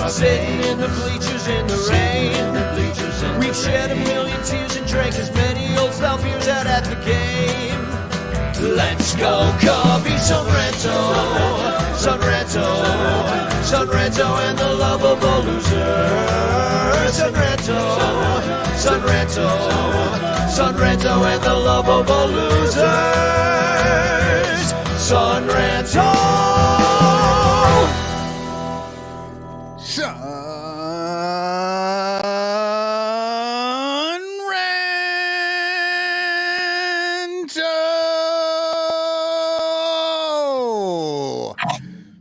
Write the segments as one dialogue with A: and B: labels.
A: Sitting in the bleachers in the rain. We've shed a million tears and drank as many old style beers out at the game. Let's go Cubby, Ranto, and the lovable losers. Ranto, and the lovable losers. Ranto.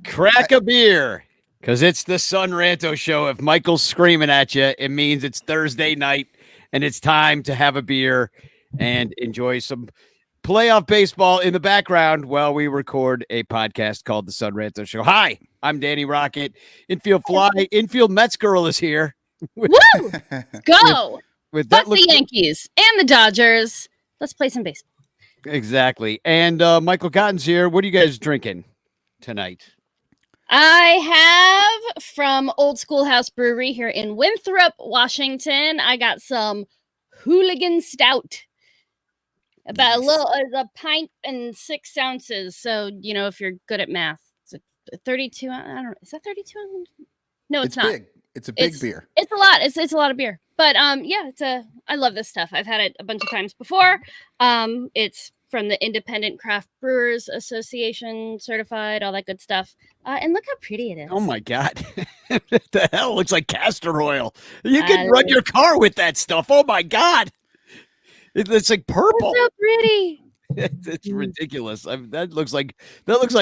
B: Crack a beer, because it's the Son Ranto show. If Michael's screaming at you, it means it's Thursday night, and it's time to have a beer and enjoy some playoff baseball in the background while we record a podcast called the Son Ranto Show. Hi, I'm Danny Rockett. Infield Mets girl is here.
C: Woo! Go!
B: With
C: Fuck the Yankees and the Dodgers. Let's play some baseball.
B: Exactly. And Michael Cotton's here. What are you guys drinking tonight?
C: I have from Old Schoolhouse Brewery here in Winthrop, Washington. I got some Hooligan Stout. About a pint and 6 ounces. So, you know, if you're good at math, it's a 32. I don't know. Is that 32? No, it's not.
D: Big. It's a big beer.
C: It's a lot. It's a lot of beer. But yeah, I love this stuff. I've had it a bunch of times before. It's from the Independent Craft Brewers Association, certified, all that good stuff. And look how pretty it is.
B: Oh my God. What the hell? It looks like castor oil. You can run your car with that stuff. Oh my God. It's like purple.
C: It's so pretty.
B: It's ridiculous. That looks like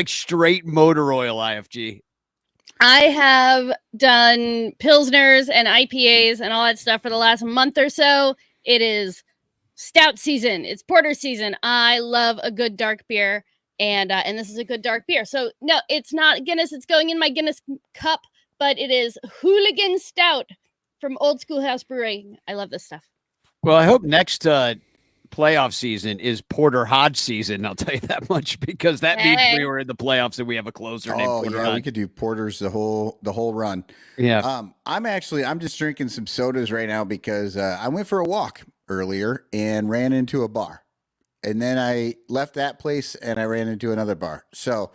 B: straight motor oil, IFG.
C: I have done Pilsners and IPAs and all that stuff for the last month or so. It is stout season. It's porter season. I love a good dark beer, and this is a good dark beer. So no, it's not Guinness. It's going in my Guinness cup, but it is Hooligan Stout from Old Schoolhouse Brewery. I love this stuff.
B: Well, I hope next playoff season is Porter Hodge season. I'll tell you that much, because that means we were in the playoffs and we have a closer named Porter Hodge.
D: We could do Porters the whole run.
B: Yeah.
D: I'm just drinking some sodas right now because I went for a walk earlier and ran into a bar, and then I left that place and I ran into another bar. So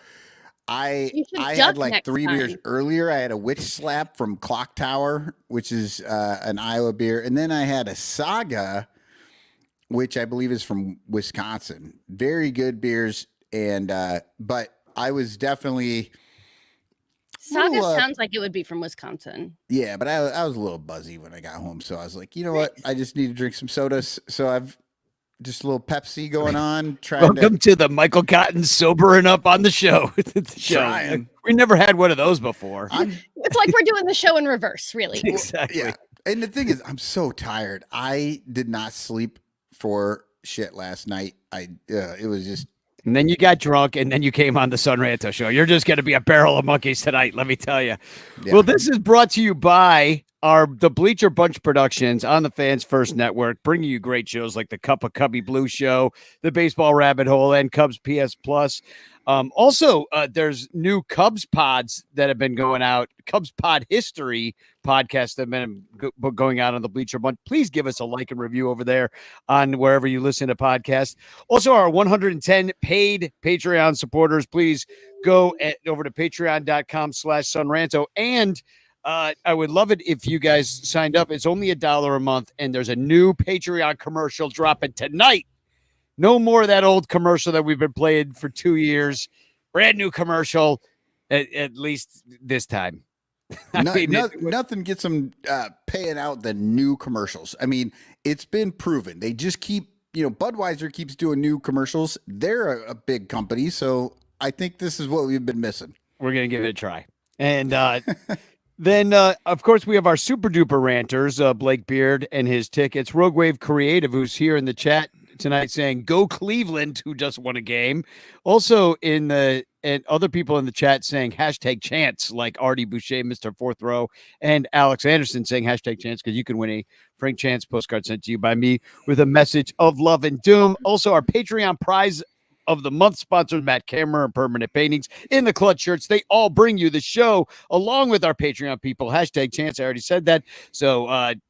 D: I had like 3 beers earlier. I had a Witch Slap from Clock Tower, which is an Iowa beer, and then I had a Saga, which I believe is from Wisconsin. Very good beers, and but I was definitely
C: Saga sounds like it would be from Wisconsin.
D: Yeah, but I was a little buzzy when I got home, so I was like, you know what? I just need to drink some sodas. So I've just a little Pepsi going on.
B: Welcome to the Michael Cotton sobering up on the show.
D: Trying.
B: We never had one of those before.
C: It's like we're doing the show in reverse, really.
B: Exactly.
D: Yeah. And the thing is, I'm so tired. I did not sleep for shit last night. It was just.
B: And then you got drunk, and then you came on the Son Ranto show. You're just going to be a barrel of monkeys tonight, let me tell you. Yeah. Well, this is brought to you by the Bleacher Bunch Productions on the Fans First Network, bringing you great shows like the Cup of Cubby Blue Show, the Baseball Rabbit Hole, and Cubs PS Plus. Also, there's new Cubs pods that have been going out. Cubs Pod History podcast that have been going out on the Bleacher Bunch. Please give us a like and review over there on wherever you listen to podcasts. Also, our 110 paid Patreon supporters, please go over to patreon.com/sunranto. And I would love it if you guys signed up. It's only $1 a month, and there's a new Patreon commercial dropping tonight. No more of that old commercial that we've been playing for 2 years. Brand new commercial, at least this time.
D: Nothing gets them paying out the new commercials. I mean, it's been proven. They just keep, Budweiser keeps doing new commercials. They're a big company, so I think this is what we've been missing.
B: We're going to give it a try. And then, of course, we have our super duper ranters, Blake Beard and his tickets. Rogue Wave Creative, who's here in the chat tonight saying go Cleveland, who just won a game. Also and other people in the chat saying #chance, like Artie Boucher, Mr. Fourth Row, and Alex Anderson saying #chance, because you can win a Frank Chance postcard sent to you by me with a message of love and doom. Also, our Patreon prize of the month. Sponsors Matt Camera and Permanent Paintings in the clutch shirts. They all bring you the show along with our Patreon people. Hashtag Chance. I already said that. So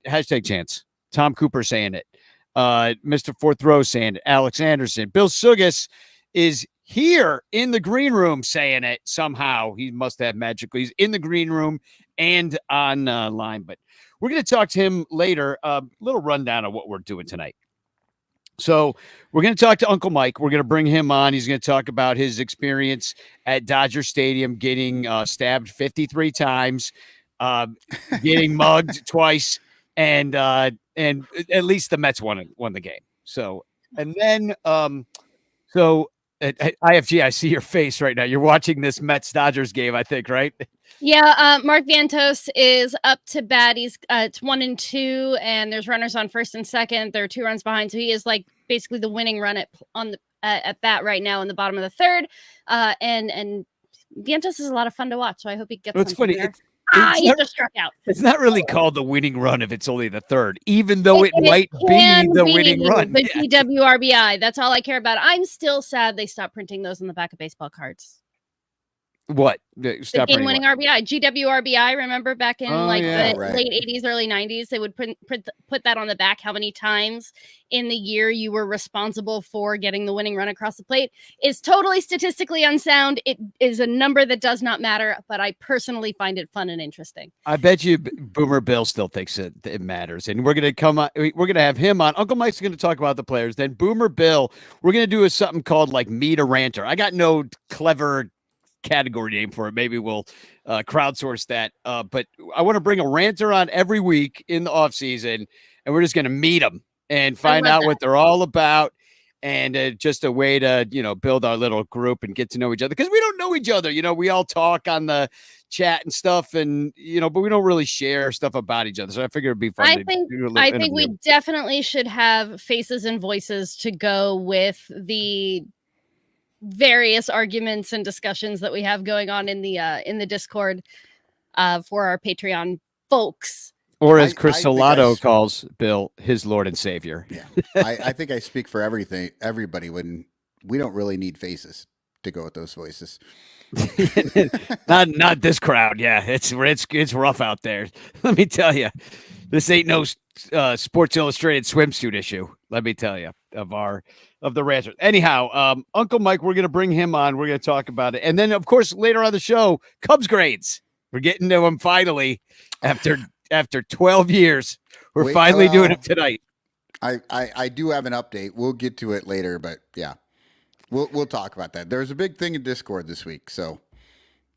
B: hashtag Chance. Tom Cooper saying it. Mr. Fourth Row saying it. Alex Anderson. Bill Sugas is here in the green room saying it somehow. He must have magically. He's in the green room and online. But we're going to talk to him later. A little rundown of what we're doing tonight. So we're going to talk to Uncle Mike. We're going to bring him on. He's going to talk about his experience at Dodger Stadium, getting stabbed 53 times, getting mugged twice, and at least the Mets won the game. So, and then at IFG, I see your face right now. You're watching this Mets Dodgers game, I think, right?
C: Yeah, Mark Vientos is up to bat. He's it's 1-2, and there's runners on first and second. There are 2 runs behind, so he is like basically the winning run at bat right now in the bottom of the third. And Vientos is a lot of fun to watch, so I hope he gets.
B: It's funny.
C: He just struck out.
B: It's not really called the winning run if it's only the third, even though it might be the winning run.
C: The GWRBI. That's all I care about. I'm still sad they stopped printing those on the back of baseball cards.
B: What?
C: The game-winning RBI, GWRBI. Remember back in late 80s, early 90s, they would put that on the back. How many times in the year you were responsible for getting the winning run across the plate is totally statistically unsound. It is a number that does not matter, but I personally find it fun and interesting.
B: I bet you Boomer Bill still thinks it matters, and we're gonna we're gonna have him on. Uncle Mike's gonna talk about the players. Then Boomer Bill, we're gonna do something called like Meet a Ranter. I got no clever category name for it. Maybe we'll crowdsource that. But I want to bring a ranter on every week in the off season, and we're just going to meet them and find out what they're all about. And just a way to, build our little group and get to know each other, because we don't know each other. We all talk on the chat and stuff, and but we don't really share stuff about each other. So I figured it'd be fun. I
C: think we definitely should have faces and voices to go with the various arguments and discussions that we have going on in the Discord for our Patreon folks.
B: Or as Chris Salato calls Bill, his Lord and Savior.
D: Yeah, I think I speak for everybody when we don't really need faces to go with those voices.
B: not this crowd. Yeah, it's rough out there. Let me tell you, this ain't no Sports Illustrated swimsuit issue. Let me tell you of the ranchers. Anyhow, Uncle Mike, we're going to bring him on. We're going to talk about it. And then, of course, later on the show, Cubs grades. We're getting to him finally after 12 years. We're finally doing it tonight.
D: I do have an update. We'll get to it later, but yeah, we'll talk about that. There's a big thing in Discord this week. So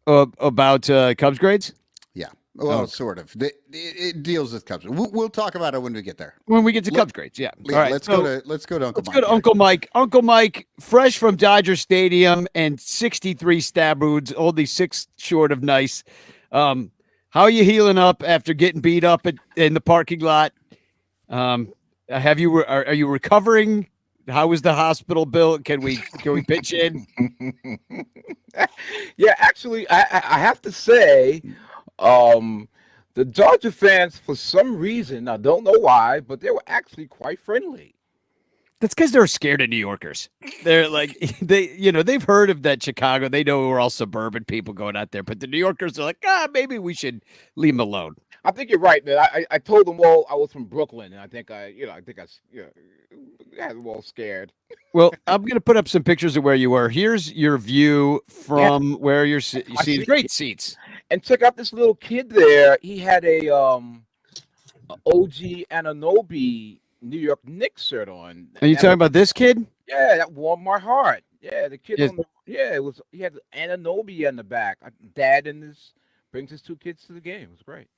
B: about Cubs grades?
D: Yeah. Well, sort of. It deals with Cubs. We'll talk about it when we get there.
B: When we get to Cubs grades, yeah. All right,
D: let's go to Uncle Mike.
B: Let's go to Uncle Mike. Uncle Mike, fresh from Dodger Stadium and 63 stab wounds, only 6 short of nice. How are you healing up after getting beat up in the parking lot? Are you recovering? How was the hospital bill? Can we pitch in?
E: Yeah, actually, I have to say, the Dodger fans, for some reason, I don't know why, but they were actually quite friendly.
B: That's because they're scared of New Yorkers. They're like, they've heard of that Chicago. They know we're all suburban people going out there, but the New Yorkers are like, maybe we should leave them alone.
E: I think you're right, man. I told them all I was from Brooklyn, and I think I had them all scared.
B: Well, I'm going to put up some pictures of where you were. Here's your view from where you're seeing great seats.
E: And check out this little kid there. He had a OG Anunoby New York Knicks shirt on.
B: Are you talking about this kid?
E: Yeah, that warmed my heart. Yeah, the kid. He had Anunoby on the back. Dad brings his 2 kids to the game. It was great.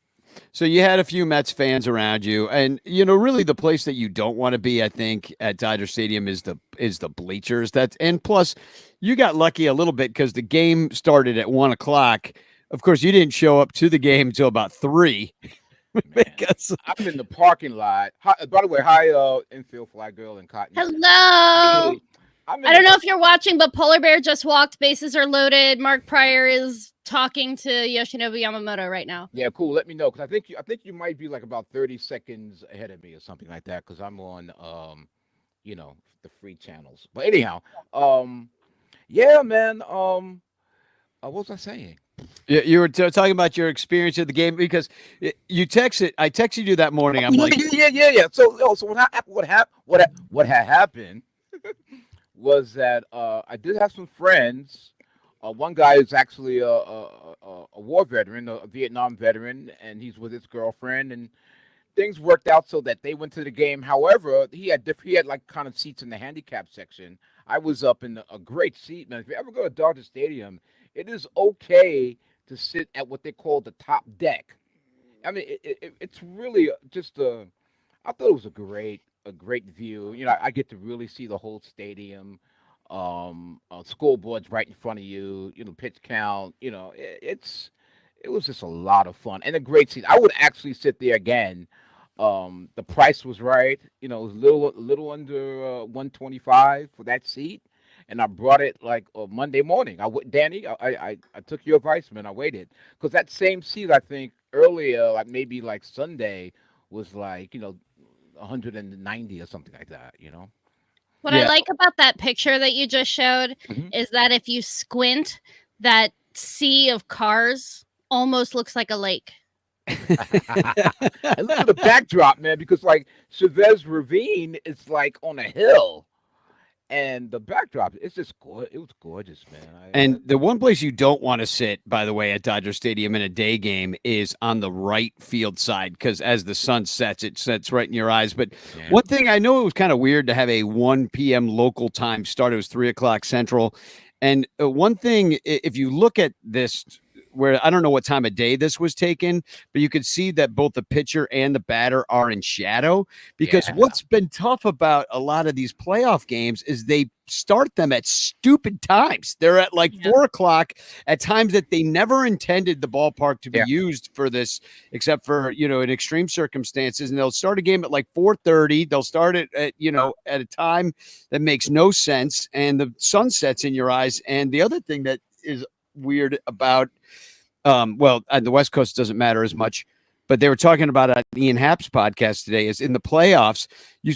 B: So you had a few Mets fans around you, and really the place that you don't want to be, I think, at Dodger Stadium is the bleachers. And plus, you got lucky a little bit because the game started at 1:00. Of course, you didn't show up to the game until about 3.
E: Because I'm in the parking lot. By the way, hi, infield fly girl and Cotton.
C: Hello. I don't know if you're watching, but Polar Bear just walked. Bases are loaded. Mark Pryor is talking to Yoshinobu Yamamoto right now.
E: Yeah, cool. Let me know, because I think you might be like about 30 seconds ahead of me or something like that, because I'm on the free channels. But anyhow, yeah, man. What was I saying?
B: You were talking about your experience of the game because you texted. I texted you that morning. I'm like,
E: Yeah. So what had happened was that I did have some friends. One guy is actually a war veteran, a Vietnam veteran, and he's with his girlfriend, and things worked out so that they went to the game. However, he had like kind of seats in the handicap section. I was up in a great seat, man. If you ever go to Dodger Stadium, it is okay to sit at what they call the top deck. I mean, it's really just a. I thought it was a great view. I get to really see the whole stadium. Scoreboards right in front of you. Pitch count. It was just a lot of fun and a great seat. I would actually sit there again. The price was right. It was little under 125 for that seat, and I brought it like Monday morning. Danny, I took your advice, man. I waited because that same seat, I think earlier, like maybe like Sunday, was like 190 or something like that.
C: What I
B: yeah.
C: like about that picture that you just showed
E: Mhm.
C: is that if you squint, that sea of cars almost looks like a lake.
E: And look at the backdrop, man, because like Chavez Ravine is like on a hill, and the backdrop, it's just it was gorgeous, man.
B: And the one place you don't want to sit, by the way, at Dodger Stadium in a day game is on the right field side because as the sun sets, it sets right in your eyes. But
E: Yeah.
B: one thing I know it was kind of weird to have a 1 p.m. local time start. It was 3 o'clock Central. And one thing, if you look at this, where I don't know what time of day this was taken, but you could see that both the pitcher and the batter are in shadow because
E: Yeah.
B: what's been tough about a lot of these playoff games is they start them at stupid times. They're at like 4 o'clock at times that they never intended the ballpark to be used for this, except for, in extreme circumstances. And they'll start a game at like 4:30. They'll start it at, at a time that makes no sense. And the sun sets in your eyes. And the other thing that is weird about, on the West Coast doesn't matter as much, but they were talking about on Ian Happ's podcast today is in the playoffs, you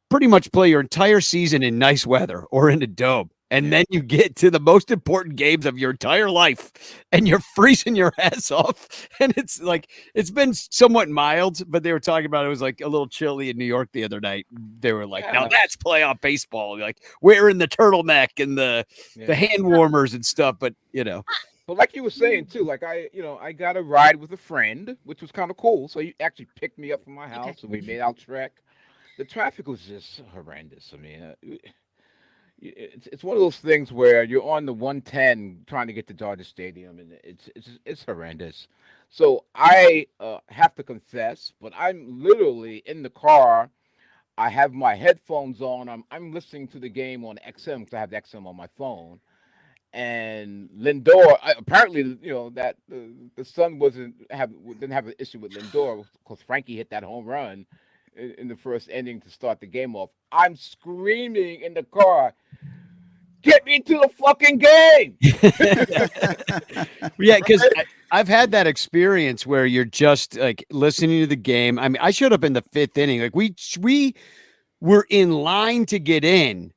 B: pretty much play your entire season in nice weather or in a dome. And then you get to the most important games of your entire life and you're freezing your ass off. And it's like, it's been somewhat mild, but they were talking about it was like a little chilly in New York the other night. They were like, now that's playoff baseball. Like wearing the turtleneck and the hand warmers and stuff. But,
E: But like you were saying too, like I got a ride with a friend, which was kind of cool. So he actually picked me up from my house, and we made our trek. The traffic was just horrendous. I mean, it's one of those things where you're on the 110 trying to get to Dodger Stadium, and it's horrendous. So I have to confess, but I'm literally in the car. I have my headphones on. I'm listening to the game on XM because I have the XM on my phone. And Lindor, apparently, that the Sun didn't have an issue with Lindor because Frankie hit that home run in the first inning to start the game off. I'm screaming in the car, "Get me to the fucking game!"
B: Yeah, because I've had that experience where you're just like listening to the game. I mean, I showed up in the fifth inning. Like we were in line to get in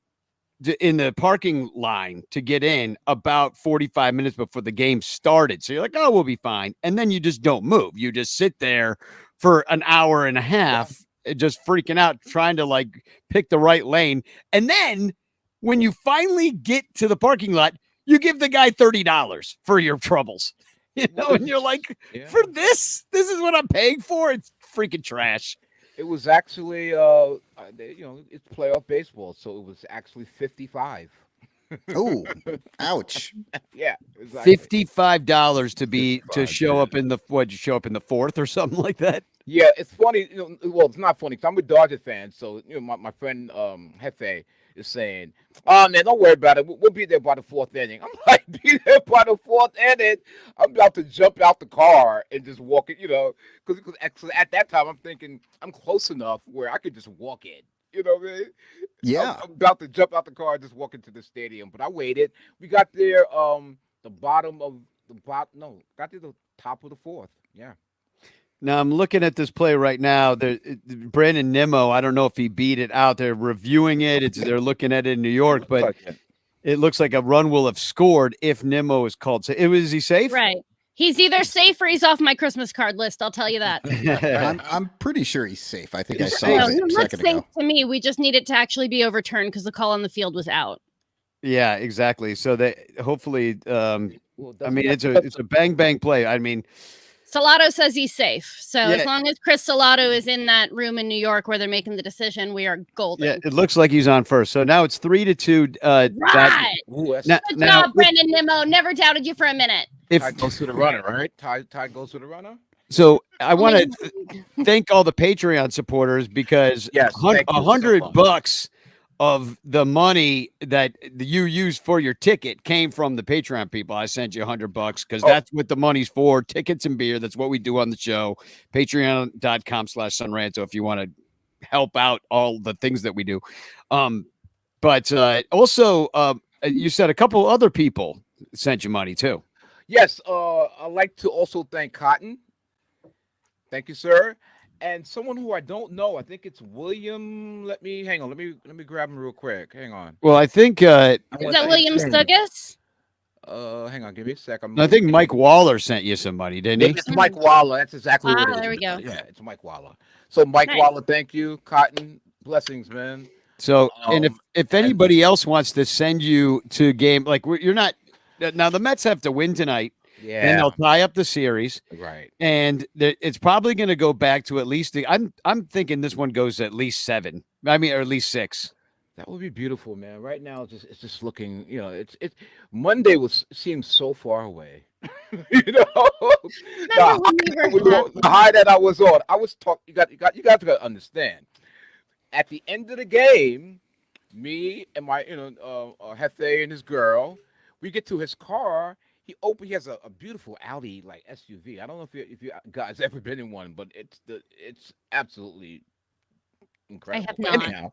B: the parking line to get in about 45 minutes before the game started. So you're like, oh, we'll be fine. And then you just don't move. You just sit there for an hour and a half, just freaking out, trying to like pick the right lane. And then when you finally get to the parking lot, you give the guy $30 for your troubles. And you're like, for this is what I'm paying for. It's freaking trash.
E: It was actually, it's playoff baseball, so it was actually 55.
D: Oh, ouch.
E: Yeah, exactly.
B: $55 to show up in the fourth or something like that.
E: Yeah, it's funny. Well, it's not funny because I'm a Dodger fan. So my friend Hefe is saying, "Oh man, don't worry about it. We'll be there by the fourth inning." I'm like, "Be there by the fourth inning." I'm about to jump out the car and just walk it. Because at that time I'm thinking I'm close enough where I could just walk in. You know what I mean?
D: Yeah.
E: I'm about to jump out the car and just walk into the stadium, but I waited. We got there got to the top of the fourth. Yeah.
B: Now I'm looking at this play right now. Brandon Nimmo, I don't know if he beat it out. They're reviewing it. They're looking at it in New York, but it looks like a run will have scored if Nimmo is called. So is he safe?
C: Right. He's either safe or he's off my Christmas card list. I'll tell you that.
D: I'm pretty sure he's safe. I think I saw
C: No,
D: it
C: he
D: a
C: looks
D: second
C: safe
D: ago.
C: to me. We just need it to actually be overturned because the call on the field was out.
B: Yeah, exactly. So they hopefully. I mean, it's a bang play. I mean,
C: Salato says he's safe. So
B: Yeah.
C: as long as Chris Salato is in that room in New York where they're making the decision, we are golden.
B: yeah, it looks like he's on first. So now it's 3-2.
C: Right.
E: Ooh,
C: Good job, Brendan Nimmo. Never doubted you for a minute.
E: Ty goes to the runner, right? Ty goes to the runner.
B: So I want to thank all the Patreon supporters because
E: Yes, thank you so
B: $100
E: much.
B: of the money that you used for your ticket came from the Patreon people. I sent you $100 because that's what the money's for. Tickets and beer. That's what we do on the show. Patreon.com/sunranto if you want to help out all the things that we do. But also you said a couple other people sent you money too.
E: Yes, I'd like to also thank Cotton. Thank you, sir. And someone who I don't know, I think it's William. Let me grab him real quick. Hang on.
B: Well, I think
C: Is that William Stugas?
E: Hang on, give me a second.
B: I think Mike Waller sent you some money, didn't he?
E: It's Mike Waller. That's exactly what it is.
C: There we go.
E: Yeah, it's Mike Waller. So Mike
C: Nice.
E: Waller, thank you. Cotton, blessings, man.
B: So, and if anybody else wants to send you to game, like you're not now, the Mets have to win tonight.
E: Yeah.
B: And they'll tie up the series,
E: Right.
B: and it's probably going to go back to at least. I'm thinking this one goes at least 7. I mean, or at least 6.
E: That would be beautiful, man. Right now, it's just looking. You know, it's Monday seems so far away. You know, the high that I was on. I was talking. You guys got to understand. At the end of the game, me and my Hefe and his girl, we get to his car. He has a beautiful Audi like SUV. I don't know if you guys ever been in one, but it's absolutely incredible.
C: I have not.
E: Anyhow,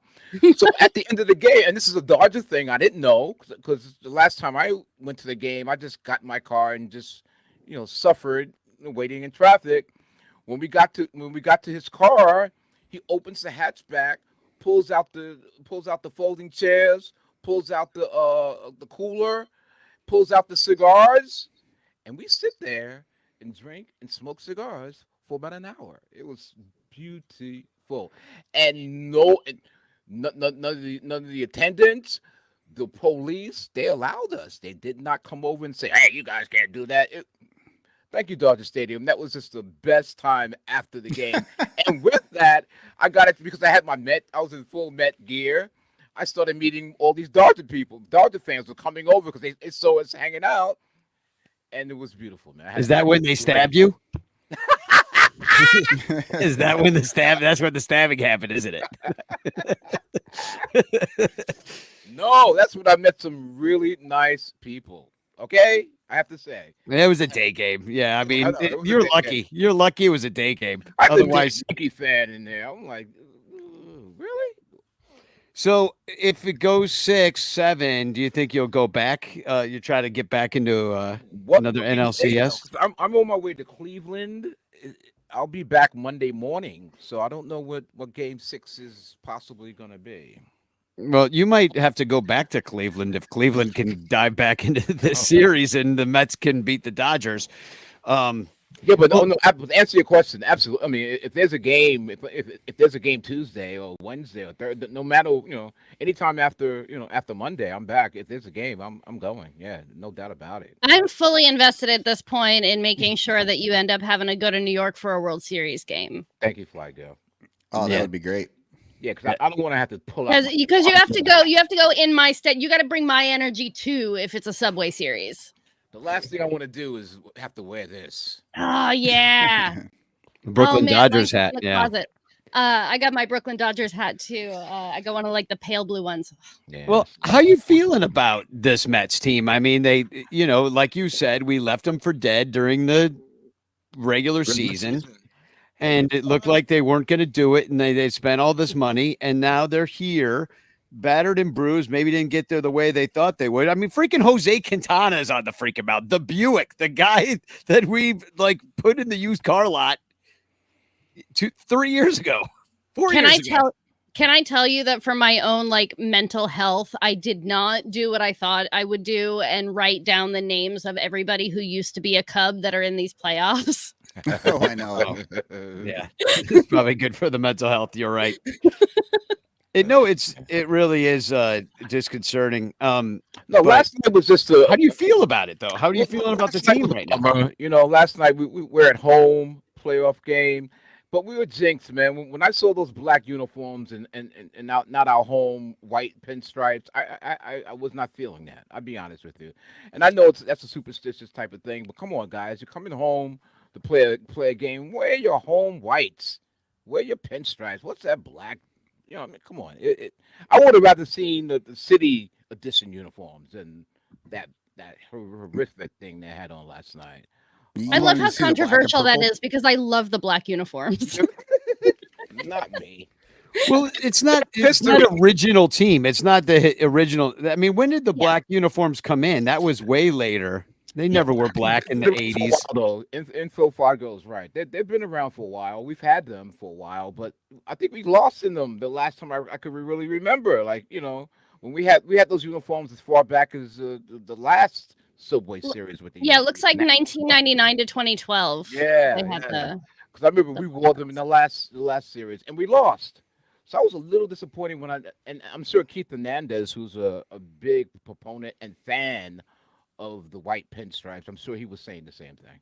E: so at the end of the game, and this is a Dodger thing, I didn't know because the last time I went to the game, I just got in my car and just suffered waiting in traffic. When we got to his car, he opens the hatchback, pulls out the folding chairs, pulls out the cooler, pulls out the cigars, and we sit there and drink and smoke cigars for about an hour. It was beautiful, and none of the attendants, the police, they allowed us. They did not come over and say, "Hey, you guys can't do that." Thank you, Dodger Stadium. That was just the best time after the game. And with that, I got it because I had my Met. I was in full Met gear. I started meeting all these Dodger people. Dodger fans were coming over because they saw us hanging out, and it was beautiful, man.
B: Is that when they stabbed you? Is that when that's when the stabbing happened, isn't it?
E: No, that's when I met some really nice people. Okay, I have to say.
B: It was a day game. Yeah, I mean,
E: it was a
B: you're
E: day
B: lucky.
E: game.
B: You're lucky it was a day game.
E: Otherwise, Yankee fan in there. I'm like, really?
B: So if it goes 6-7, do you think you'll go back? You try to get back into another NLCS?
E: I'm on my way to Cleveland. I'll be back Monday morning, so I don't know what Game 6 is possibly going to be.
B: Well, you might have to go back to Cleveland if Cleveland can dive back into this series and the Mets can beat the Dodgers.
E: Yeah, but to answer your question, absolutely. I mean, if there's a game, if there's a game Tuesday or Wednesday or Thursday, no matter anytime after Monday, I'm back. If there's a game, I'm going. Yeah, no doubt about it.
C: I'm fully invested at this point in making sure that you end up having to go to New York for a World Series game.
E: Thank you, Fly Girl.
D: Oh, that would be great.
E: Yeah, because I don't want to have to pull out.
C: Because you have to go. You have to go in my state. You got to bring my energy too if it's a Subway Series.
E: The last thing I want to do is have to wear this.
C: Oh yeah,
B: Brooklyn Dodgers hat. Yeah.
C: Closet. I got my Brooklyn Dodgers hat too. I got one of like the pale blue ones.
E: Yeah.
B: Well, how you feeling about this Mets team? I mean, they, like you said, we left them for dead during the regular season. And it looked like they weren't going to do it, and they spent all this money, and now they're here, battered and bruised. Maybe didn't get there the way they thought they would. I mean, freaking Jose Quintana is on the freaking mount. The Buick, the guy that we put in the used car lot, 3 years ago, 4
C: Can
B: years
C: I
B: ago.
C: tell? Can I tell you that for my own like mental health, I did not do what I thought I would do and write down the names of everybody who used to be a Cub that are in these playoffs.
D: Oh, I know.
B: Yeah, it's probably good for the mental health. You're right. It really is disconcerting.
E: No,
B: but
E: last night was just
B: how do you feel about it though? How are you feeling about the
E: last night
B: team
E: was a
B: right now?
E: bummer. You know, last night we were at home, playoff game, but we were jinxed, man. When I saw those black uniforms and not our home white pinstripes, I was not feeling that. I'll be honest with you. And I know that's a superstitious type of thing, but come on, guys, you're coming home to play a game. Wear your home whites. Wear your pinstripes. What's that black? You know, I mean, come on. I would have rather seen the city edition uniforms than that horrific thing they had on last night.
D: You
C: I love
D: wanted to
C: how
D: see the black and
C: controversial that
D: purple?
C: is because I love the black uniforms.
E: Not me.
B: Well, it's not original team. It's not the original. I mean, when did the
C: Yeah.
B: black uniforms come in? That was way later. They never were black in the
E: Been around
B: 80s.
E: for a while, though. Info Fargo's right. They've been around for a while. We've had them for a while, but I think we lost in them the last time I could really remember. Like, you know, when we had those uniforms as far back as the last Subway series with the
C: Yeah, it looks like
E: na-
C: 1999 to 2012.
E: Yeah,
C: They had the
E: because I remember we wore them in the last series and we lost. So I was a little disappointed and I'm sure Keith Hernandez, who's a big proponent and fan of the white pinstripes, I'm sure he was saying the same thing.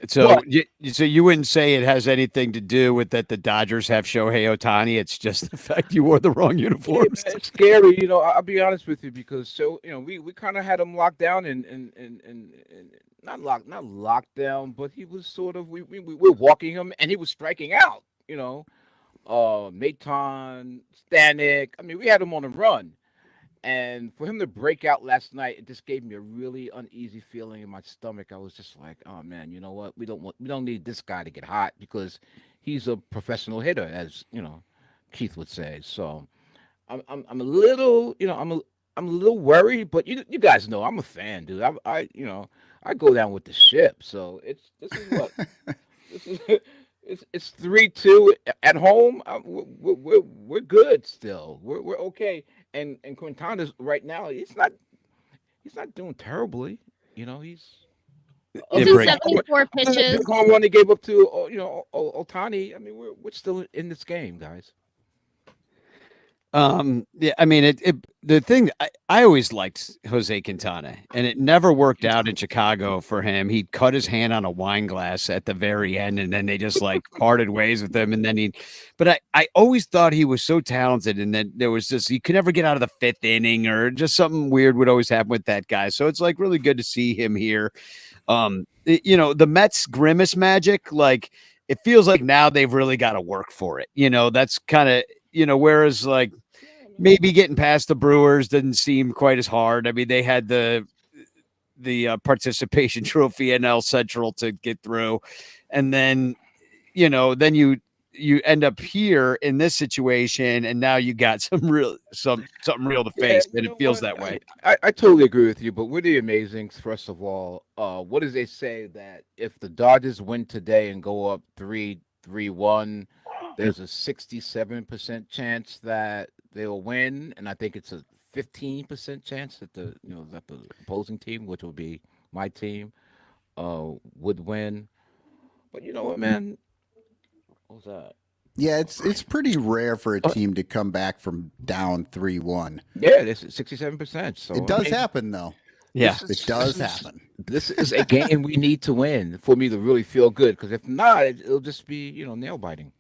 B: So,
E: But-
B: so you wouldn't say it has anything to do with that the Dodgers have Shohei Ohtani. It's just the fact you wore the wrong
E: Yeah,
B: uniforms.
E: man, it's scary, you know. I'll be honest with you because we kind of had him locked down and not locked down, but he was sort of we're walking him and he was striking out, you know. Maton, Stanek. I mean, we had him on a run. And for him to break out last night, it just gave me a really uneasy feeling in my stomach. I was just like, "Oh man, you know what? We don't need this guy to get hot because he's a professional hitter, as you know, Keith would say." So I'm a little, you know, I'm a little worried, but you guys know I'm a fan, dude. I go down with the ship. So this is what this is. It's 3-2 at home. We're good still. We're okay. And Quintana's right now. He's not doing terribly. You know, he's
B: Yeah,
C: through
B: break.
C: 74 pitches.
E: the home run he gave up to Ohtani. I mean, we're still in this game, guys.
B: Yeah, I mean, the thing I always liked Jose Quintana, and it never worked out in Chicago for him. He cut his hand on a wine glass at the very end, and then they just like parted ways with him. And then but I always thought he was so talented, and then there was just he could never get out of the fifth inning, or just something weird would always happen with that guy. So it's like really good to see him here. You know, the Mets grimace magic, like it feels like now they've really got to work for it. You know, that's kind of whereas like maybe getting past the Brewers didn't seem quite as hard. I mean, they had the participation trophy in El Central to get through, and then then you end up here in this situation, and now you got something real to face, and it feels that way.
E: I totally agree with you, but we're the Amazings. First of all, what does they say that if the Dodgers win today and go up 3-1, there's a 67% chance that they'll win, and I think it's a 15% chance that the opposing team, which will be my team, would win. But you know what, man? What was that?
D: Yeah, it's pretty rare for a team to come back from down 3-1.
E: Yeah, this is 67%. So
D: It does happen though.
B: Yeah,
D: It does happen.
E: This is a game we need to win for me to really feel good. Because if not, it'll just be nail biting.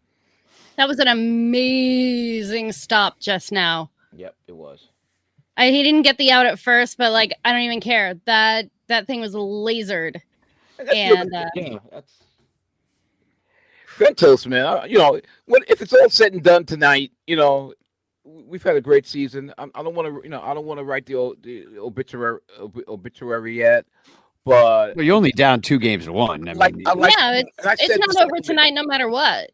C: That was an amazing stop just now.
E: Yep, it was.
C: He didn't get the out at first, but like I don't even care. That thing was lasered. And
E: That's Ventos, man. If it's all said and done tonight, we've had a great season. I don't want to write the obituary yet, but
B: well, you're only down 2-1.
C: it's not over tonight, no matter what.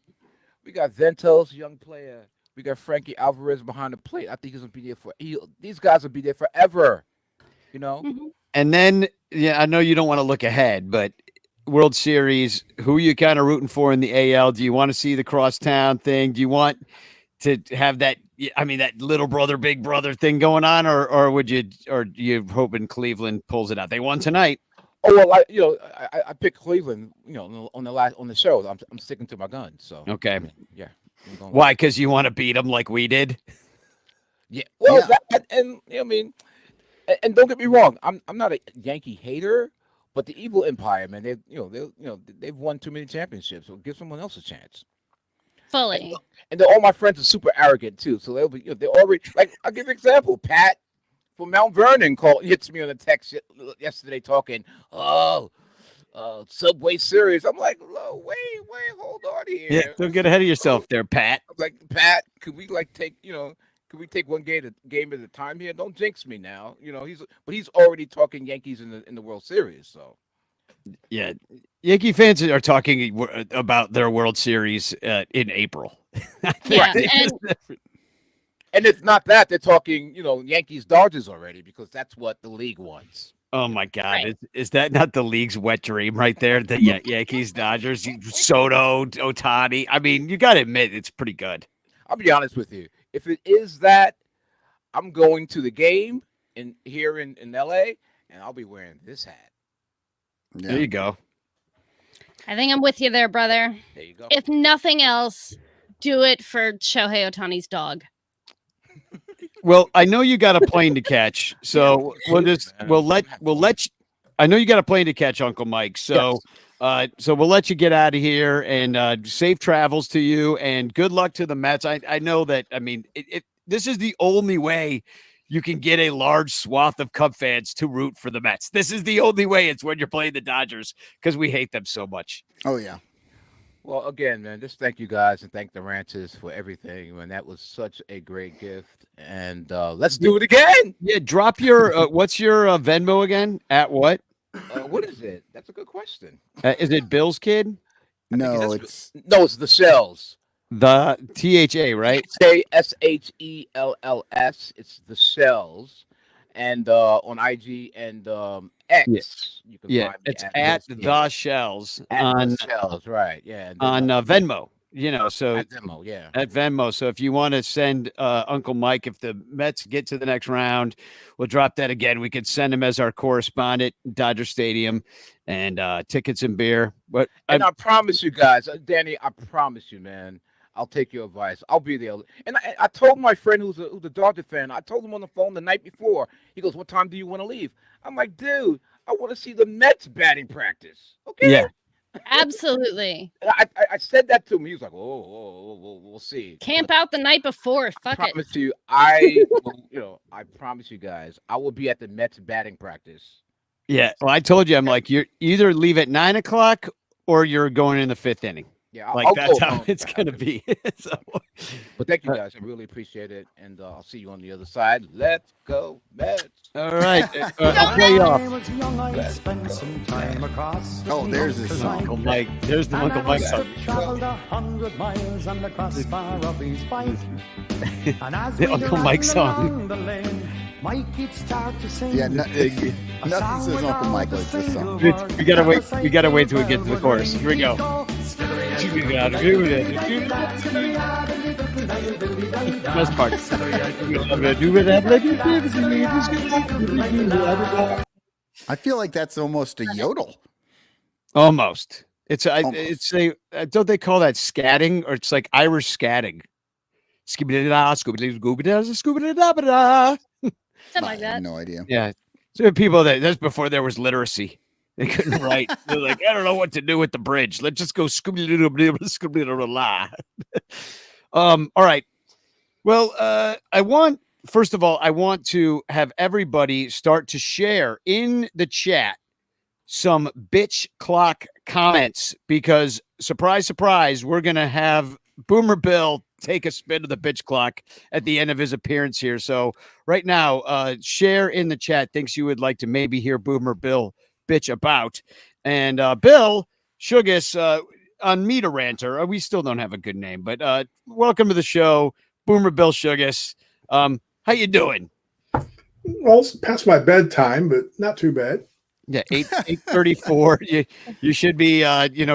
E: We got Ventos, young player. We got Frankie Alvarez behind the plate. I think he's gonna be there these guys will be there forever.
C: Mm-hmm.
B: And then, I know you don't want to look ahead, but World Series, who are you kind of rooting for in the AL? Do you want to see the crosstown thing? Do you want to have that? I mean, that little brother, big brother thing going on, or would you, or you hoping Cleveland pulls it out? They won tonight.
E: Oh well, I picked Cleveland. On the show, I'm sticking to my guns. So
B: Okay.
E: I mean, yeah. I'm going
B: Why? Because you want to beat them like we did.
E: Yeah. Well,
D: Yeah.
E: that and I mean, and don't get me wrong, I'm not a Yankee hater, but the evil empire, man, they've won too many championships. So give someone else a chance.
C: Fully.
E: And all my friends are super arrogant too, so they'll be, they're already like. I'll give you an example. Pat from Mount Vernon hits me on a text yesterday talking, Subway Series. I'm like, whoa, wait, hold on here.
B: Yeah, don't get ahead of yourself there, Pat.
E: I'm like, Pat, could we take one game at a time here? Don't jinx me now. He's already talking Yankees in the World Series. So
B: Yeah, Yankee fans are talking about their World Series in April. I think
C: Yeah,
E: and it's not that they're talking, Yankees Dodgers already, because that's what the league wants.
B: Oh my God,
C: Right.
B: is that not the league's wet dream right there? The Yankees, Dodgers, Soto, Otani. I mean, you got to admit it's pretty good.
E: I'll be honest with you. If it is that, I'm going to the game here in LA, and I'll be wearing this hat.
D: Yeah.
B: There you go.
C: I think I'm with you there, brother.
E: There you go.
C: If nothing else, do it for Shohei Ohtani's dog.
B: Well, I know you got a plane to catch, so we'll let you. I know you got a plane to catch, Uncle Mike. So, so we'll let you get out of here, and safe travels to you, and good luck to the Mets. I know that. I mean, this is the only way you can get a large swath of Cub fans to root for the Mets. This is the only way. It's when you're playing the Dodgers because we hate them so much.
D: Oh yeah.
E: Well, again, man, just thank you guys and thank the Ranchers for everything. Man, that was such a great gift, and let's do it again.
B: Yeah, drop your. What's your Venmo again? At what?
E: What is it? That's a good question.
B: Is it Bill's Kid?
D: No,
E: it's the Shells.
B: The THA, right?
E: Say SHELLS. It's the Shells, and on IG and X. You can
B: Yeah,
E: find me
B: it's at
E: Bill's Kid.
B: the Shells
E: At
B: on
E: the Shells, right? Yeah,
B: on Venmo. So
E: at Venmo, yeah.
B: at Venmo. So if you want to send Uncle Mike, if the Mets get to the next round, we'll drop that again. We could send him as our correspondent, Dodger Stadium, and tickets and beer. But
E: And I promise you guys, Danny, I promise you, man, I'll take your advice. I'll be there. And I told my friend who's a Dodger fan, I told him on the phone the night before. He goes, "What time do you want to leave?" I'm like, "Dude, I want to see the Mets batting practice." Okay.
B: Yeah.
C: Absolutely.
E: I said that to him. He was like, "Oh, we'll see."
C: Camp out the night before.
E: I
C: Fuck it.
E: promise you, I promise you guys, I will be at the Mets batting practice.
B: Yeah. Well, I told you, I'm like, you're either leave at 9 o'clock or you're going in the fifth inning.
E: Yeah,
B: Like
E: I'll
B: that's
E: go
B: how
E: home.
B: it's gonna be. So,
E: But thank you guys. I really appreciate it, and I'll see you on the other side. Let's go Mets.
B: all right. I'll play you off.
D: Oh, there's this song.
B: Uncle Mike. There's the Uncle Mike song. The Uncle Mike song.
D: Yeah, nothing says Uncle Mike like this song.
B: We gotta wait. We gotta wait till we get to the chorus. Here we go. Best part.
D: I feel like that's almost a yodel.
B: Almost. It's
D: Almost.
B: it's a don't they call that scatting, or it's like Irish scatting? Scooby-da, scooby-da, scooby-da,
C: Something
D: I
C: like
D: have
C: that.
D: no idea.
B: yeah. So people that's before there was literacy. They couldn't write. They're like, I don't know what to do with the bridge. Let's just go scooby-da. All right. Well, first of all, I want to have everybody start to share in the chat some bitch clock comments, because surprise, surprise, we're going to have Boomer Bill take a spin of the bitch clock at the end of his appearance here. So right now, share in the chat things you would like to maybe hear Boomer Bill bitch about. And Bill Sugas on Meet a Ranter. We still don't have a good name, but welcome to the show, Boomer Bill Sugas. How you doing?
F: Well, it's past my bedtime, but not too bad.
B: Yeah, 8:34. You should be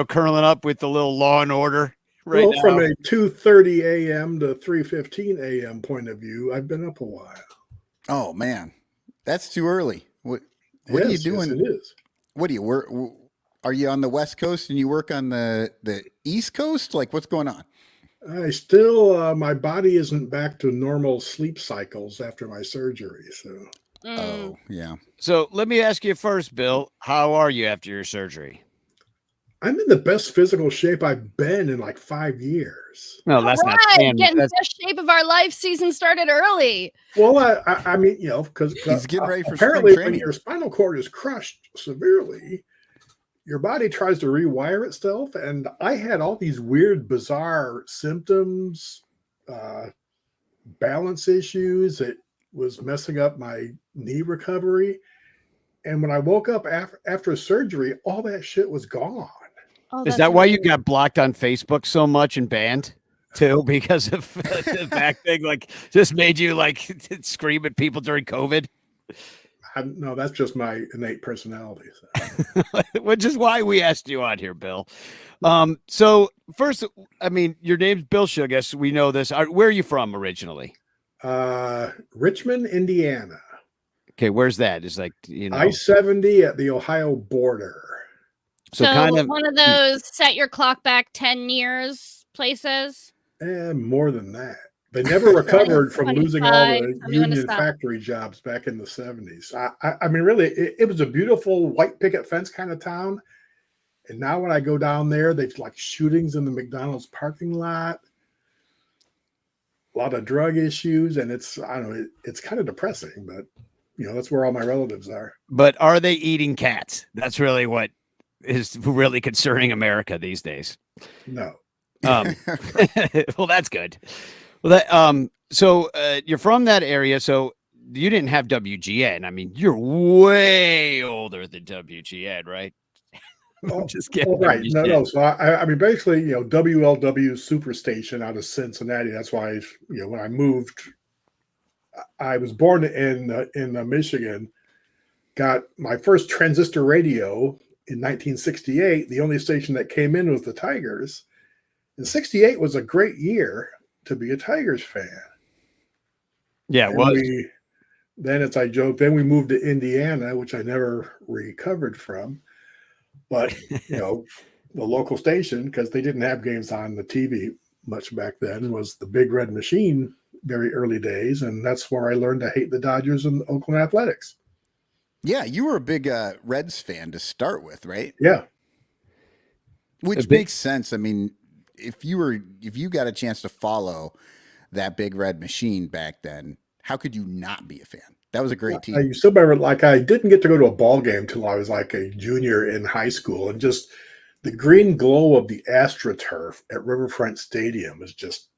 B: curling up with the little Law and Order right
F: Well, from
B: now.
F: a 2:30 a.m. to 3:15 a.m. point of view, I've been up a while.
D: Oh man, that's too early. What are you
F: Yes,
D: doing?
F: it is.
D: What do you work? Are you on the West Coast and you work on the East Coast? Like, what's going on?
F: I still, my body isn't back to normal sleep cycles after my surgery. So
D: Oh, yeah.
B: So let me ask you first, Bill. How are you after your surgery?
F: I'm in the best physical shape I've been in like 5 years.
B: No, that's not
C: Right,
B: saying
C: getting
B: that's
C: best shape of our life season started early.
F: Well, I mean, because
D: He's getting ready for spring
F: apparently when
D: training.
F: your spinal cord is crushed severely, your body tries to rewire itself. And I had all these weird, bizarre symptoms, balance issues. It was messing up my knee recovery. And when I woke up after surgery, all that shit was gone.
C: Oh,
B: Is
C: that's
B: that why you
C: amazing.
B: got blocked on Facebook so much and banned too? Because of the back thing, like just made you like scream at people during COVID,
F: No, that's just my innate personality. So.
B: which is why we asked you on here, Bill. So first, I mean, your name's Bill Shook. I guess we know this. Where are you from originally?
F: Richmond, Indiana.
B: Okay, where's that? Is like
F: I-70 at the Ohio border.
B: So kind of
C: one of those set your clock back 10 years places.
F: And more than that. They never recovered from losing all
C: 25,
F: the
C: tell me when to
F: union
C: stop.
F: factory jobs back in the 70s. I mean, really, it was a beautiful white picket fence kind of town. And now when I go down there, they've like shootings in the McDonald's parking lot, a lot of drug issues, and I don't know, it's kind of depressing, but that's where all my relatives are.
B: But are they eating cats? That's really what is really concerning America these days.
F: No.
B: Well, that's good. Well, so you're from that area, so you didn't have WGN. I mean, you're way older than WGN, right?
F: Oh,
B: Just kidding.
F: right.
B: I'm just
F: No.
B: kidding.
F: So I mean, basically, WLW Superstation out of Cincinnati. That's why, when I moved, I was born in Michigan. Got my first transistor radio in 1968. The only station that came in was the Tigers. And 68 was a great year to be a Tigers fan.
B: Yeah,
F: And
B: well,
F: then as I joke, then we moved to Indiana, which I never recovered from. But, the local station, because they didn't have games on the TV much back then, was the Big Red Machine very early days. And that's where I learned to hate the Dodgers and the Oakland Athletics.
D: Yeah, you were a big Reds fan to start with, right?
F: Yeah.
D: Which makes sense. I mean, if you got a chance to follow that Big Red Machine back then, how could you not be a fan? That was a great team.
F: I still remember, like, I didn't get to go to a ball game till I was like a junior in high school, and just the green glow of the AstroTurf at Riverfront Stadium is just,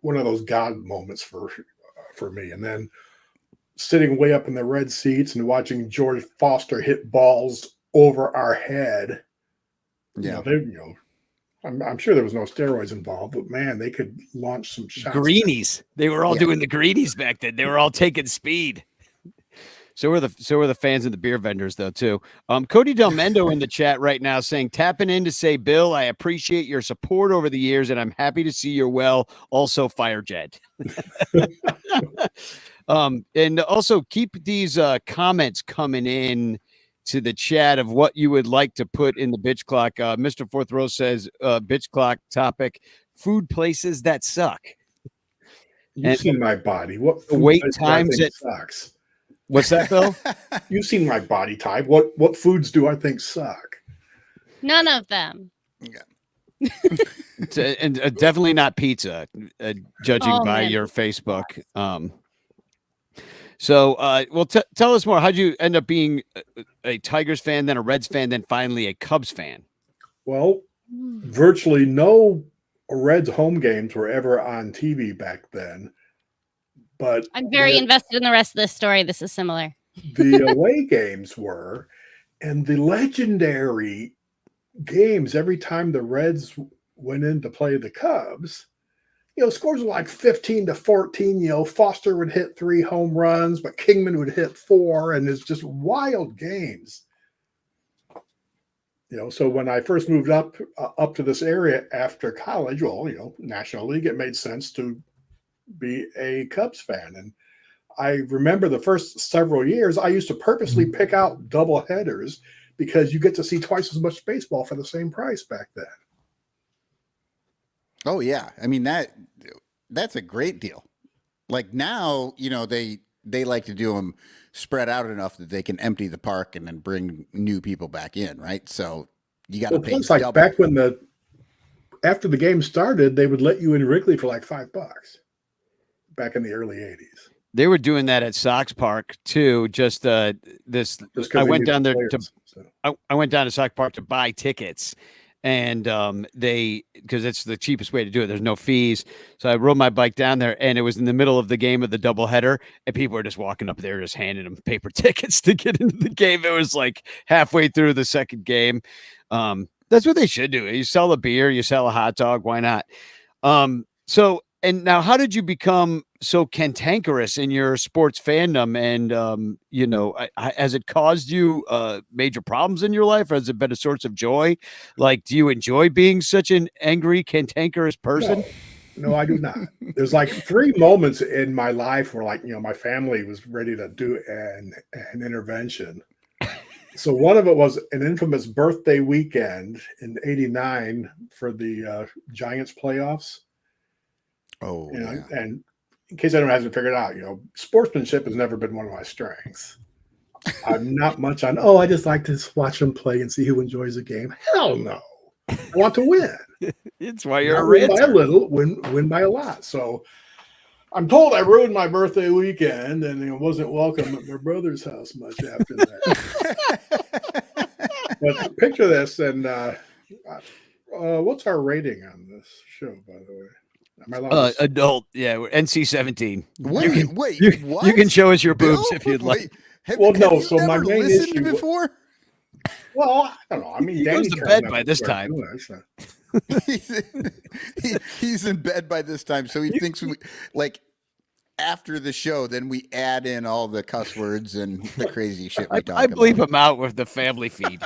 F: one of those God moments for me. And then sitting way up in the red seats and watching George Foster hit balls over our head.
D: Yeah.
F: I'm sure there was no steroids involved, but man, they could launch some shots.
B: greenies. They were all doing the greenies back then. They were all taking speed. So were the fans and the beer vendors though too. Cody Del Mendo in the chat right now saying, tapping in to say, Bill, I appreciate your support over the years, and I'm happy to see you're well. Also, fire Jed. And also keep these comments coming in to the chat of what you would like to put in the bitch clock. Mr. Fourth Row says bitch clock topic: food places that suck.
F: You've seen my body. What
B: The
F: food
B: wait
F: place do
B: times
F: I think
B: at-
F: sucks?
B: What's that, Bill?
F: You've seen my body type. What foods do I think suck?
C: None of them.
B: And definitely not pizza, judging
C: Oh,
B: by
C: man.
B: your Facebook. Well, tell us more. How'd you end up being a Tigers fan, then a Reds fan, then finally a Cubs fan?
F: Well, virtually no Reds home games were ever on TV back then. But
C: I'm very invested in the rest of this story. This is similar.
F: the away games were, and the legendary games every time the Reds went in to play the Cubs, scores were like 15-14. Foster would hit 3 home runs, but Kingman would hit 4, and it's just wild games. So when I first moved up to this area after college, National League, it made sense to be a Cubs fan. And I remember the first several years, I used to purposely pick out double headers because you get to see twice as much baseball for the same price back then.
D: Oh yeah, I mean that's a great deal. Like now, they like to do them spread out enough that they can empty the park and then bring new people back in, right? So you got to pay
F: plus, like
D: double.
F: back when after the game started, they would let you in Wrigley for like $5 back in the early 80s.
B: They were doing that at Sox Park too. Just I went down there I went down to Sox Park to buy tickets, and because it's the cheapest way to do it. There's no fees, so I rode my bike down there, and it was in the middle of the game of the doubleheader, and people were just walking up there, just handing them paper tickets to get into the game. It was like halfway through the second game. That's what they should do. You sell a beer, you sell a hot dog. Why not? And now, how did you become so cantankerous in your sports fandom? And, has it caused you major problems in your life, or has it been a source of joy? Like, do you enjoy being such an angry, cantankerous person?
F: No, I do not. There's like 3 moments in my life where, like, my family was ready to do an intervention. So one of it was an infamous birthday weekend in '89 for the Giants playoffs.
D: Oh, yeah.
F: And in case anyone hasn't figured out, sportsmanship has never been one of my strengths. I'm not much on, I just like to watch them play and see who enjoys the game. Hell no. I want to win.
B: It's why you're
F: Not
B: a
F: win
B: ranter.
F: by a little, win by a lot. So I'm told I ruined my birthday weekend and wasn't welcome at my brother's house much after that. But picture this, and what's our rating on this show, by the way? Am I allowed to
B: Adult, yeah, we're NC-17.
D: Wait, what?
B: You can show us your boobs
D: Bill?
B: if you'd like.
D: Have
F: no.
D: you
F: So my
D: never
F: main
D: listened
F: issue
D: before?
F: Well, I don't know. I mean,
B: He goes to bed by this time.
D: He's in bed by this time, so he thinks after the show, then we add in all the cuss words and the crazy shit we talk
B: I bleep
D: about.
B: him out with the family feed.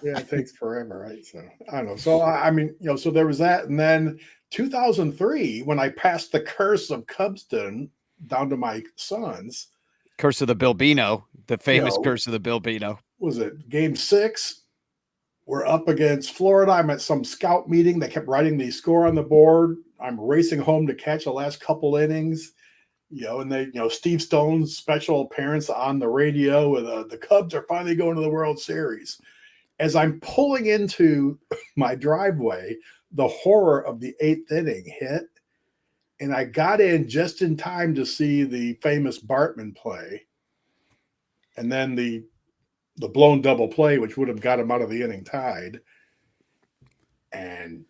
F: Yeah, it takes forever, right? So I don't know. So I mean, so there was that, and then 2003 when I passed the curse of Cubston down to my sons.
B: Curse of the Bilbino, the famous curse of the Bilbino.
F: Was it game 6? We're up against Florida. I'm at some scout meeting. They kept writing the score on the board. I'm racing home to catch the last couple innings. And they, Steve Stone's special appearance on the radio with the Cubs are finally going to the World Series. As I'm pulling into my driveway, the horror of the 8th inning hit, and I got in just in time to see the famous Bartman play, and then the blown double play, which would have got him out of the inning tied. And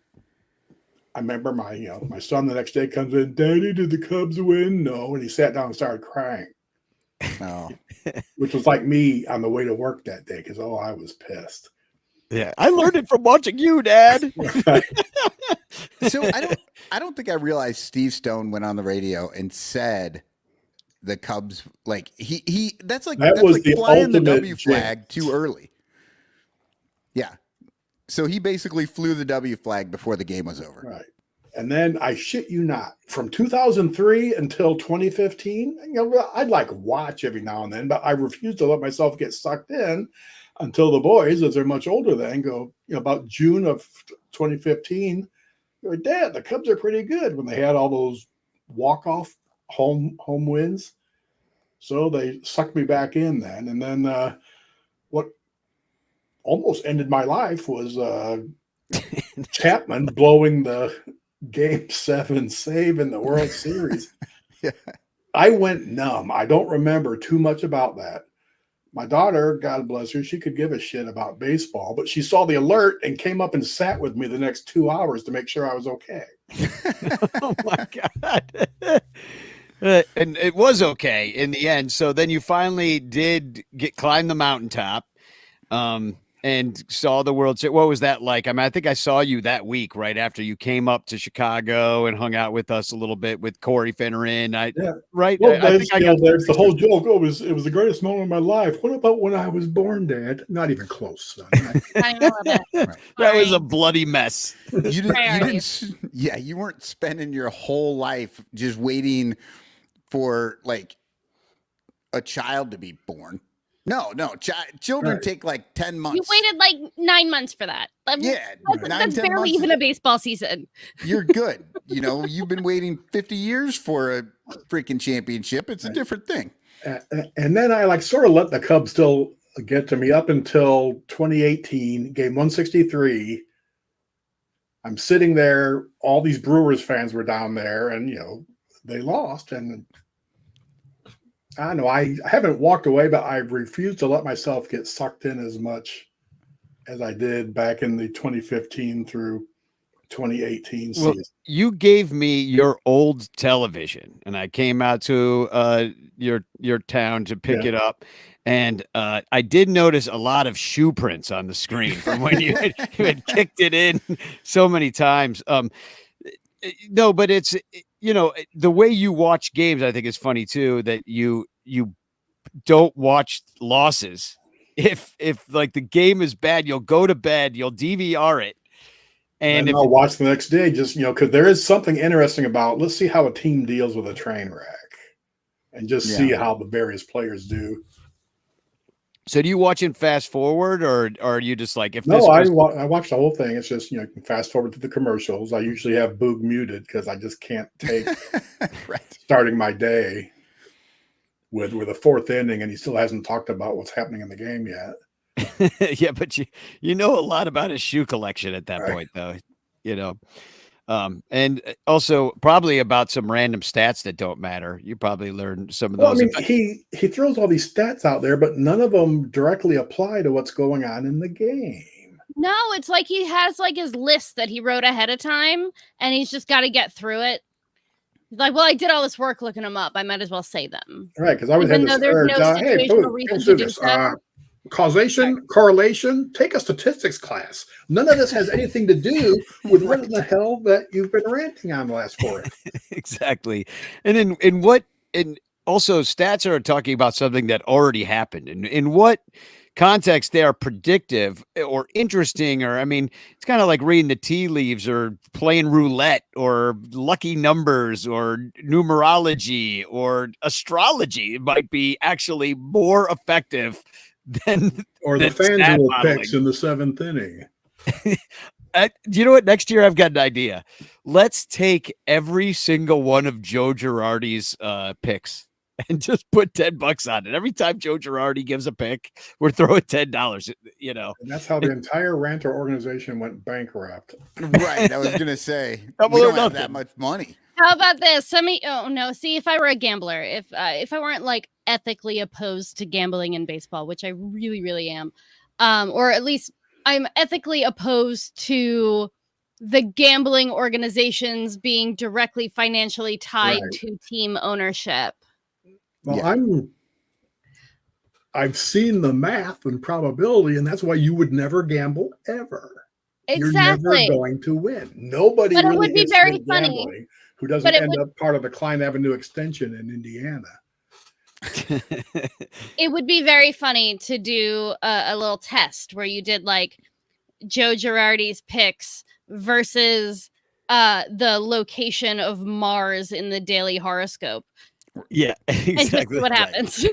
F: I remember my son the next day comes in, Daddy, did the Cubs win? No. And he sat down and started crying.
D: Oh.
F: Which was like me on the way to work that day because, I was pissed.
B: Yeah, I learned it from watching you, Dad.
D: So I don't think I realized Steve Stone went on the radio and said the Cubs, like that's like flying the W flag too early. Yeah. So he basically flew the W flag before the game was over.
F: Right. And then I shit you not, from 2003 until 2015, I'd like watch every now and then, but I refuse to let myself get sucked in until the boys, as they're much older then, go, about June of 2015, they're like, Dad, the Cubs are pretty good, when they had all those walk-off home wins. So they sucked me back in then. And then what almost ended my life was Chapman blowing the Game 7 save in the World Series.
D: Yeah.
F: I went numb. I don't remember too much about that. My daughter, God bless her, she could give a shit about baseball, but she saw the alert and came up and sat with me the next 2 hours to make sure I was okay.
B: Oh my God. And it was okay in the end. So then you finally did climb the mountaintop. and saw the World Series. What was that like? I mean, I think I saw you that week right after you came up to Chicago and hung out with us a little bit with Corey Finneran. Right.
F: Well,
B: I think I got
F: there's the whole joke. Oh, it was the greatest moment of my life. What about when I was born, Dad? Not even close, son.
C: Not even a little bit.
B: that was a bloody mess.
D: You weren't spending your whole life just waiting for like a child to be born. No, children take like 10 months.
C: You waited like 9 months for that. That's barely even a baseball season.
D: You're good. You've been waiting 50 years for a freaking championship. It's a different thing.
F: And then I sort of let the Cubs still get to me up until 2018, game 163. I'm sitting there. All these Brewers fans were down there, and they lost. And I don't know. I haven't walked away, but I refuse to let myself get sucked in as much as I did back in the 2015 through 2018 season.
B: Well, you gave me your old television, and I came out to your town to pick it up, and I did notice a lot of shoe prints on the screen from when you had kicked it in so many times. No, but it's the way you watch games, I think is funny too, that you don't watch losses. If like the game is bad, you'll go to bed, you'll DVR it. And
F: I'll watch the next day, just because there is something interesting about, let's see how a team deals with a train wreck and just see how the various players do.
B: So do you watch it fast forward, or are you just like,
F: I watch the whole thing. It's just, you can fast forward to the commercials. I usually have Boog muted because I just can't take starting my day with a fourth inning and he still hasn't talked about what's happening in the game yet.
B: Yeah, but you know a lot about his shoe collection at that point, though. And also probably about some random stats that don't matter. You probably learned some of those.
F: I mean, he throws all these stats out there, but none of them directly apply to what's going on in the game.
C: No, it's like he has his list that he wrote ahead of time, and he's just got to get through it. He's like, well, I did all this work looking them up. I might as well say them.
F: Right, because I would have this
C: there's no situational reason to do so.
F: Causation, correlation, take a statistics class. None of this has anything to do with what in the hell that you've been ranting on the last 4.
B: Exactly. And and also stats are talking about something that already happened. And in what context they are predictive or interesting, or it's kind of like reading the tea leaves or playing roulette or lucky numbers or numerology or astrology. It might be actually more effective than
F: the FanDuel picks in the 7th inning.
B: You know what? Next year I've got an idea. Let's take every single one of Joe Girardi's picks and just put $10 on it. Every time Joe Girardi gives a pick, we're throwing $10.
F: And that's how the entire Ranto organization went bankrupt.
D: Right. I was gonna say
B: we
D: don't have that much money.
C: How about this? See, if I were a gambler, if I weren't ethically opposed to gambling in baseball, which I really, really am, or at least I'm ethically opposed to the gambling organizations being directly financially tied to team ownership.
F: Well, I've seen the math and probability, and that's why you would never gamble ever.
C: Exactly.
F: You're never going to win. Nobody
C: but
F: really
C: it would be very funny
F: who doesn't end up part of the Klein Avenue extension in Indiana.
C: It would be very funny to do a little test where you did Joe Girardi's picks versus the location of Mars in the daily horoscope.
B: Yeah, exactly.
C: And just see what happens.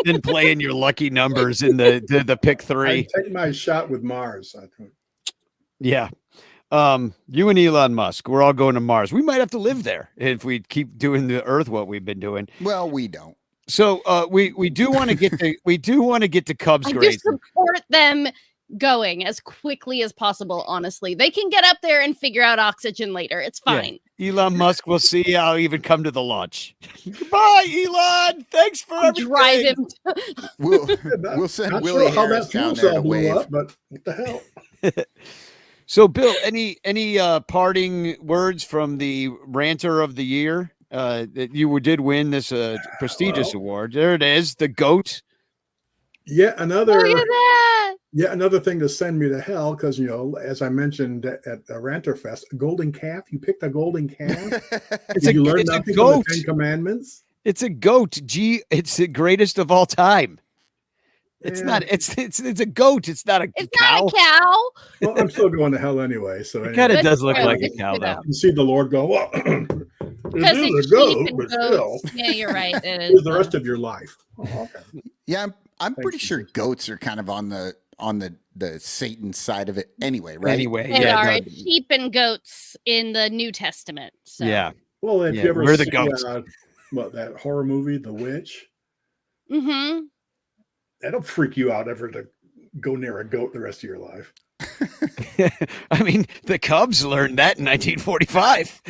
B: Then play in your lucky numbers in the pick 3.
F: I take my shot with Mars, I think.
B: Yeah. You and Elon Musk, we're all going to Mars. We might have to live there if we keep doing the Earth what we've been doing.
D: Well, we don't.
B: So we do want to get to Cubs
C: I
B: grades.
C: just support them going as quickly as possible. Honestly, they can get up there and figure out oxygen later. It's fine.
B: Yeah. Elon Musk, we'll see. I'll even come to the launch. Goodbye, Elon. Thanks for everything.
C: Drive him.
D: We'll send
F: Not
D: Willie
F: sure how
D: Harris
F: that
D: down
F: fuel
D: there to
F: cell blew
D: wave.
F: up, but what the hell?
B: So, Bill, any parting words from the Ranter of the Year? That you did win this prestigious award. There it is, the GOAT.
F: Yet another,
C: Look at that.
F: yet another thing to send me to hell because as I mentioned at Ranto Fest, a golden calf. You picked a golden calf. Did you learn nothing from the Ten Commandments?
B: It's a goat. It's the greatest of all time. It's
F: Yeah.
B: not. It's a goat. It's not a
C: It's
B: cow.
C: not a cow.
F: Well, I'm still going to hell anyway. So
B: It kind of
C: That's
B: does look
C: true.
B: like a
C: It's
B: cow,
C: true,
B: though.
C: though.
F: you see the Lord go, well,
C: Because
F: it
C: it's
F: is a goat,
C: sheep and
F: but still,
C: goats. Yeah, you're right. It
F: it is
C: is.
F: the rest of your life. Oh, okay.
D: Yeah, I'm pretty
F: Thanks,
D: sure
F: Jesus.
D: goats are kind of on the Satan side of it anyway, right?
B: Anyway,
C: They
B: yeah,
C: are.
B: no,
C: It's sheep and goats in the New Testament. So.
B: yeah.
F: Well, if
B: Yeah,
F: you ever
B: we're the
F: see
B: goats.
F: that horror movie, The Witch,
C: Mm-hmm.
F: that'll freak you out ever to go near a goat the rest of your life.
B: I mean, the Cubs learned that in 1945.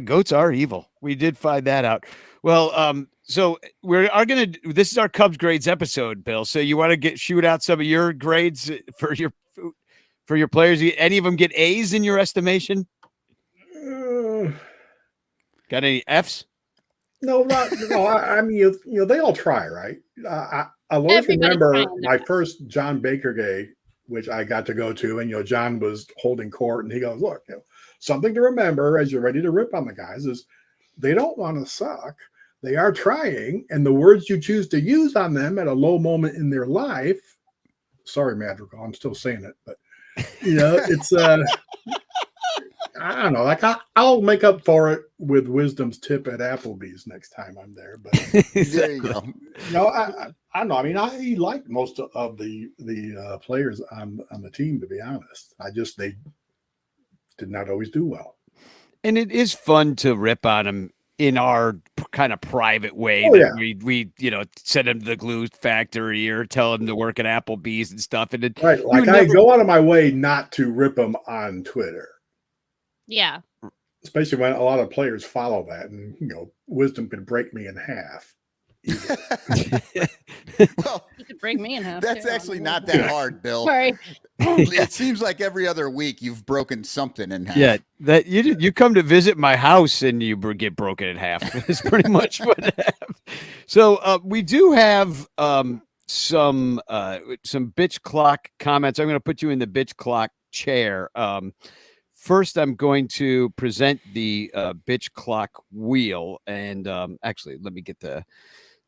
B: Goats are evil. We did find that out. Well, so this is our Cubs grades episode, Bill. So you want to shoot out some of your grades for your players? Any of them get A's in your estimation? Got any F's?
F: No, I mean, they all try, right? I'll always
C: Everybody's
F: remember
C: trying their
F: my
C: best.
F: first John Baker game, which I got to go to, and John was holding court, and he goes, "Look, something to remember as you're ready to rip on the guys is they don't want to suck. They are trying, and the words you choose to use on them at a low moment in their life." Sorry, Madrigal, I'm still saying it, but it's I don't know. Like I'll make up for it with wisdom's tip at Applebee's next time I'm there. But
D: There you go.
F: I don't know. I mean, I like most of the players on the team, to be honest. They did not always do well.
B: And it is fun to rip on them in our kind of private way.
F: Oh, yeah.
B: We send them to the glue factory or tell them to work at Applebee's and stuff. And
F: Right. Like I go out of my way not to rip them on Twitter.
C: Yeah.
F: Especially when a lot of players follow that, and wisdom could break me in half.
D: Well,
C: You could break me in half.
D: that's
C: too.
D: actually not that hard, Bill.
C: Sorry.
D: It seems like every other week you've broken something in half.
B: yeah, that you come to visit my house and you get broken in half. It's pretty much what happened. So we do have some bitch clock comments. I'm going to put you in the bitch clock chair. First, I'm going to present the bitch clock wheel, and actually, let me get the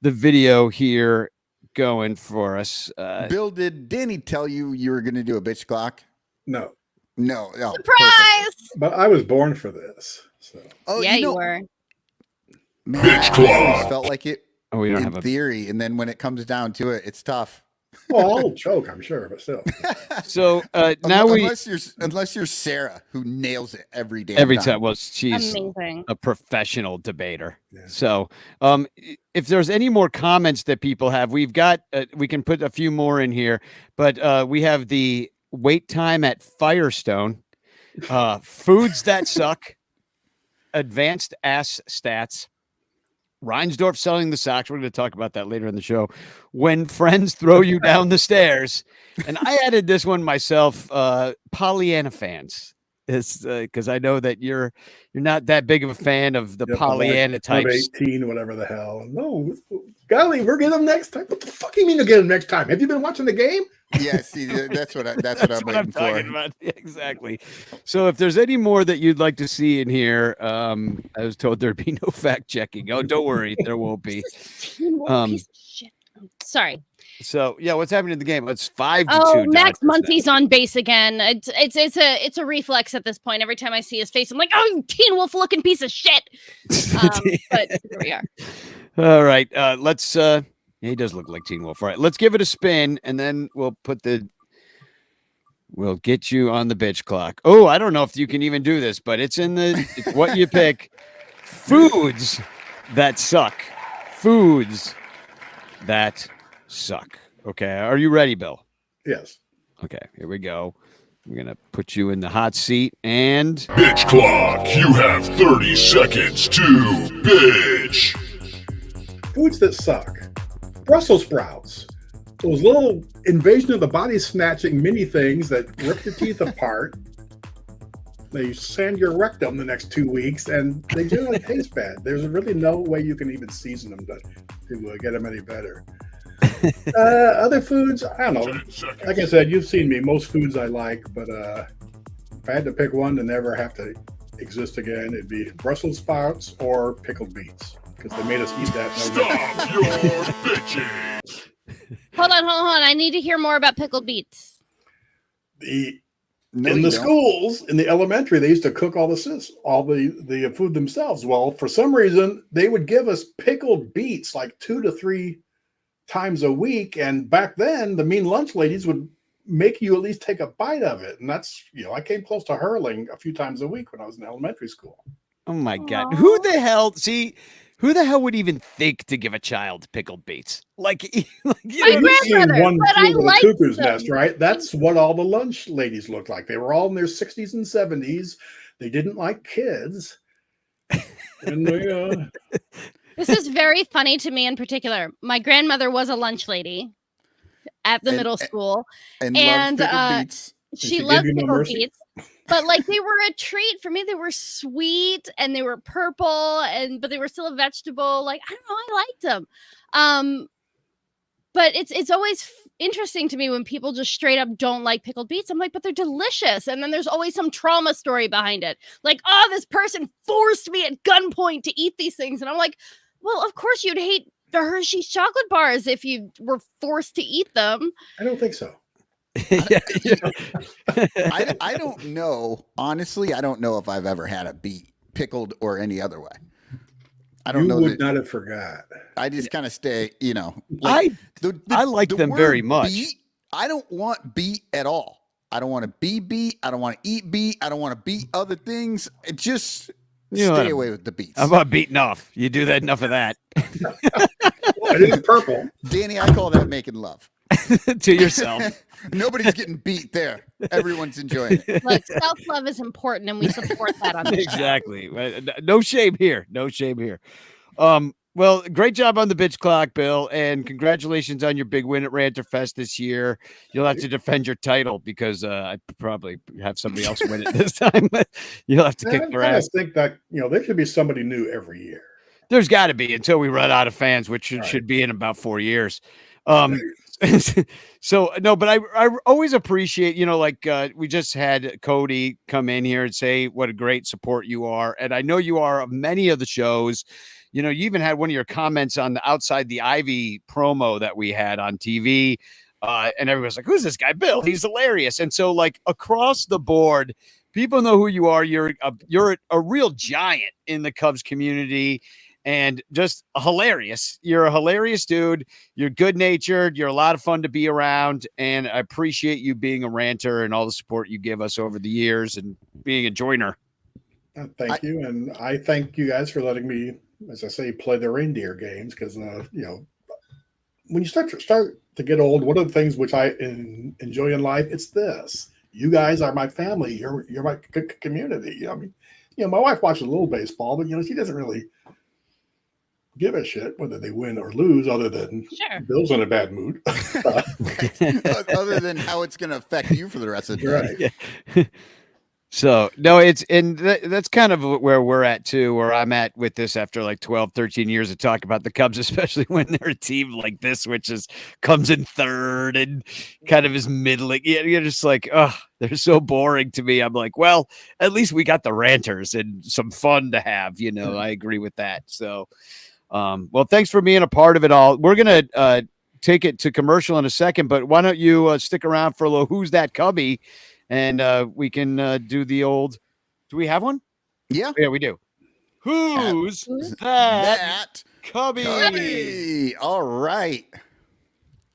B: video here going for us.
D: Bill, did Danny tell you were going to do a bitch clock?
F: No,
D: No.
C: Surprise!
F: but I was born for this. So
D: Oh,
C: Yeah, you were.
D: Man, I always felt like it
B: Oh, we don't
D: in
B: have a
D: theory, and then when it comes down to it, it's tough.
F: well, I'll choke, I'm sure, but still.
B: so now
D: unless you're Sarah, who nails it every day.
B: every time. Well, she's
C: Amazing.
B: a professional debater.
F: Yeah.
B: So, if there's any more comments that people have, we've got, we can put a few more in here, but we have the wait time at Firestone, foods that suck, advanced ass stats, Reinsdorf selling the socks. We're going to talk about that later in the show. When friends throw you down the stairs. And I added this one myself, Pollyanna fans. It's because I know that you're not that big of a fan of the
F: Yep,
B: Pollyanna
F: like
B: types.
F: 18, whatever the hell. No, golly, we're getting them next time. What the fuck do you mean to get them next time? Have you been watching the game?
D: Yeah, see, that's what I'm
B: What
D: waiting for.
B: talking about. Yeah, exactly. So if there's any more that you'd like to see in here, I was told there'd be no fact checking. Oh, don't worry, there won't be.
C: Piece of shit. Sorry.
B: So yeah, what's happening in the game? It's 5-2.
C: Oh, Max
B: Dodgers now.
C: Muncy's on base again. It's a reflex at this point. Every time I see his face, I'm like, oh, you Teen Wolf looking piece of shit. But here we are.
B: All right. Let's yeah, he does look like Teen Wolf. All right, let's give it a spin and then we'll get you on the bitch clock. Oh, I don't know if you can even do this, but it's what you pick. Foods that suck. Foods that suck. Okay. Are you ready, Bill?
F: Yes.
B: Okay, here we go. We're going to put you in the hot seat and
G: Bitch clock, you have 30 seconds to bitch.
F: Foods that suck. Brussels sprouts. Those little invasion of the body snatching mini things that rip your teeth apart. they sand your rectum the next 2 weeks, and they generally taste bad. There's really no way you can even season them to get them any better. Other foods, I don't know.
G: 10 seconds.
F: Like I said, you've seen me. Most foods I like, but if I had to pick one to never have to exist again, it'd be Brussels sprouts or pickled beets, because they made us eat that.
G: Stop your bitching.
C: Hold on. I need to hear more about pickled beets.
F: In the schools, in the elementary, they used to cook all the food themselves. Well, for some reason, they would give us pickled beets like 2 to 3 times a week. And back then, the mean lunch ladies would make you at least take a bite of it. And that's, I came close to hurling a few times a week when I was in elementary school.
B: Oh my God. Who the hell would even think to give a child pickled beets?
C: My grandmother,
F: One
C: but I
F: flew over the
C: liked
F: cuckoo's
C: them.
F: nest, right? That's what all the lunch ladies looked like. They were all in their 60s and 70s. They didn't like kids. And they,
C: This is very funny to me in particular. My grandmother was a lunch lady at the middle school.
D: and
C: And
D: loved pickled beets.
C: she
F: gave
C: loved
F: you no
C: pickled
F: mercy.
C: beets. But like they were a treat for me. They were sweet and they were purple, but they were still a vegetable. Like, I don't know, I liked them. But it's always interesting to me when people just straight up don't like pickled beets. I'm like, but they're delicious. And then there's always some trauma story behind it. Like, oh, this person forced me at gunpoint to eat these things. And I'm like, well, of course you'd hate the Hershey's chocolate bars if you were forced to eat them.
F: I don't think so.
D: I don't know. Honestly, I don't know if I've ever had a beet pickled or any other way. I don't know.
F: You would not have forgot.
D: I just kind of stay,
B: I like them
D: word
B: very much.
D: Beet, I don't want beet at all. I don't want to be beet. I don't want to eat beet. I don't want to beat other things. It just stay away with the beets.
B: How about beating off? You do that enough of that
F: Well, it is purple.
D: Danny, I call that making love.
B: to yourself.
D: Nobody's getting beat there. Everyone's enjoying it.
C: Like, self-love is important and we support that on the show.
B: Exactly. No shame here. No shame here. Well, great job on the bitch clock, Bill, and congratulations on your big win at Ranter Fest this year. You'll have to defend your title because I probably have somebody else win it this time. But you'll have to kick their ass.
F: I think that there should be somebody new every year.
B: There's got to be until we run out of fans, which should be in about 4 years. So no, but I always appreciate, we just had Cody come in here and say what a great support you are. And I know you are of many of the shows. You even had one of your comments on the Outside the Ivy promo that we had on TV. And everyone's like, who's this guy? Bill, he's hilarious. And so across the board, people know who you are. You're a real giant in the Cubs community. And just hilarious. You're a hilarious dude. You're good natured. You're a lot of fun to be around. And I appreciate you being a ranter and all the support you give us over the years and being a joiner.
F: Thank you. And I thank you guys for letting me, as I say, play the reindeer games. Because, when you start to get old, one of the things which I enjoy in life, it's this. You guys are my family. You're my community. My wife watches a little baseball, but, she doesn't really give a shit whether they win or lose, other than Bill's in a bad mood.
D: Other than how it's going to affect you for the rest of the day.
F: Right.
B: So no, that's kind of where we're at too, where I'm at with this after 12, 13 years of talking about the Cubs, especially when they're a team like this, which comes in third and kind of is middling. You're just like, oh, they're so boring to me. I'm like, well, at least we got the ranters and some fun to have, I agree with that. So, well, thanks for being a part of it all. We're going to take it to commercial in a second, but why don't you stick around for a little Who's That Cubby? And we can do the old. Do we have one?
D: Yeah.
B: Yeah, we do. Who's that Cubby?
D: All right.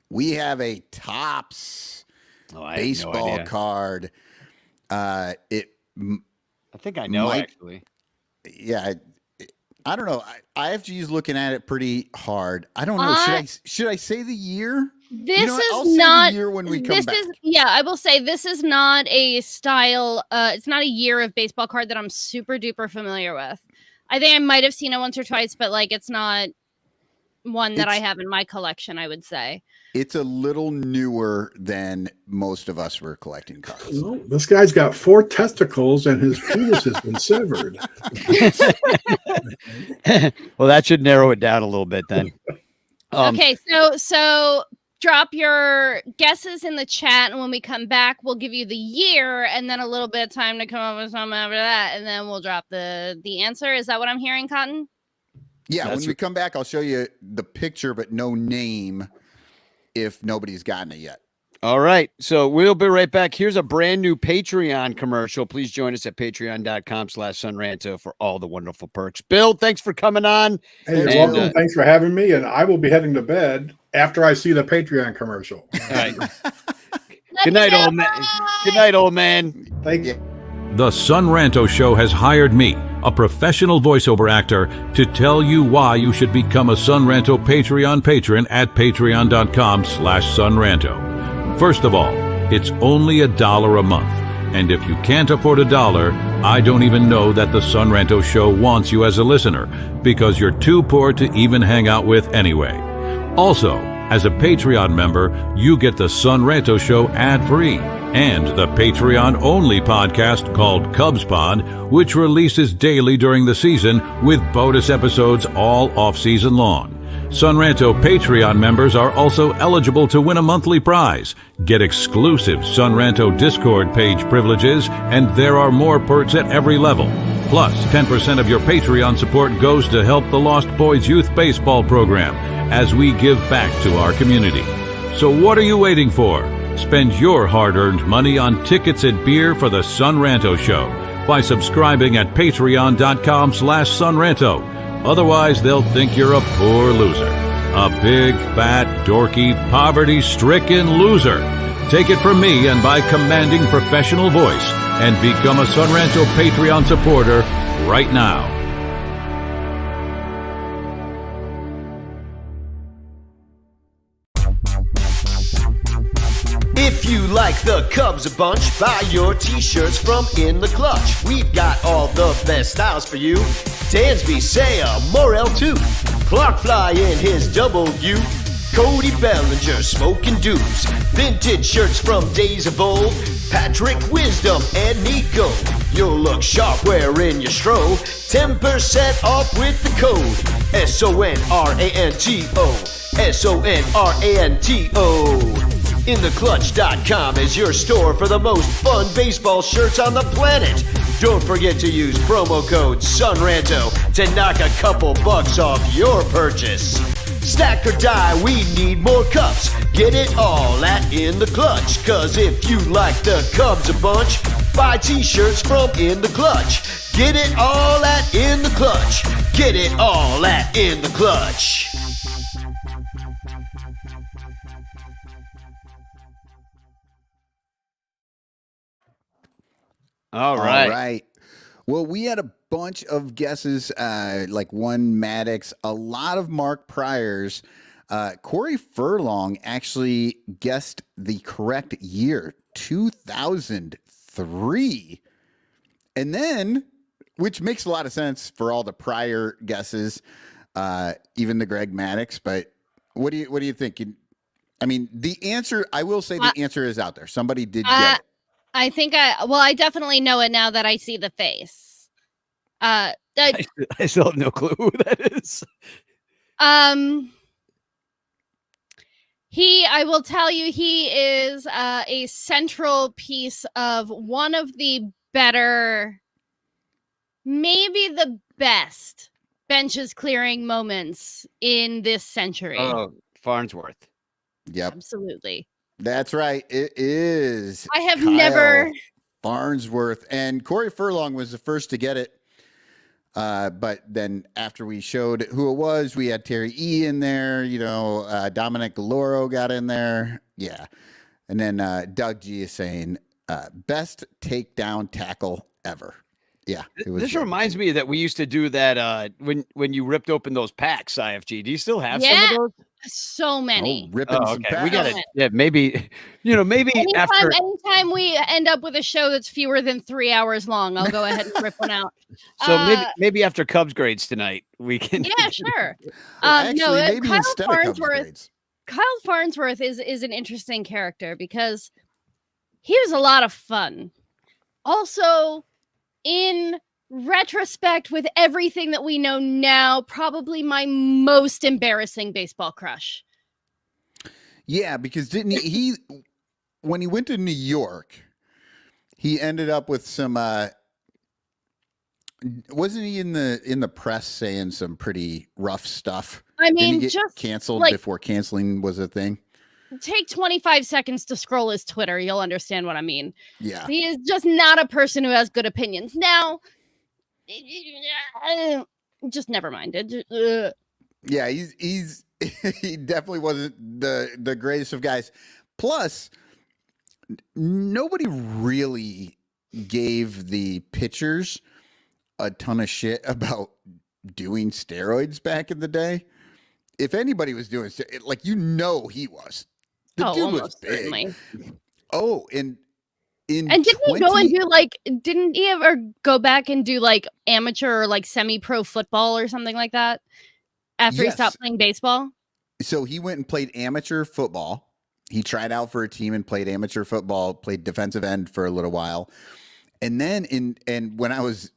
D: We have a Topps baseball card. I
B: think I know, actually.
D: Yeah. I don't know. IFG is looking at it pretty hard. I don't know. Should I say the year?
C: I'll say the
D: year when we come back.
C: I will say this is not a style. It's not a year of baseball card that I'm super duper familiar with. I think I might have seen it once or twice, but it's not one that I
D: It's-
C: have in my collection, I would say.
D: It's a little newer than most of us were collecting cards.
F: Well, this guy's got 4 testicles and his penis has been severed.
B: Well, that should narrow it down a little bit then.
C: Okay, so drop your guesses in the chat, and when we come back, we'll give you the year and then a little bit of time to come up with something after that, and then we'll drop the answer. Is that what I'm hearing, Cotton?
D: Yeah,
B: That's
D: when we come back, I'll show you the picture, but no name if nobody's gotten it yet.
B: All right. So we'll be right back. Here's a brand new Patreon commercial. Please join us at patreon.com/sunranto for all the wonderful perks. Bill, thanks for coming on.
F: Hey, you're
B: And,
F: welcome. Thanks for having me. And I will be heading to bed after I see the Patreon commercial.
B: All right. Good night, old man. Good night, old man.
F: Thank you.
H: The Sun Ranto Show has hired me, a professional voiceover actor, to tell you why you should become a Sun Ranto Patreon patron at patreon.com/sunranto. First of all, it's only $1 a month. And if you can't afford $1, I don't even know that the Sun Ranto Show wants you as a listener, because you're too poor to even hang out with anyway. Also, as a Patreon member, you get the Sun Ranto Show ad-free and the Patreon-only podcast called Cubs Pod, which releases daily during the season with bonus episodes all off-season long. Sun Ranto Patreon members are also eligible to win a monthly prize, get exclusive Sun Ranto Discord page privileges, and there are more perks at every level. Plus, 10% of your Patreon support goes to help the Lost Boys Youth Baseball Program as we give back to our community. So what are you waiting for? Spend your hard-earned money on tickets and beer for the Sun Ranto Show by subscribing at patreon.com/sunranto. Otherwise, they'll think you're a poor loser. A big, fat, dorky, poverty-stricken loser. Take it from me and by commanding professional voice, and become a Sun Ranto Patreon supporter right now.
A: If you like the Cubs a bunch, buy your t-shirts from In the Clutch. We've got all the best styles for you. Dansby, Saya, Morel too. Clark Fly in his double U. Cody Bellinger smoking dupes. Vintage shirts from days of old. Patrick Wisdom and Nico. You'll look sharp wearing your stro. 10% off with the code SONRANTO. SONRANTO. InTheClutch.com is your store for the most fun baseball shirts on the planet. Don't forget to use promo code SUNRANTO to knock a couple bucks off your purchase. Stack or die, we need more cups. Get it all at In The Clutch. Cause if you like the Cubs a bunch, buy t-shirts from In The Clutch. Get it all at In The Clutch. Get it all at In The Clutch.
B: All right.
D: All right. Well, we had a bunch of guesses, like one Maddox, a lot of Mark Pryors. Corey Furlong actually guessed the correct year, 2003. And then, which makes a lot of sense for all the prior guesses, even the Greg Maddox. But what do you think? I mean, the answer, I will say the answer is out there. Somebody did get it.
C: I think I definitely know it now that I see the face.
B: I still have no clue who that is.
C: I will tell you, he is a central piece of one of the better, maybe the best benches clearing moments in this century.
B: Oh, Farnsworth.
D: Yep.
C: Absolutely.
D: That's right. It is.
C: I have
D: Kyle
C: never.
D: Farnsworth, and Corey Furlong was the first to get it. But then after we showed who it was, we had Terry E in there. Dominic Galoro got in there. Yeah. And then Doug G is saying best takedown tackle ever. Yeah.
B: This reminds me that we used to do that when you ripped open those packs, IFG. Do you still have some of those?
C: So many.
D: Ripping
B: Oh,
D: some
B: okay. We
D: packs.
B: got it. Yeah, maybe, maybe after.
C: Anytime we end up with a show that's fewer than 3 hours long, I'll go ahead and rip one out.
B: So maybe after Cubs grades tonight, we can.
C: Yeah, sure.
D: Actually, maybe
C: Kyle
D: instead of Cubs
C: Farnsworth.
D: grades.
C: Kyle Farnsworth is an interesting character because he was a lot of fun. Also, in retrospect, with everything that we know now, probably my most embarrassing baseball crush.
D: Yeah, because didn't he when he went to New York, he ended up with some wasn't he in the press saying some pretty rough stuff?
C: I mean,
D: Didn't he get
C: just
D: canceled
C: like,
D: before canceling was a thing.
C: take 25 seconds to scroll his Twitter. You'll understand what I mean.
D: Yeah.
C: He is just not a person who has good opinions. Now, just never mind.
D: Yeah, he's he definitely wasn't the greatest of guys. Plus, nobody really gave the pitchers a ton of shit about doing steroids back in the day. If anybody was doing like, he was. The dude was big.
C: Certainly.
D: Oh, and
C: didn't he go and do didn't he ever go back and do like amateur or like semi-pro football or something like that after he stopped playing baseball?
D: So he went and played amateur football. He tried out for a team and played amateur football, played defensive end for a little while. And then when I was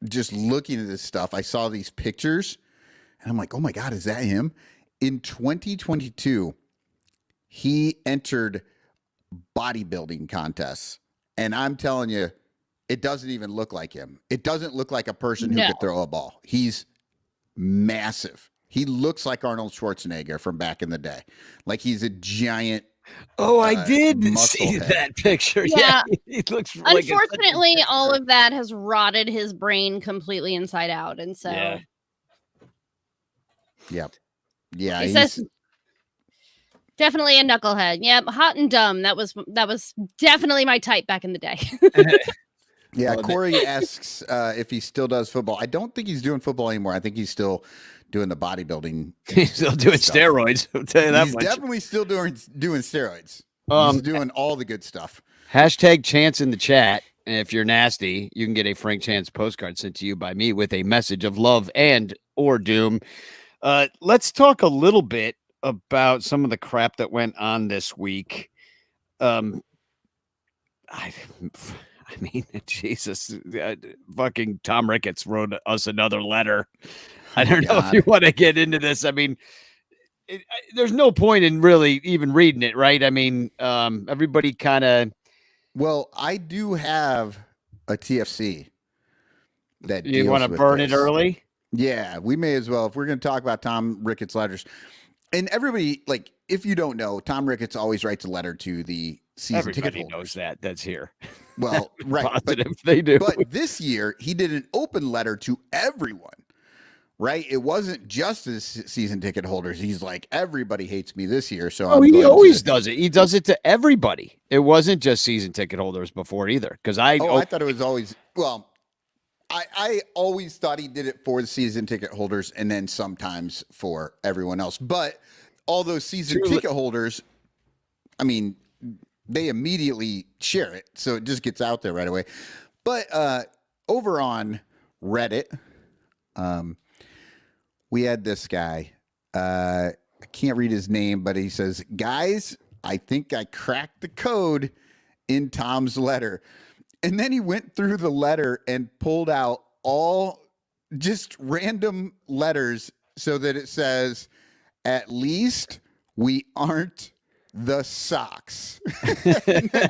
D: just looking at this stuff, I saw these pictures and I'm like, oh my God, is that him? In 2022, he entered bodybuilding contests. And I'm telling you, it doesn't even look like him. It doesn't look like a person who could throw a ball. He's massive. He looks like Arnold Schwarzenegger from back in the day. Like he's a giant.
B: Oh, I did see
D: head.
B: that picture.
C: Yeah.
B: He looks like
C: unfortunately, all of that has rotted his brain completely inside out. And so.
D: Yep. Yeah.
C: He says, definitely a knucklehead. Yep. Hot and dumb. That was definitely my type back in the day.
D: Yeah. Corey asks if he still does football. I don't think he's doing football anymore. I think he's still doing the bodybuilding.
B: He's still doing steroids. I'll tell you that
D: he's
B: much.
D: Definitely still doing steroids. He's doing all the good stuff.
B: Hashtag Chance in the chat. And if you're nasty, you can get a Frank Chance postcard sent to you by me with a message of love and or doom. Let's talk a little bit about some of the crap that went on this week. I mean, Jesus, fucking Tom Ricketts wrote us another letter. I don't know if you want to get into this. I mean, there's no point in really even reading it, right? I mean, everybody kind of.
D: Well, I do have a TFC that
B: you want to burn it early.
D: Yeah, we may as well if we're going to talk about Tom Ricketts letters. And everybody, like, if you don't know, Tom Ricketts always writes a letter to the season ticket holders.
B: Knows that. That's here.
D: Well, right.
B: Positive they do.
D: But this year, he did an open letter to everyone, right? It wasn't just the season ticket holders. He's like, everybody hates me this year. So
B: he always does it. He does it to everybody. It wasn't just season ticket holders before either. Because I
D: thought it was always, well, I always thought he did it for the season ticket holders and then sometimes for everyone else. But all those season ticket holders, I mean, they immediately share it. So it just gets out there right away. But over on Reddit, we had this guy. I can't read his name, but he says, guys, I think I cracked the code in Tom's letter. And then he went through the letter and pulled out all just random letters so that it says, at least we aren't the Sox.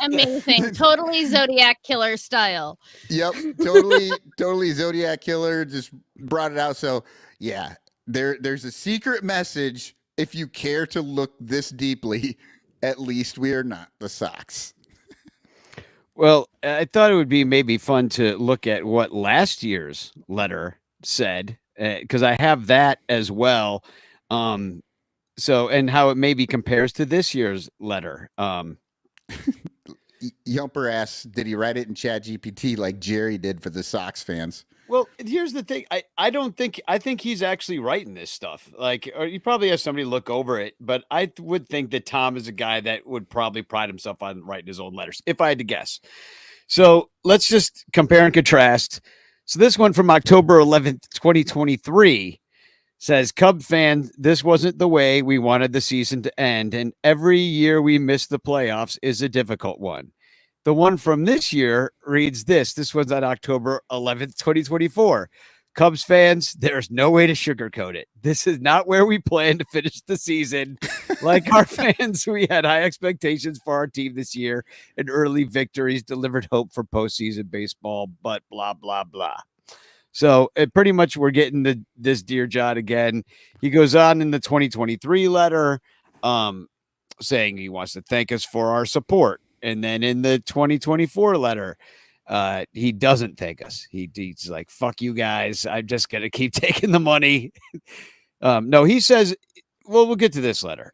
C: Amazing. Totally Zodiac Killer style.
D: Yep. Totally Zodiac Killer. Just brought it out. So yeah, there's a secret message. If you care to look this deeply, at least we are not the Sox.
B: Well, I thought it would be maybe fun to look at what last year's letter said, because I have that as well. So, and how it maybe compares to this year's letter.
D: Yumper asks, did he write it in ChatGPT like Jerry did for the Sox fans?
B: Well, here's the thing. I think he's actually writing this stuff. Like, or you probably have somebody look over it, but would think that Tom is a guy that would probably pride himself on writing his own letters, if I had to guess. So let's just compare and contrast. So this one from October 11th, 2023 says, Cub fan, this wasn't the way we wanted the season to end, and every year we miss the playoffs is a difficult one. The one from this year reads this. This was on October 11th, 2024. Cubs fans, there's no way to sugarcoat it. This is not where we plan to finish the season. Like our fans, we had high expectations for our team this year, and early victories delivered hope for postseason baseball, but blah, blah, blah. So pretty much we're getting this Dear John again. He goes on in the 2023 letter saying he wants to thank us for our support. And then in the 2024 letter, he doesn't thank us. He's like, fuck you guys. I'm just going to keep taking the money. No, he says, well, we'll get to this letter,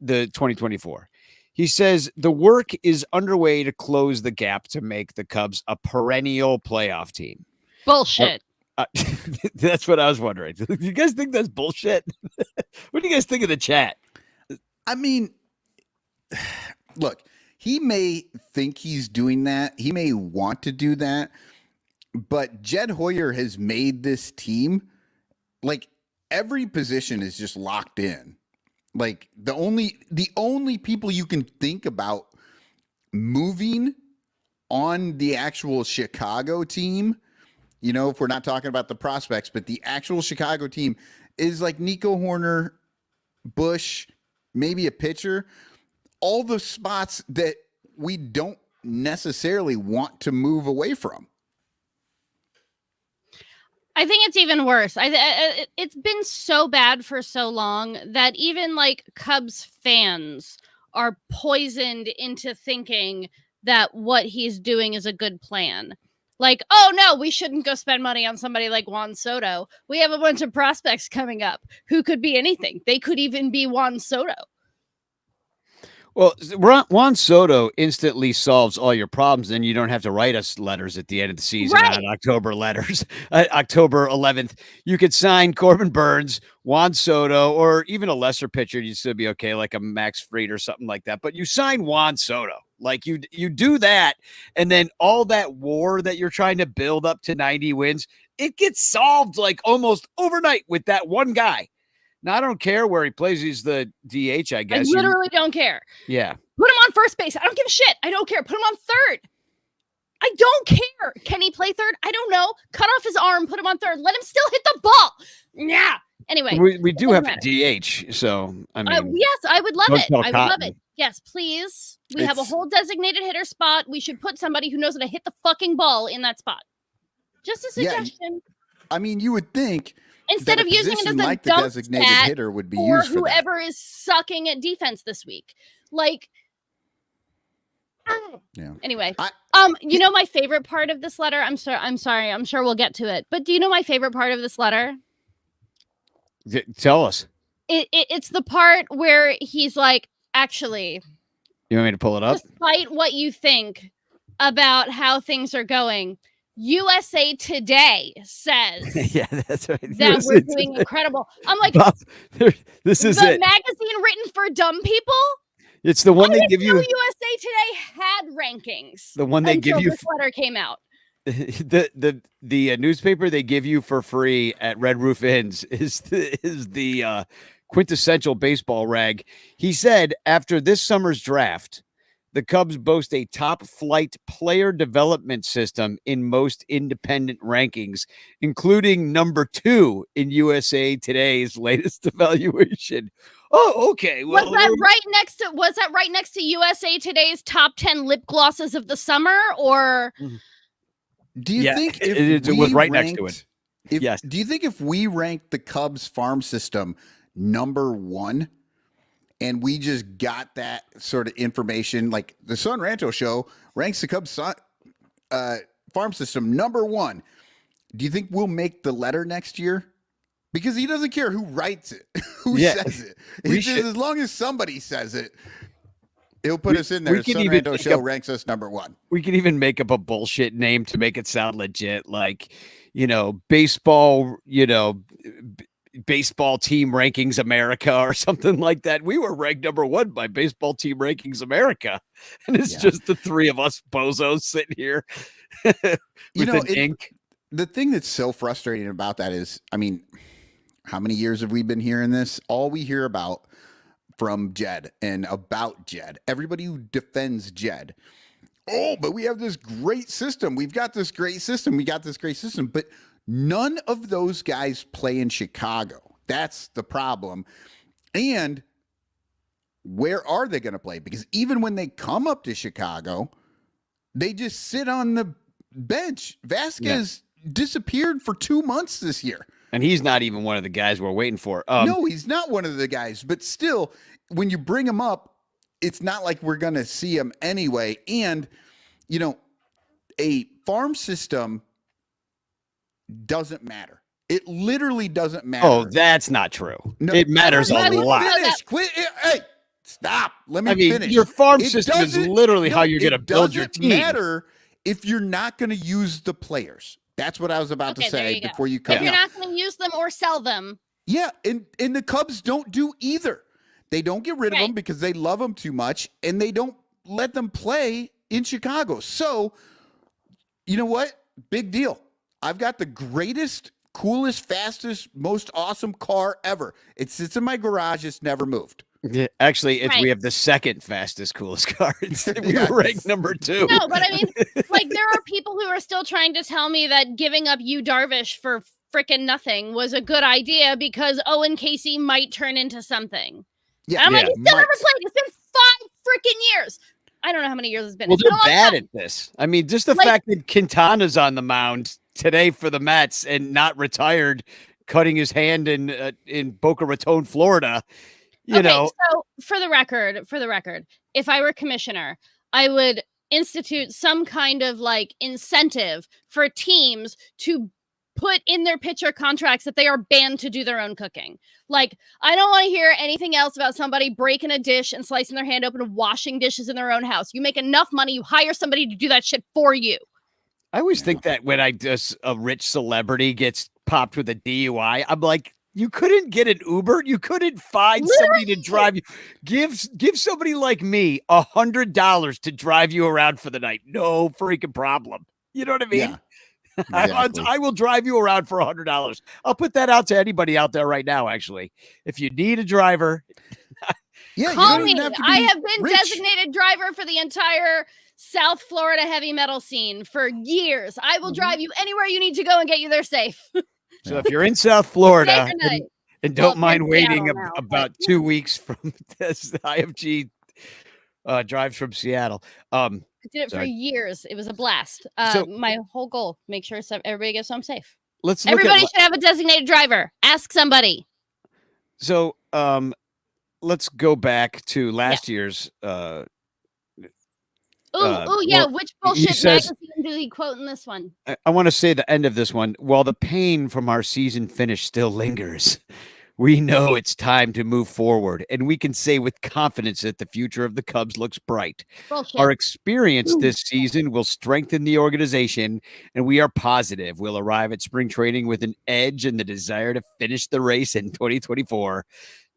B: the 2024. He says the work is underway to close the gap to make the Cubs a perennial playoff team.
C: Bullshit.
B: That's what I was wondering. Do you guys think that's bullshit? What do you guys think of the chat?
D: I mean, look, he may think he's doing that. He may want to do that. But Jed Hoyer has made this team, like, every position is just locked in. Like, the only people you can think about moving on the actual Chicago team, you know, if we're not talking about the prospects, but the actual Chicago team is like Nico Horner, Bush, maybe a pitcher. All the spots that we don't necessarily want to move away from.
C: I think it's even worse. It's been so bad for so long that even like Cubs fans are poisoned into thinking that what he's doing is a good plan. Like, oh no, we shouldn't go spend money on somebody like Juan Soto. We have a bunch of prospects coming up who could be anything. They could even be Juan Soto.
B: Well, Juan Soto instantly solves all your problems, and you don't have to write us letters at the end of the season on October letters. October 11th, you could sign Corbin Burns, Juan Soto, or even a lesser pitcher. You'd still be okay, like a Max Fried or something like that. But you sign Juan Soto. Like you do that, and then all that war that you're trying to build up to 90 wins, it gets solved like almost overnight with that one guy. Now, I don't care where he plays. He's the DH, I guess.
C: I literally don't care.
B: Yeah.
C: Put him on first base. I don't give a shit. I don't care. Put him on third. I don't care. Can he play third? I don't know. Cut off his arm. Put him on third. Let him still hit the ball. Yeah. Anyway.
B: We do have a DH. So, I mean.
C: Yes, I would love it. I would love
B: Cotton.
C: it. Yes, please. We have a whole designated hitter spot. We should put somebody who knows how to hit the fucking ball in that spot. Just a suggestion.
D: Yeah, I mean, you would think.
C: Instead of using it as a
D: like the
C: dump
D: designated
C: stat
D: hitter would be
C: for
D: used for
C: whoever is sucking at defense this week. Like,
D: yeah.
C: Anyway, you know my favorite part of this letter. I'm sorry. I'm sure we'll get to it. But do you know my favorite part of this letter?
B: Tell us.
C: It's the part where he's like, actually,
B: you want me to pull it up?
C: Despite what you think about how things are going, USA Today says
B: yeah, that's right.
C: that
B: USA
C: we're doing
B: Today.
C: incredible. I'm like,
B: this is
C: the
B: it.
C: magazine written for dumb people.
B: It's the one they give you.
C: USA Today had rankings.
B: The one they give you.
C: This letter came out.
B: The newspaper they give you for free at Red Roof Inns is the quintessential baseball rag. He said after this summer's draft, the Cubs boast a top flight player development system in most independent rankings, including number 2 in USA Today's latest evaluation. Oh, okay. Well,
C: was that right next to USA Today's top 10 lip glosses of the summer, or
D: do you think
B: it was right next to it? Yes.
D: Do you think if we ranked the Cubs farm system number 1? And we just got that sort of information, like the Son Ranto show ranks the Cubs farm system number 1. Do you think we'll make the letter next year? Because he doesn't care who writes it, who says it. He says as long as somebody says it, he'll put us in there. Son Ranto show ranks us number 1.
B: We can even make up a bullshit name to make it sound legit, like, baseball, baseball team rankings America or something like that. We were ranked number 1 by baseball team rankings America. And it's just the 3 of us bozos sitting here with ink.
D: The thing that's so frustrating about that is, I mean, how many years have we been hearing this? All we hear about from Jed and about Jed, everybody who defends Jed. Oh, but we have this great system. We've got this great system. We got this great system. But none of those guys play in Chicago. That's the problem. And where are they going to play? Because even when they come up to Chicago, they just sit on the bench. Vasquez disappeared for 2 months this year.
B: And he's not even one of the guys we're waiting for.
D: No, he's not one of the guys. But still, when you bring him up, it's not like we're going to see him anyway. And, a farm system doesn't matter. It literally doesn't matter.
B: Oh, that's not true. No, it matters a lot.
D: Hey, stop. Let me finish.
B: Your farm system is literally how you're going to build your team.
D: It doesn't matter if you're not going to use the players. That's what I was about to say before you come.
C: If you're not going to use them or sell them.
D: Yeah, and the Cubs don't do either. They don't get rid of them because they love them too much, and they don't let them play in Chicago. So, you know what? Big deal. I've got the greatest, coolest, fastest, most awesome car ever. It sits in my garage. It's never moved.
B: Yeah, actually, we have the second fastest, coolest car. We were ranked number 2.
C: No, but I mean, there are people who are still trying to tell me that giving up Yu Darvish for freaking nothing was a good idea because Owen Casey might turn into something. Yeah, and I'm like, he's still never played. It's been 5 freaking years. I don't know how many years it's been.
B: Well, they're bad at this. I mean, just the fact that Quintana's on the mound today for the Mets and not retired, cutting his hand in Boca Raton, Florida. So
C: for the record, if I were commissioner, I would institute some kind of incentive for teams to put in their pitcher contracts that they are banned to do their own cooking. I don't want to hear anything else about somebody breaking a dish and slicing their hand open and washing dishes in their own house. You make enough money, you hire somebody to do that shit for you.
B: I always think that when a rich celebrity gets popped with a DUI, I'm like, you couldn't get an Uber. You couldn't find somebody to drive you. Give somebody like me $100 to drive you around for the night. No freaking problem. You know what I mean? Yeah. Exactly. I will drive you around for $100. I'll put that out to anybody out there right now. Actually, if you need a driver,
C: call me. I have been designated driver for the entire South Florida heavy metal scene for years. I will drive you anywhere you need to go and get you there safe.
B: So if you're in South Florida and don't mind waiting about 2 weeks from this IFG drives from Seattle.
C: I did it for years. It was a blast. My whole goal, make sure everybody gets home safe. Everybody should have a designated driver. Ask somebody.
B: So let's go back to last year's.
C: Which bullshit magazine did he quote in this one?
B: I want to say the end of this one. While the pain from our season finish still lingers, we know it's time to move forward, and we can say with confidence that the future of the Cubs looks bright.
C: Bullshit.
B: Our experience this season will strengthen the organization, and we are positive we'll arrive at spring training with an edge and the desire to finish the race in 2024.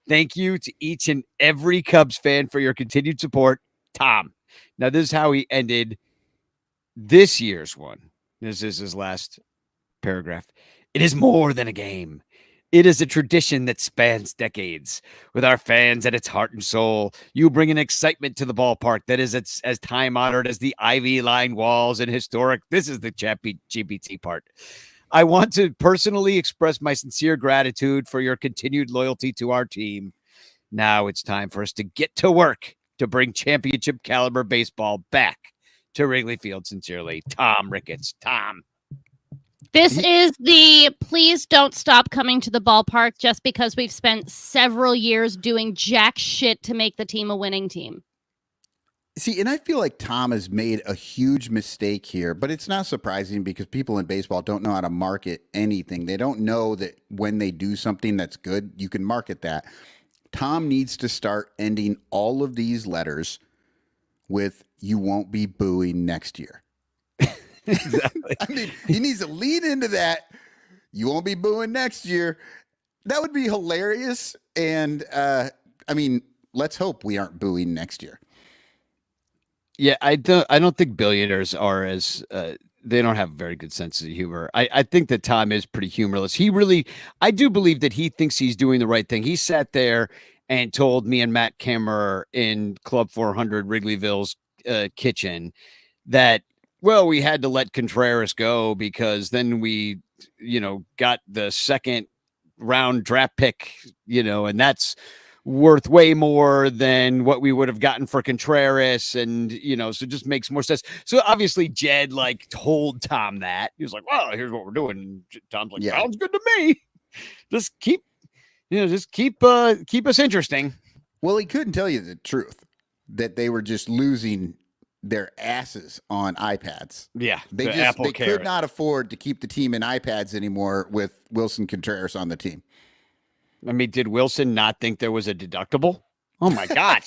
B: Thank you to each and every Cubs fan for your continued support. Tom. Now, this is how he ended this year's one. This is his last paragraph. It is more than a game. It is a tradition that spans decades. With our fans at its heart and soul, you bring an excitement to the ballpark that is as time-honored as the ivy line walls and historic. This is the GPT part. I want to personally express my sincere gratitude for your continued loyalty to our team. Now it's time for us to get to work to bring championship caliber baseball back to Wrigley Field. Sincerely, Tom Ricketts. Tom.
C: This is the please don't stop coming to the ballpark just because we've spent several years doing jack shit to make the team a winning team.
D: See, and I feel like Tom has made a huge mistake here, but it's not surprising because people in baseball don't know how to market anything. They don't know that when they do something that's good, you can market that. Tom needs to start ending all of these letters with "you won't be booing next year."
B: Exactly.
D: I mean, he needs to lean into that. You won't be booing next year. That would be hilarious. And I mean, let's hope we aren't booing next year.
B: Yeah, I don't think billionaires are as they don't have very good sense of humor. I think that Tom is pretty humorless. I do believe that he thinks he's doing the right thing. He sat there and told me and Matt Kimmerer in Club 400 Wrigleyville's kitchen that, well, we had to let Contreras go because then we, got the second round draft pick, and that's worth way more than what we would have gotten for Contreras. And, so it just makes more sense. So obviously Jed told Tom that. He was like, well, here's what we're doing. And Tom's like, sounds good to me. Just keep us interesting.
D: Well, he couldn't tell you the truth that they were just losing their asses on iPads.
B: Yeah.
D: They could not afford to keep the team in iPads anymore with Wilson Contreras on the team.
B: I mean, did Wilson not think there was a deductible? Oh my God.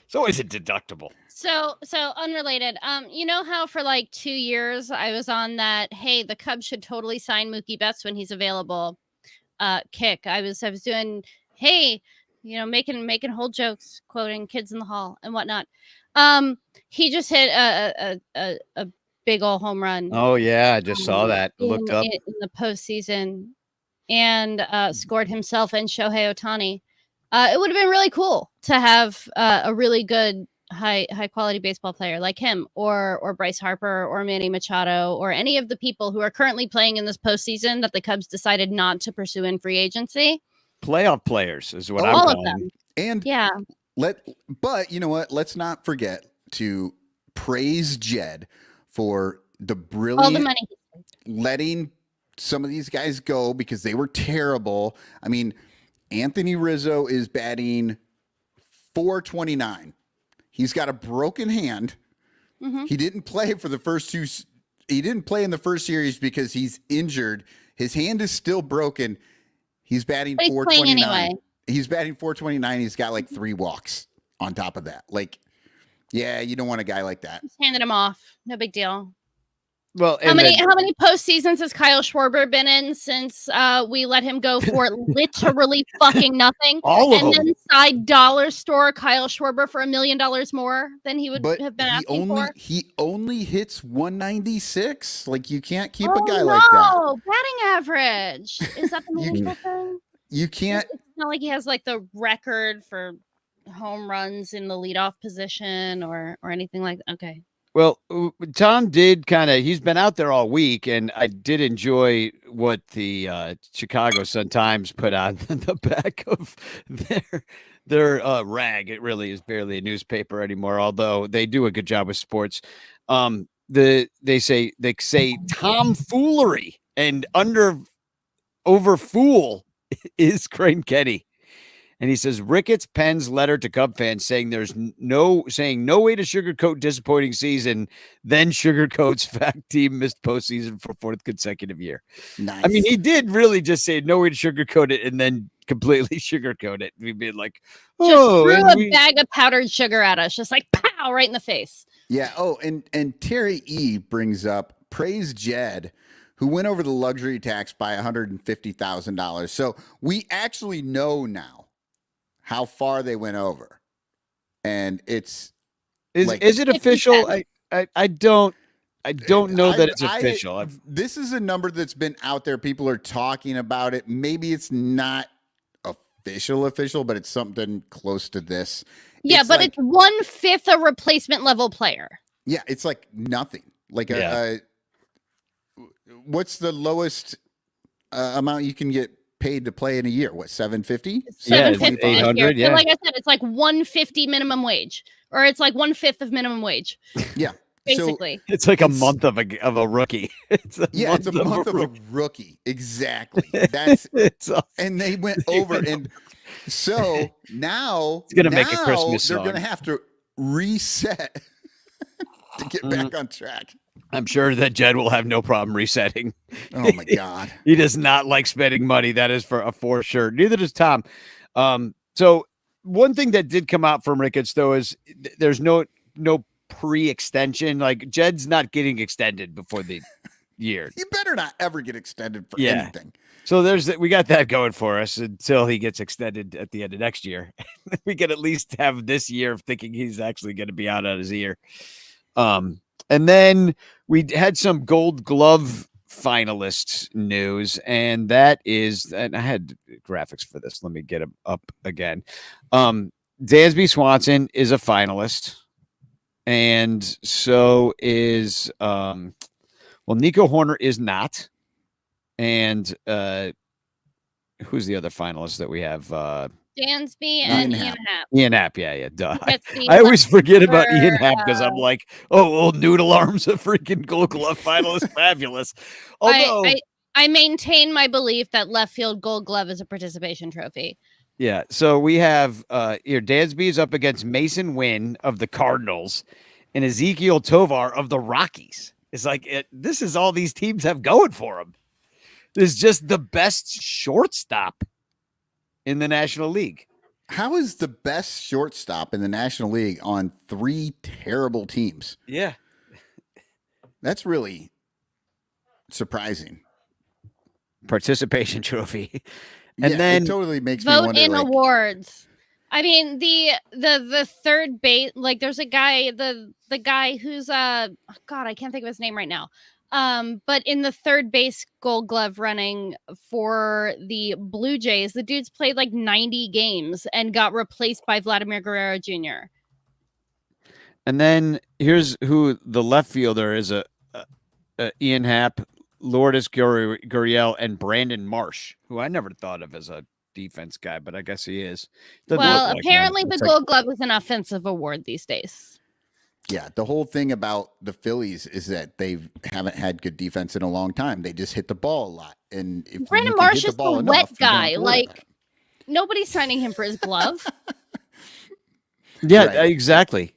B: So is it deductible?
C: So unrelated. You know how for 2 years I was on that, hey, the Cubs should totally sign Mookie Betts when he's available. Kick. I was doing, hey, making whole jokes, quoting Kids in the Hall and whatnot. He just hit a big old home run.
B: Oh yeah, I just saw that. Looked up
C: in the postseason, and scored himself and Shohei Ohtani. It would have been really cool to have a really good high quality baseball player like him, or Bryce Harper, or Manny Machado, or any of the people who are currently playing in this postseason that the Cubs decided not to pursue in free agency.
B: Playoff players is what I'm
C: all
B: calling
C: of them.
B: them.
D: And
C: yeah,
D: but you know what? Let's not forget to praise Jed for the brilliant
C: all the money.
D: letting some of these guys go because they were terrible. I mean, Anthony Rizzo is batting .429. He's got a broken hand.
C: Mm-hmm.
D: He didn't play for the first two. He didn't play in the first series because he's injured. His hand is still broken. He's batting .429.
C: Anyway.
D: He's batting .429. He's got 3 walks on top of that. Yeah, you don't want a guy like that.
C: Just handed him off. No big deal.
B: Well,
C: how many postseasons has Kyle Schwarber been in since we let him go for literally fucking nothing?
B: All of them.
C: And then side dollar store Kyle Schwarber for $1 million more than he would have been asking for.
D: He only hits 196. You can't keep a guy like that.
C: No, batting average. Is that the meaningful thing?
D: You can't.
C: It's not like he has the record for home runs in the leadoff position or anything like that. Okay.
B: Well, Tom did he's been out there all week, and I did enjoy what the Chicago Sun-Times put on the back of their rag. It really is barely a newspaper anymore, although they do a good job with sports. They say tomfoolery and over fool is Crane Kenny. And he says Ricketts pens letter to Cub fans saying no way to sugarcoat disappointing season, then sugarcoats fact team missed postseason for 4th consecutive year.
D: Nice.
B: I mean, he did really just say no way to sugarcoat it and then completely sugarcoat it. We'd be like,
C: just threw a bag of powdered sugar at us, just pow, right in the face.
D: Yeah. Oh, and Terry E brings up praise Jed, who went over the luxury tax by $150,000. So we actually know now how far they went over, and is it official?
B: I don't know that it's official.
D: This is a number that's been out there. People are talking about it. Maybe it's not official, but it's something close to this.
C: Yeah, but it's 1/5 a replacement level player.
D: Yeah, it's nothing. What's the lowest amount you can get paid to play in a year? What, 750?
B: Yeah, 800. Yeah.
C: So like I said, it's 150 minimum wage, or it's 1/5 of minimum wage.
D: Yeah,
C: basically.
B: So it's a month of a rookie.
D: It's a month of a rookie. Exactly. That's and they went over, and so now
B: it's gonna make a Christmas song.
D: They're gonna have to reset to get back on track.
B: I'm sure that Jed will have no problem resetting.
D: Oh my God.
B: He does not like spending money. That is for sure. Neither does Tom. So one thing that did come out from Ricketts though is there's no pre-extension. Like Jed's not getting extended before the year.
D: You better not ever get extended for
B: Yeah.
D: anything.
B: So we got that going for us until he gets extended at the end of next year. We can at least have this year thinking he's actually going to be out on his ear. And then we had some Gold Glove finalists news, and that is, and I had graphics for this. Let me get them up again. Dansby Swanson is a finalist, and so is Nico Horner is not. And who's the other finalist that we have?
C: Dansby and Ian Happ.
B: Ian Happ, yeah. Duh. I always forget about Ian Happ because I'm like, old Noodle Arm's a freaking Gold Glove finalist. Fabulous. Although
C: I maintain my belief that left field Gold Glove is a participation trophy.
B: Yeah. So we have here Dansby is up against Mason Wynn of the Cardinals and Ezekiel Tovar of the Rockies. It's like this is all these teams have going for them. Is just the best shortstop in the National League.
D: How is the best shortstop in the National League on 3 terrible teams?
B: Yeah.
D: That's really surprising.
B: Participation trophy. And then
D: it totally makes me
C: vote
D: wonder,
C: in
D: like,
C: awards. I mean, the third base, like there's a guy, the guy who's God, I can't think of his name right now. But in the third base Gold Glove running for the Blue Jays, the dude's played like 90 games and got replaced by Vladimir Guerrero Jr.
B: And then here's who the left fielder is: Ian Happ, Lourdes Gurriel, and Brandon Marsh, who I never thought of as a defense guy, but I guess he is. Doesn't
C: Well,
B: look like
C: apparently
B: one.
C: the
B: It's
C: Gold Glove is an offensive award these days.
D: Yeah, the whole thing about the Phillies is that they haven't had good defense in a long time. They just hit the ball a lot, and if
C: Brandon
D: you can
C: Marsh
D: hit
C: is
D: the ball
C: the
D: enough,
C: wet
D: you don't
C: guy.
D: have to worry
C: Like
D: about it.
C: nobody's signing him for his glove.
B: Yeah,
D: Right.
B: exactly.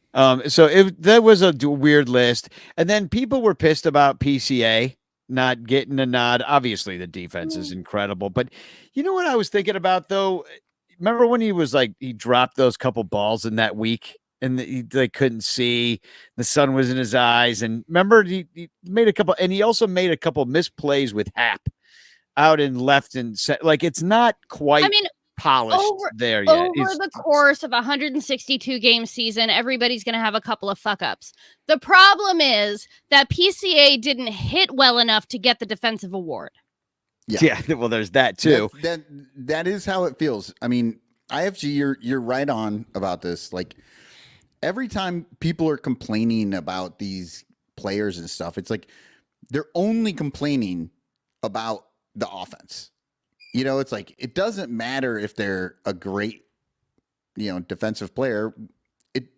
B: So that was a weird list, and then people were pissed about PCA not getting a nod. Obviously, the defense is incredible, but you know what I was thinking about though? Remember when he was like he dropped those couple balls in that week, and they couldn't see, the sun was in his eyes, and remember he made a couple, and he also made a couple misplays with Hap out and left and set. Like it's not quite.
C: I mean,
B: polished there yet.
C: Over the course of a 162 game season, everybody's going to have a couple of fuck ups. The problem is that PCA didn't hit well enough to get the defensive award.
B: Yeah. Well, there's that too.
D: That is how it feels. I mean, IFG, you're right on about this. Like every time people are complaining about these players and stuff, it's like they're only complaining about the offense. You know, it's like it doesn't matter if they're a great, defensive player.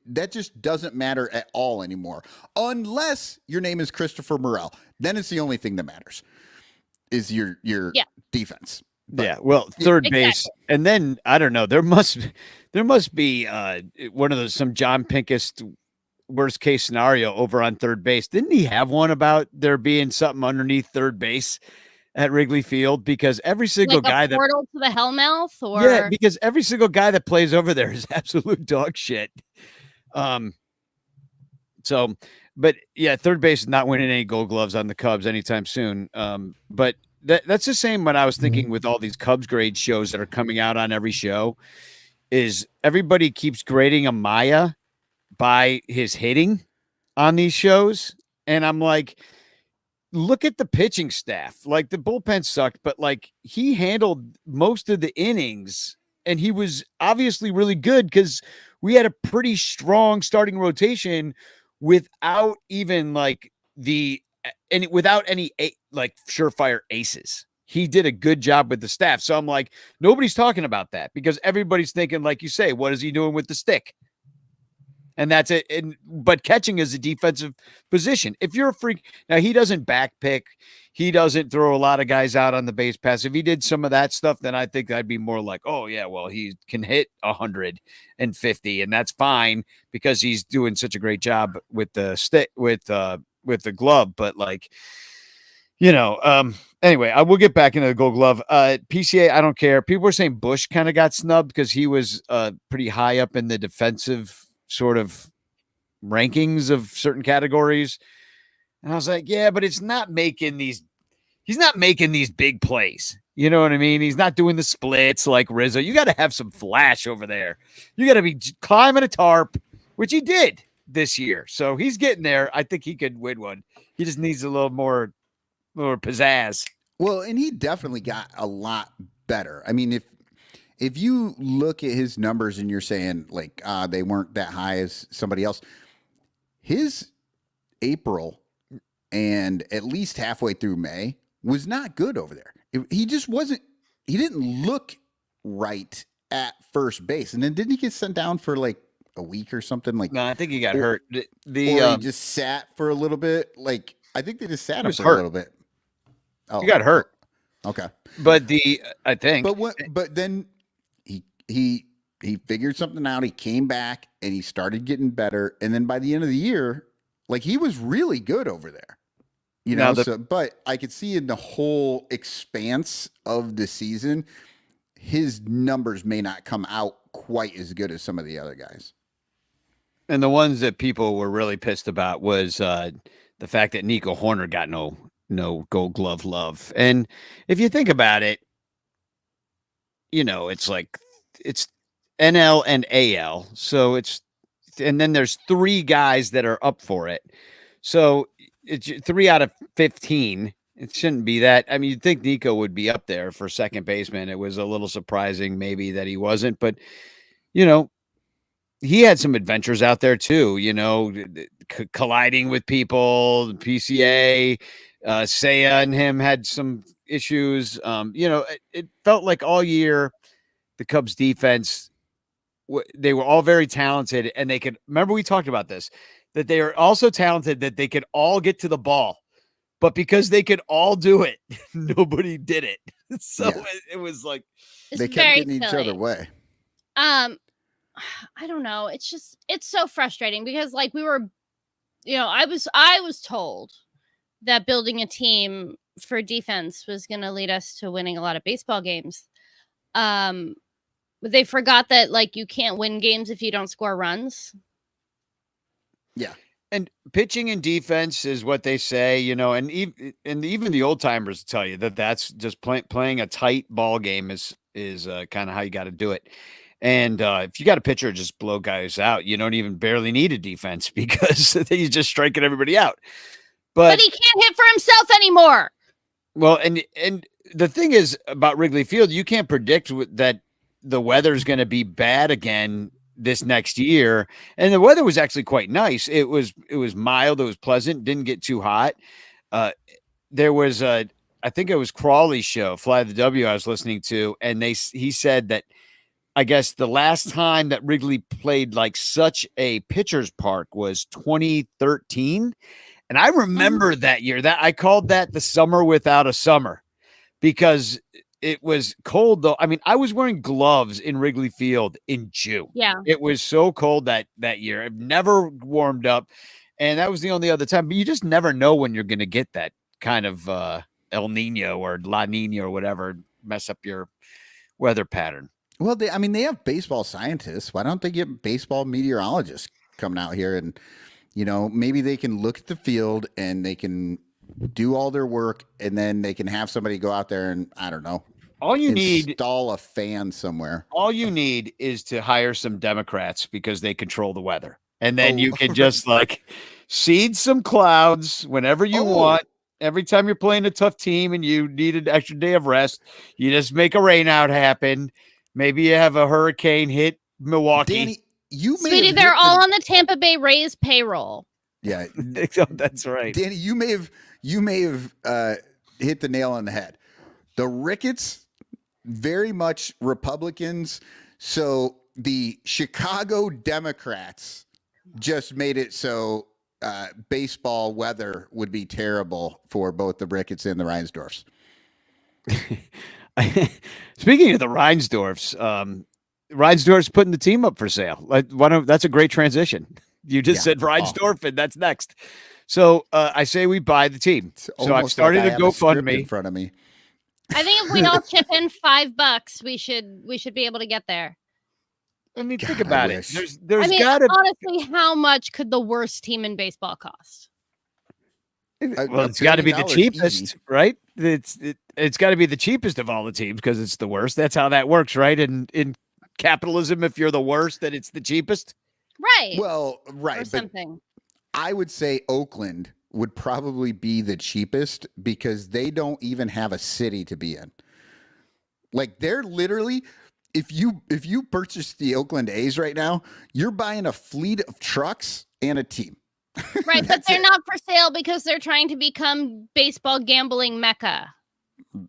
D: That just doesn't matter at all anymore, unless your name is Christopher Morel. Then it's the only thing that matters is your defense. But,
B: yeah, well, third base, and then I don't know. There must be one of those some John Pincus worst case scenario over on third base. Didn't he have one about there being something underneath third base at Wrigley Field? Because every single
C: like
B: guy
C: a portal to the Hellmouth, or
B: yeah, because every single guy that plays over there is absolute dog shit. So, but yeah, third base is not winning any Gold Gloves on the Cubs anytime soon. But that's the same when I was thinking with all these Cubs grade shows that are coming out on every show is everybody keeps grading Amaya by his hitting on these shows. And I'm like, look at the pitching staff. Like the bullpen sucked, but like he handled most of the innings and he was obviously really good because we had a pretty strong starting rotation without even like without any like surefire aces. He did a good job with the staff. So I'm like, nobody's talking about that because everybody's thinking, like you say, what is he doing with the stick? And that's it. But catching is a defensive position. If you're a freak, now he doesn't back pick. He doesn't throw a lot of guys out on the base pass. If he did some of that stuff, then I think I'd be more like, oh yeah, well, he can hit 150 and that's fine because he's doing such a great job with the stick, with the glove. But like, anyway, I will get back into the Gold Glove. PCA, I don't care. People were saying Bush kind of got snubbed because he was pretty high up in the defensive sort of rankings of certain categories. And I was like, yeah, but he's not making these big plays. You know what I mean? He's not doing the splits like Rizzo. You got to have some flash over there. You got to be climbing a tarp, which he did this year. So he's getting there. I think he could win one. He just needs a little more pizzazz.
D: Well, and he definitely got a lot better. I mean, if you look at his numbers and you're saying like they weren't that high as somebody else, his April and at least halfway through May was not good over there. He just wasn't. He didn't look right at first base, and then didn't he get sent down for like a week or something? Like
B: no, I think he got hurt.
D: Or he just sat for a little bit. Like I think they just sat him for a little bit. Oh,
B: he got hurt.
D: Okay,
B: but
D: but then he figured something out. He came back and he started getting better, and then by the end of the year, like he was really good over there. You know, but I could see in the whole expanse of the season, his numbers may not come out quite as good as some of the other guys.
B: And the ones that people were really pissed about was the fact that Nico Horner got no Gold Glove love. And if you think about it, you know, it's like it's NL and AL. So and then there's 3 guys that are up for it. So it's 3 out of 15. It shouldn't be that. I mean, you'd think Nico would be up there for second baseman. It was a little surprising maybe that he wasn't, but you know, he had some adventures out there too, you know, colliding with people, the PCA, Seiya and him had some issues. You know, it felt like all year the Cubs defense, they were all very talented and they could, remember we talked about this, that they are also talented, that they could all get to the ball, but because they could all do it, nobody did it. So yeah. it was like
D: they kept getting each other way.
C: I don't know. It's so frustrating because like we were, you know, I was told that building a team for defense was going to lead us to winning a lot of baseball games. But they forgot that like you can't win games if you don't score runs.
D: Yeah.
B: And pitching and defense is what they say, you know, and even the old timers tell you that that's just playing a tight ball game is kind of how you got to do it. And if you got a pitcher just blow guys out, you don't even barely need a defense because he's just striking everybody out. But
C: he can't hit for himself anymore.
B: Well, and the thing is about Wrigley Field, you can't predict that the weather's going to be bad again this next year. And the weather was actually quite nice. It was mild. It was pleasant. Didn't get too hot. There was I think it was Crawley's show, Fly the W, I was listening to, and he said that I guess the last time that Wrigley played like such a pitcher's park was 2013. And I remember that year that I called that the summer without a summer because it was cold though. I mean, I was wearing gloves in Wrigley Field in June.
C: Yeah.
B: It was so cold that year. I've never warmed up. And that was the only other time, but you just never know when you're going to get that kind of El Nino or La Nina or whatever, mess up your weather pattern.
D: Well, they have baseball scientists. Why don't they get baseball meteorologists coming out here and, you know, maybe they can look at the field and they can do all their work and then they can have somebody go out there and, I don't know, install a fan somewhere.
B: All you need is to hire some Democrats because they control the weather. And then you can just like seed some clouds whenever you want. Every time you're playing a tough team and you need an extra day of rest, you just make a rainout happen. Maybe you have a hurricane hit Milwaukee.
D: Danny,
C: Sweetie, they're all on the Tampa Bay Rays payroll.
D: Yeah,
B: that's right.
D: Danny, you may have hit the nail on the head. The Ricketts, very much Republicans. So the Chicago Democrats just made it so baseball weather would be terrible for both the Ricketts and the Reinsdorfs.
B: Speaking of the Reinsdorfs, Reinsdorf's putting the team up for sale. That's a great transition. You just said Reinsdorf, and that's next. So I say we buy the team. So I've started a GoFundMe
D: in front of me.
C: I think if we all chip in $5, we should be able to get there.
B: I mean, think
D: God, I
B: about it.
D: wish.
B: There's
C: I mean,
B: gotta
C: honestly, how much could the worst team in baseball cost?
B: well,
D: $1
B: it's got to be the
D: billion
B: cheapest,
D: easy.
B: right? It's got to be the cheapest of all the teams because it's the worst. That's how that works, right? In capitalism, if you're the worst, then it's the cheapest.
C: Right.
D: Well,
C: or
D: right, but
C: something.
D: I would say Oakland would probably be the cheapest because they don't even have a city to be in. Like they're literally, if you purchase the Oakland A's right now, you're buying a fleet of trucks and a team.
C: Right, but
D: That's
C: they're
D: it.
C: not for sale because they're trying to become baseball gambling mecca.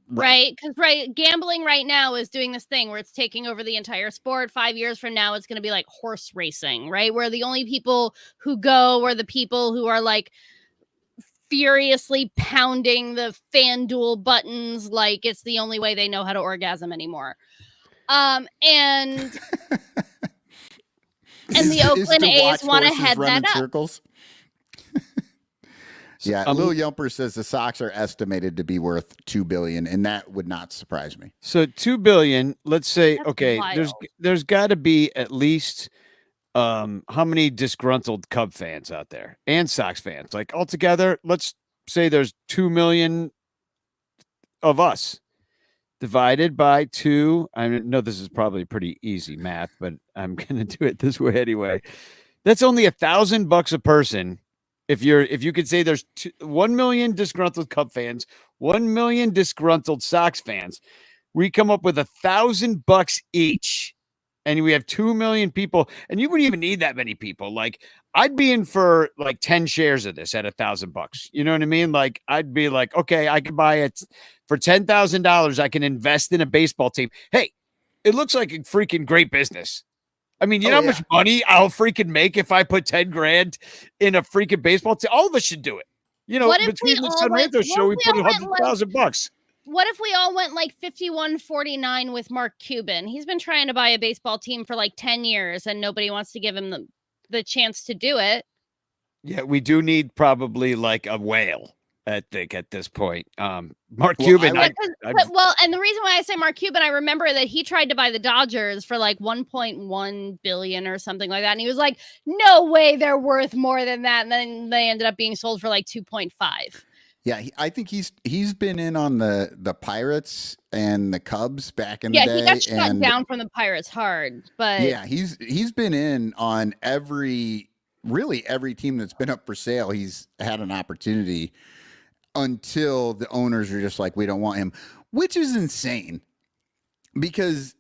C: Right? Because gambling right now is doing this thing where it's taking over the entire sport. 5 years from now, it's going to be like horse racing, right? Where the only people who go are the people who are like furiously pounding the FanDuel buttons like it's the only way they know how to orgasm anymore. And the Oakland A's want to head that up.
D: Circles. Yeah, Lil Yumper says the Sox are estimated to be worth $2 billion, and that would not surprise me.
B: So $2 billion. Let's say,
C: That's
B: okay,
C: wild.
B: there's got to be at least how many disgruntled Cub fans out there and Sox fans? Like altogether, let's say there's 2 million of us divided by 2. I know this is probably pretty easy math, but I'm gonna do it this way anyway. That's only $1,000 a person. If you could say there's 1 million disgruntled Cub fans, 1 million disgruntled Sox fans, we come up with $1,000 each, and we have 2 million people, and you wouldn't even need that many people. Like I'd be in for like 10 shares of this at $1,000. You know what I mean? Like I'd be like, okay, I could buy it for $10,000. I can invest in a baseball team. Hey, it looks like a freaking great business. I mean, you know how much money I'll freaking make if I put 10 grand in a freaking baseball team? All of us should do it. You know, between the Sun Ranto show, we put $100,000.
C: What if we all went like 51-49 with Mark Cuban? He's been trying to buy a baseball team for like 10 years and nobody wants to give him the chance to do it.
B: Yeah, we do need probably like a whale, I think, at this point. Mark Cuban.
C: And the reason why I say Mark Cuban, I remember that he tried to buy the Dodgers for like 1.1 billion or something like that. And he was like, no way they're worth more than that. And then they ended up being sold for like 2.5.
D: Yeah, I think he's been in on the Pirates and the Cubs back in the day.
C: Yeah, he got shut down from the Pirates hard, but
D: yeah, he's been in on every team that's been up for sale. He's had an opportunity until the owners are just like, we don't want him, which is insane because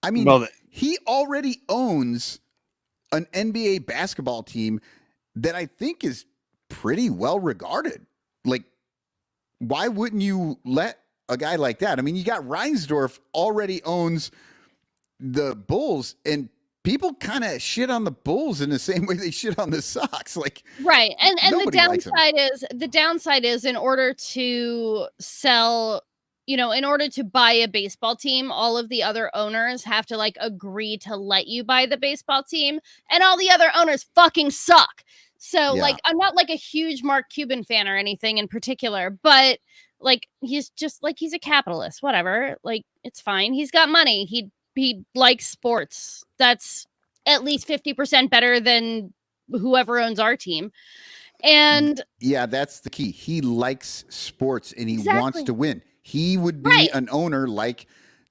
D: I mean, he already owns an NBA basketball team that I think is pretty well regarded. Like, why wouldn't you let a guy like that? I mean, you got Reinsdorf already owns the Bulls, and people kind of shit on the Bulls in the same way they shit on the Sox. Like,
C: right. And the downside is in order to sell, in order to buy a baseball team, all of the other owners have to like agree to let you buy the baseball team, and all the other owners fucking suck. So like, I'm not like a huge Mark Cuban fan or anything in particular, but like, he's just like, he's a capitalist, whatever. Like, it's fine. He's got money. He likes sports. That's at least 50% better than whoever owns our team. And
D: yeah, that's the key. He likes sports and he wants to win. He would be an owner like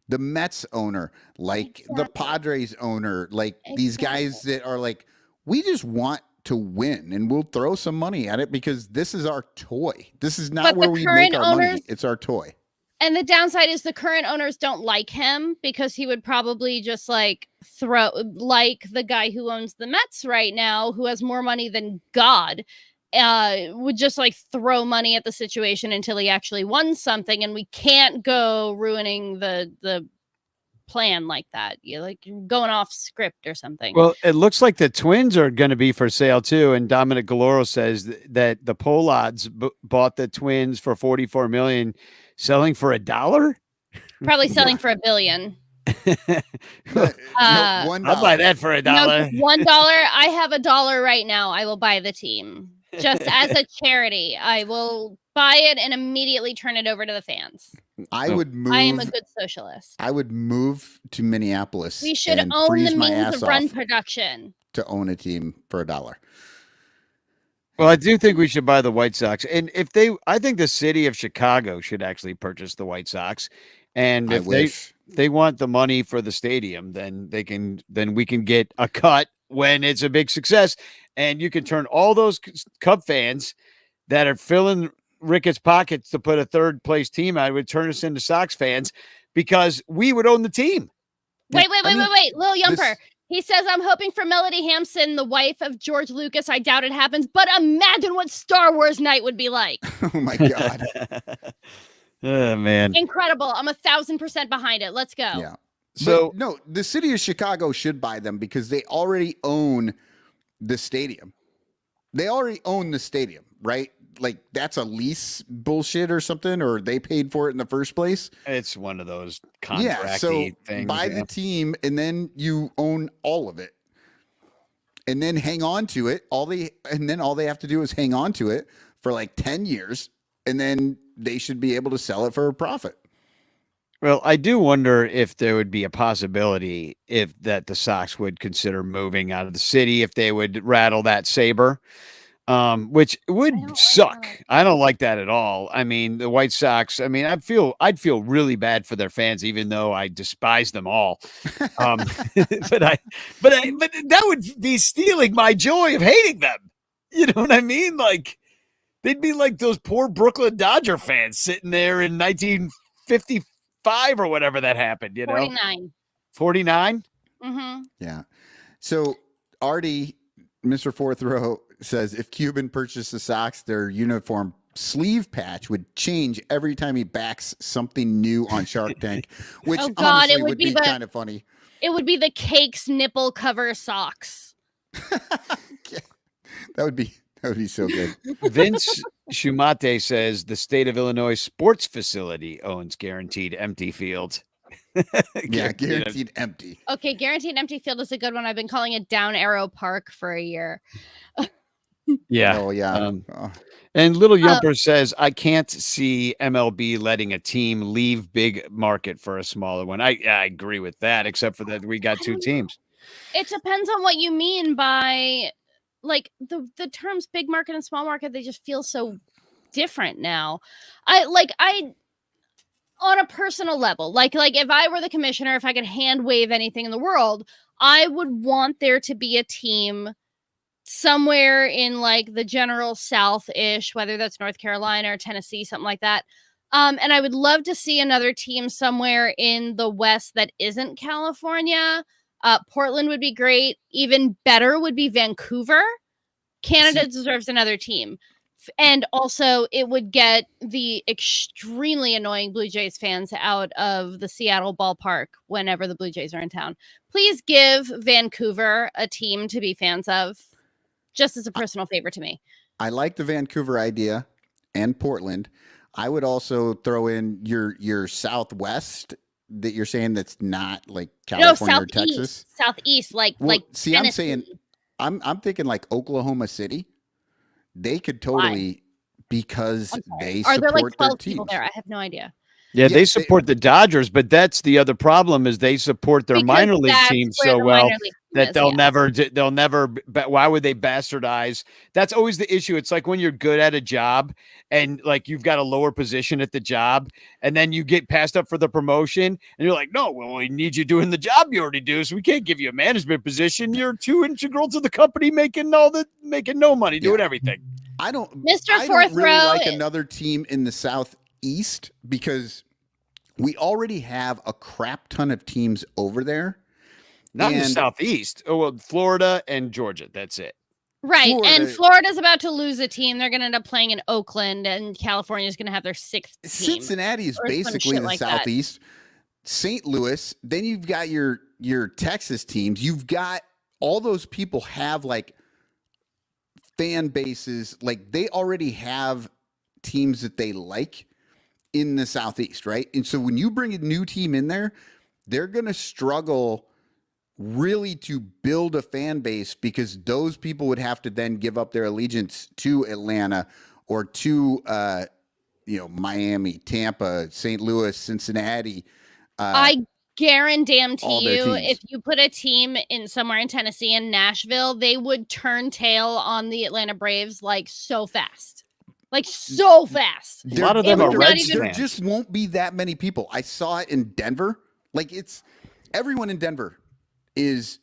D: the Mets owner, like the Padres owner, like these guys that are like, we just want to win and we'll throw some money at it because this is our toy. This is not where we make our money. It's our toy.
C: And the downside is the current owners don't like him because he would probably just like throw, like the guy who owns the Mets right now, who has more money than God, would just like throw money at the situation until he actually won something. And we can't go ruining the plan like that. You're like going off script or something.
B: Well, it looks like the Twins are going to be for sale too. And Dominic Galoro says that the Pollards bought the Twins for $44 million, selling for $1.
C: Probably selling for $1 billion.
D: $1.
B: I'll buy that for $1.
C: No, $1. I have $1 right now. I will buy the team. Just as a charity. I will buy it and immediately turn it over to the fans.
D: I would move.
C: I am a good socialist.
D: I would move to Minneapolis.
C: We should
D: and
C: own
D: freeze
C: the
D: my
C: means
D: ass
C: of run
D: off
C: production.
D: to own a team for $1.
B: Well, I do think we should buy the White Sox, and I think the city of Chicago should actually purchase the White Sox, and
D: I
B: if
D: wish.
B: they want the money for the stadium, then we can get a cut when it's a big success, and you can turn all those Cub fans that are filling Ricketts' pockets to put a third place team out, would turn us into Sox fans because we would own the team.
C: Wait. Lil Yumper. He says, I'm hoping for Melody Hampson, the wife of George Lucas. I doubt it happens, but imagine what Star Wars night would be like.
D: Oh my God.
B: Oh, man.
C: Incredible. I'm 1,000% behind it. Let's go.
D: Yeah.
B: So
D: no, the city of Chicago should buy them because they already own the stadium. They already own the stadium, right? Like that's a lease bullshit or something, or they paid for it in the first place.
B: it's one of those
D: Yeah,
B: contracty
D: so
B: things.
D: buy the team and then you own all of it. And then hang on to it. All they have to do is hang on to it for like 10 years and then they should be able to sell it for a profit.
B: Well, I do wonder if there would be a possibility that the Sox would consider moving out of the city if they would rattle that saber. Which would suck. I don't like that at all. I mean, the White Sox, I'd feel really bad for their fans, even though I despise them all. But that would be stealing my joy of hating them. You know what I mean? Like they'd be like those poor Brooklyn Dodger fans sitting there in 1955 or whatever that happened,
C: 49.
B: 49?
C: Mm-hmm.
D: Yeah. So Artie, Mr. Fourth Row, says if Cuban purchased the Sox, their uniform sleeve patch would change every time he backs something new on Shark Tank, which honestly would be kind of funny.
C: It would be the Cake's nipple cover socks.
D: That would be so good.
B: Vince Shumate says the state of Illinois sports facility owns guaranteed empty fields.
D: Yeah, guaranteed empty.
C: Okay, guaranteed empty field is a good one. I've been calling it Down Arrow Park for a year.
B: Yeah.
D: Oh, yeah.
B: And Little Yumper says, I can't see MLB letting a team leave big market for a smaller one. I agree with that, except for that we got two teams.
C: It depends on what you mean by like the terms big market and small market. They just feel so different now. I on a personal level, like if I were the commissioner, if I could hand wave anything in the world, I would want there to be a team somewhere in like the general South-ish, whether that's North Carolina or Tennessee, something like that. And I would love to see another team somewhere in the West that isn't California. Portland would be great. Even better would be Vancouver. Canada deserves another team. And also, it would get the extremely annoying Blue Jays fans out of the Seattle ballpark whenever the Blue Jays are in town. Please give Vancouver a team to be fans of, just as a personal favor to me.
D: I like the Vancouver idea and Portland. I would also throw in your Southwest that you're saying that's not like California or Texas.
C: Southeast, like
D: see,
C: Tennessee.
D: I'm thinking like Oklahoma City. They could totally because they
C: are there like
D: support their
C: 12
D: teams.
C: people there? I have no idea.
B: Yeah, they support the Dodgers, but that's the other problem is they support their minor league teams so well that they'll never. Why would they bastardize? That's always the issue. It's like when you're good at a job and like you've got a lower position at the job, and then you get passed up for the promotion, and you're like, no, well, we need you doing the job you already do, so we can't give you a management position. You're too integral to the company, making no money, doing everything.
D: I don't
C: Fourth
D: really
C: Row
D: like another team in the Southeast because we already have a crap ton of teams over there.
B: Not in the Southeast. Oh, well, Florida and Georgia. That's it.
C: Right. And Florida's about to lose a team. They're going to end up playing in Oakland, and California's going to have their sixth team.
D: Cincinnati is basically the Southeast. St. Louis. Then you've got your Texas teams. You've got all those people have like fan bases. Like they already have teams that they like in the Southeast, right? And so when you bring a new team in there, they're going to struggle really to build a fan base, because those people would have to then give up their allegiance to Atlanta or to Miami, Tampa, St. Louis, Cincinnati.
C: I guarantee
D: all their
C: you,
D: teams.
C: if you put a team in somewhere in Tennessee and Nashville, they would turn tail on the Atlanta Braves like so fast. Like so fast.
B: A lot of
C: It
B: them are
C: would not
B: Reds
C: even-
D: There
B: fans.
D: just won't be that many people. I saw it in Denver. Like, it's everyone in Denver is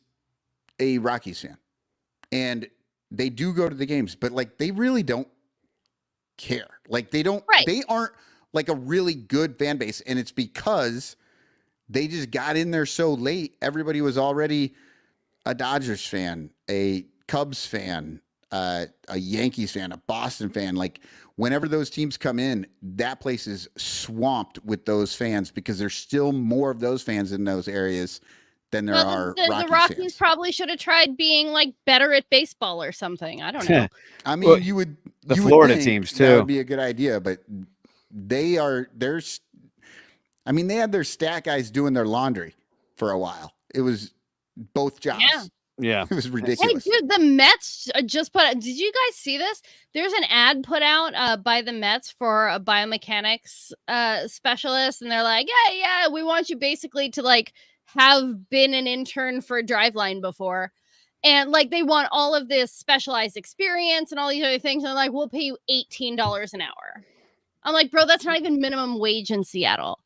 D: a Rockies fan, and they do go to the games, but like they really don't care. Like they don't.
C: Right.
D: They aren't like a really good fan base, and it's because they just got in there so late. Everybody was already a Dodgers fan, a Cubs fan, a Yankees fan, a Boston fan. Like whenever those teams come in, that place is swamped with those fans because there's still more of those fans in those areas than there are
C: the
D: Rockies
C: Rockies
D: fans.
C: probably should have tried being like better at baseball or something. I don't know.
D: I mean,
B: Well,
D: you would
B: the
D: you would
B: Florida
D: think
B: teams,
D: that
B: too.
D: would be a good idea, but they had their stat guys doing their laundry for a while. It was both jobs.
C: Yeah.
B: Yeah.
D: It was
C: Hey,
D: ridiculous.
C: dude, the Mets just put out. Did you guys see this? There's an ad put out by the Mets for a biomechanics specialist, and they're like, yeah, we want you basically to like have been an intern for Driveline before. And like they want all of this specialized experience and all these other things. And they're like, we'll pay you $18 an hour. I'm like, bro, that's not even minimum wage in Seattle.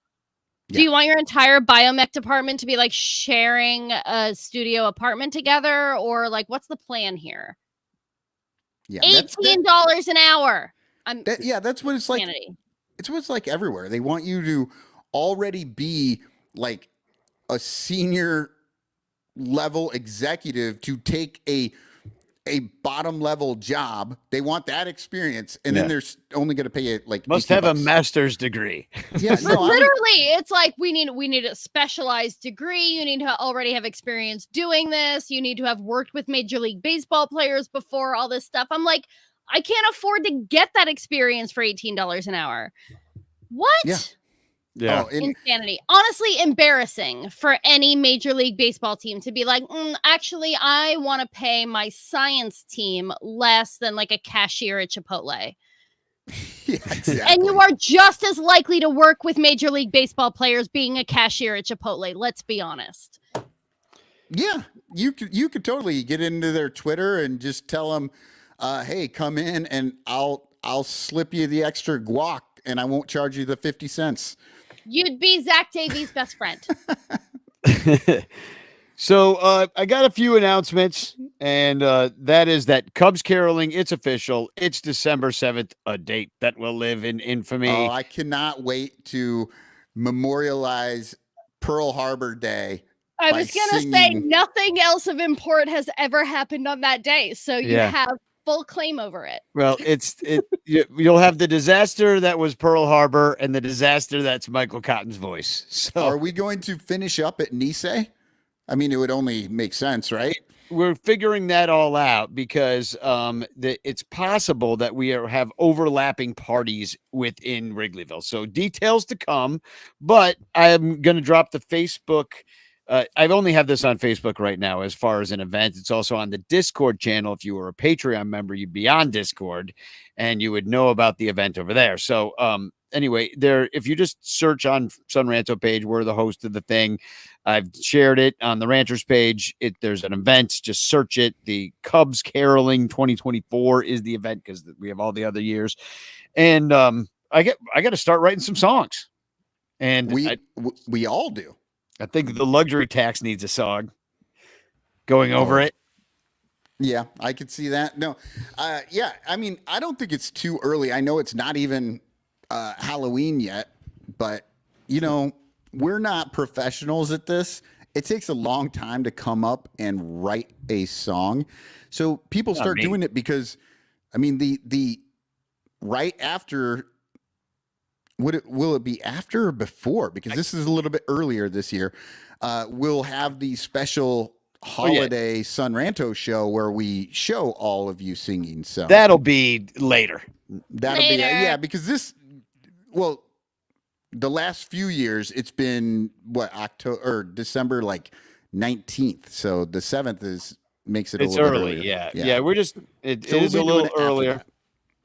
C: Do you want your entire biomech department to be like sharing a studio apartment together, or like what's the plan here?
D: Yeah,
C: $18 an hour.
D: that's what it's like.
C: Insanity.
D: It's what it's like everywhere. They want you to already be like a senior level executive to take a bottom level job. They want that experience, and then they're only going to pay it like
B: Must
D: 18
B: have a
D: bucks.
B: master's degree.
D: Yeah,
C: But
D: no,
C: literally, it's like we need a specialized degree. You need to already have experience doing this. You need to have worked with Major League Baseball players before, all this stuff. I'm like, I can't afford to get that experience for $18 an hour. What?
D: Yeah.
B: Yeah.
D: Oh, and
C: Insanity. Honestly, embarrassing for any Major League Baseball team to be like, actually, I want to pay my science team less than like a cashier at Chipotle.
D: yeah, exactly.
C: And you are just as likely to work with Major League Baseball players being a cashier at Chipotle. Let's be honest.
D: Yeah, you could totally get into their Twitter and just tell them, "Hey, come in and I'll slip you the extra guac and I won't charge you the 50 cents."
C: You'd be Zach Davies' best friend.
B: So I got a few announcements, and that is that Cubs caroling, it's official. It's December 7th, a date that will live in infamy.
D: Oh, I cannot wait to memorialize Pearl Harbor Day.
C: I
D: by
C: was going to say
D: singing-
C: nothing else of import has ever happened on that day. So you
B: Yeah.
C: have full claim over it.
B: Well, you'll have the disaster that was Pearl Harbor and the disaster that's Michael Cotton's voice. So
D: Are we going to finish up at Nisei? I mean, it would only make sense, right?
B: we're figuring that all out because it's possible that we have overlapping parties within Wrigleyville. So details to come, but I'm going to drop the Facebook. I only have this on Facebook right now as far as an event. It's also on the Discord channel. If you were a Patreon member, you'd be on Discord and you would know about the event over there. So anyway, if you just search on Sun Ranto page, we're the host of the thing. I've shared it on the Ranchers page. There's an event. Just search it. The Cubs Caroling 2024 is the event because we have all the other years. And I got to start writing some songs. And
D: we all do.
B: I think the luxury tax needs a song going over it.
D: Yeah, I could see that. No, yeah, I mean, I don't think it's too early. I know it's not even Halloween yet, but, you know, we're not professionals at this. It takes a long time to come up and write a song. So people start doing it because, I mean, the right after... Will it be after or before? Because this is a little bit earlier this year. We'll have the special holiday Sun Ranto show where we show all of you singing. So
B: that'll be later.
D: That'll be because the last few years it's been October or December like 19th. So the 7th makes it a
B: It's
D: little bit
B: early.
D: earlier.
B: Yeah. We're just it
D: So
B: is a
D: we'll be doing
B: little
D: it after
B: earlier.
D: that.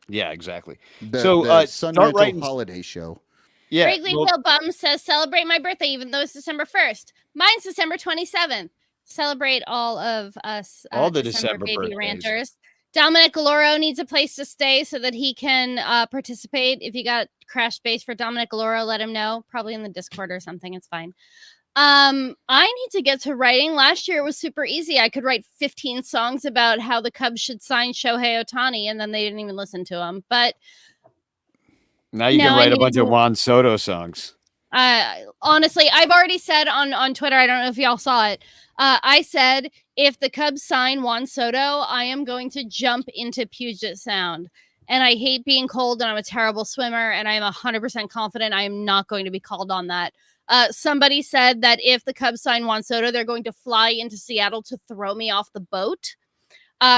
B: Yeah, exactly.
D: The Sun
B: start
D: Rental
B: writing.
D: holiday show.
B: Yeah.
C: Wrigleyville Bum says celebrate my birthday, even though it's December 1st. Mine's December 27th. Celebrate all of us,
B: All the December
C: baby
B: birthdays.
C: ranters. Dominic Galoro needs a place to stay so that he can participate. If you got crash space for Dominic Galoro, let him know. Probably in the Discord or something. It's fine. I need to get to writing. Last year it was super easy. I could write 15 songs about how the Cubs should sign Shohei Ohtani, and then they didn't even listen to him. But
B: now you can write a bunch of Juan Soto songs.
C: Honestly, I've already said on Twitter, I don't know if y'all saw it. I said, if the Cubs sign Juan Soto, I am going to jump into Puget Sound. And I hate being cold, and I'm a terrible swimmer, and I am 100% confident I am not going to be called on that. Somebody said that if the Cubs sign Juan Soto, they're going to fly into Seattle to throw me off the boat.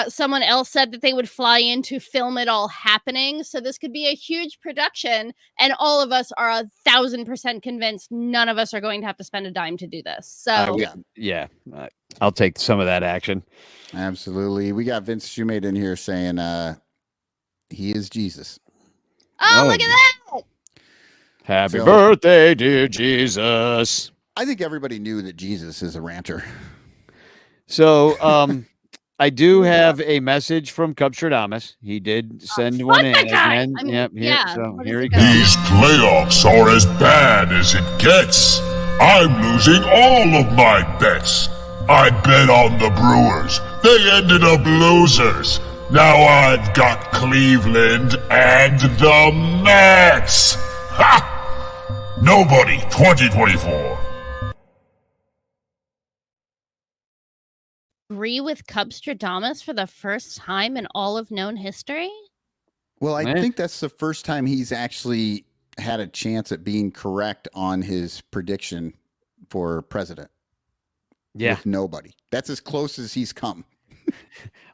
C: Someone else said that they would fly in to film it all happening. So this could be a huge production. And all of us are 1,000% convinced none of us are going to have to spend a dime to do this. So
B: I'll take some of that action.
D: Absolutely. We got Vince Shoemate in here saying he is Jesus.
C: Oh, look at that.
B: Happy birthday, dear Jesus.
D: I think everybody knew that Jesus is a ranter.
B: So, I do have a message from Cubstradamus. He did send one in again. So here he goes.
G: These playoffs are as bad as it gets. I'm losing all of my bets. I bet on the Brewers. They ended up losers. Now I've got Cleveland and the Mets. Ha! Nobody 2024.
C: Agree with Cubstradamus for the first time in all of known history?
D: Well, I think that's the first time he's actually had a chance at being correct on his prediction for president.
B: Yeah.
D: With nobody. That's as close as he's come.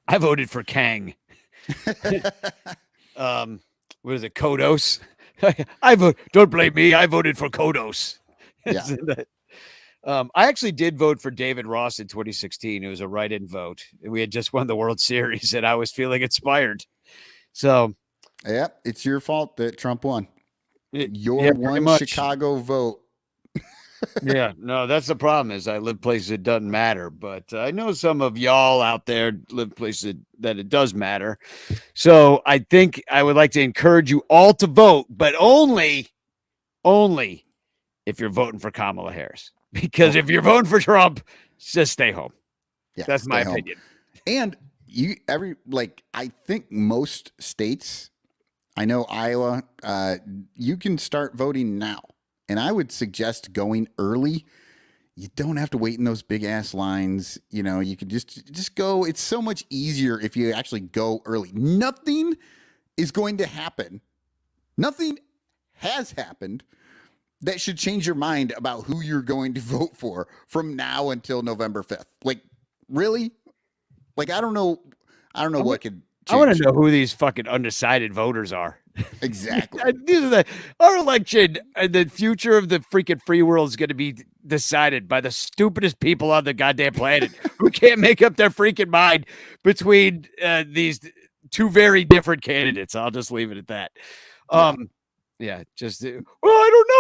B: I voted for Kang. What is it? Kodos? Don't blame me. I voted for Kodos.
D: Yeah.
B: I actually did vote for David Ross in 2016. It was a write-in vote. We had just won the World Series, and I was feeling inspired. So,
D: yep, it's your fault that Trump won.
B: Your
D: one Chicago vote.
B: Yeah, no, that's the problem. Is I live places it doesn't matter, but I know some of y'all out there live places that it does matter. So I think I would like to encourage you all to vote, but only if you're voting for Kamala Harris. Because if you're voting for Trump, just stay home.
D: Yeah,
B: that's my opinion.
D: And I think most states, I know Iowa, you can start voting now. And I would suggest going early. You don't have to wait in those big ass lines. You know, you could just go. It's so much easier if you actually go early. Nothing is going to happen. Nothing has happened that should change your mind about who you're going to vote for from now until November 5th. Like, really? Like, I don't know what could change.
B: I want to know who these fucking undecided voters are.
D: Exactly.
B: Our election and the future of the freaking free world is going to be decided by the stupidest people on the goddamn planet who can't make up their freaking mind between these two very different candidates. I'll just leave it at that. I don't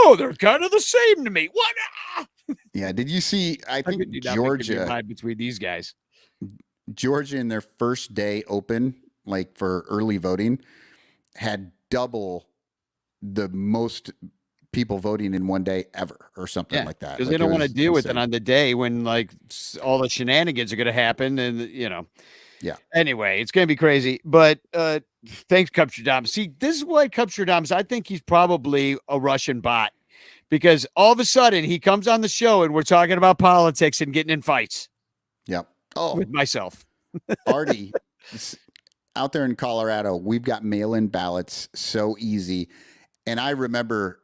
B: know. They're kind of the same to me. What?
D: Yeah. Did you see? I think Georgia
B: between these guys.
D: Georgia in their first day open, like for early voting, had double the most people voting in one day ever or something like that.
B: Because they don't want to deal with it on the day when like all the shenanigans are going to happen. And,
D: yeah.
B: Anyway, it's going to be crazy. But thanks, Cubstradamus. See, this is why Cubstradamus, I think he's probably a Russian bot. Because all of a sudden he comes on the show and we're talking about politics and getting in fights.
D: Yep. Oh,
B: with myself.
D: Artie, out there in Colorado, we've got mail-in ballots so easy. And I remember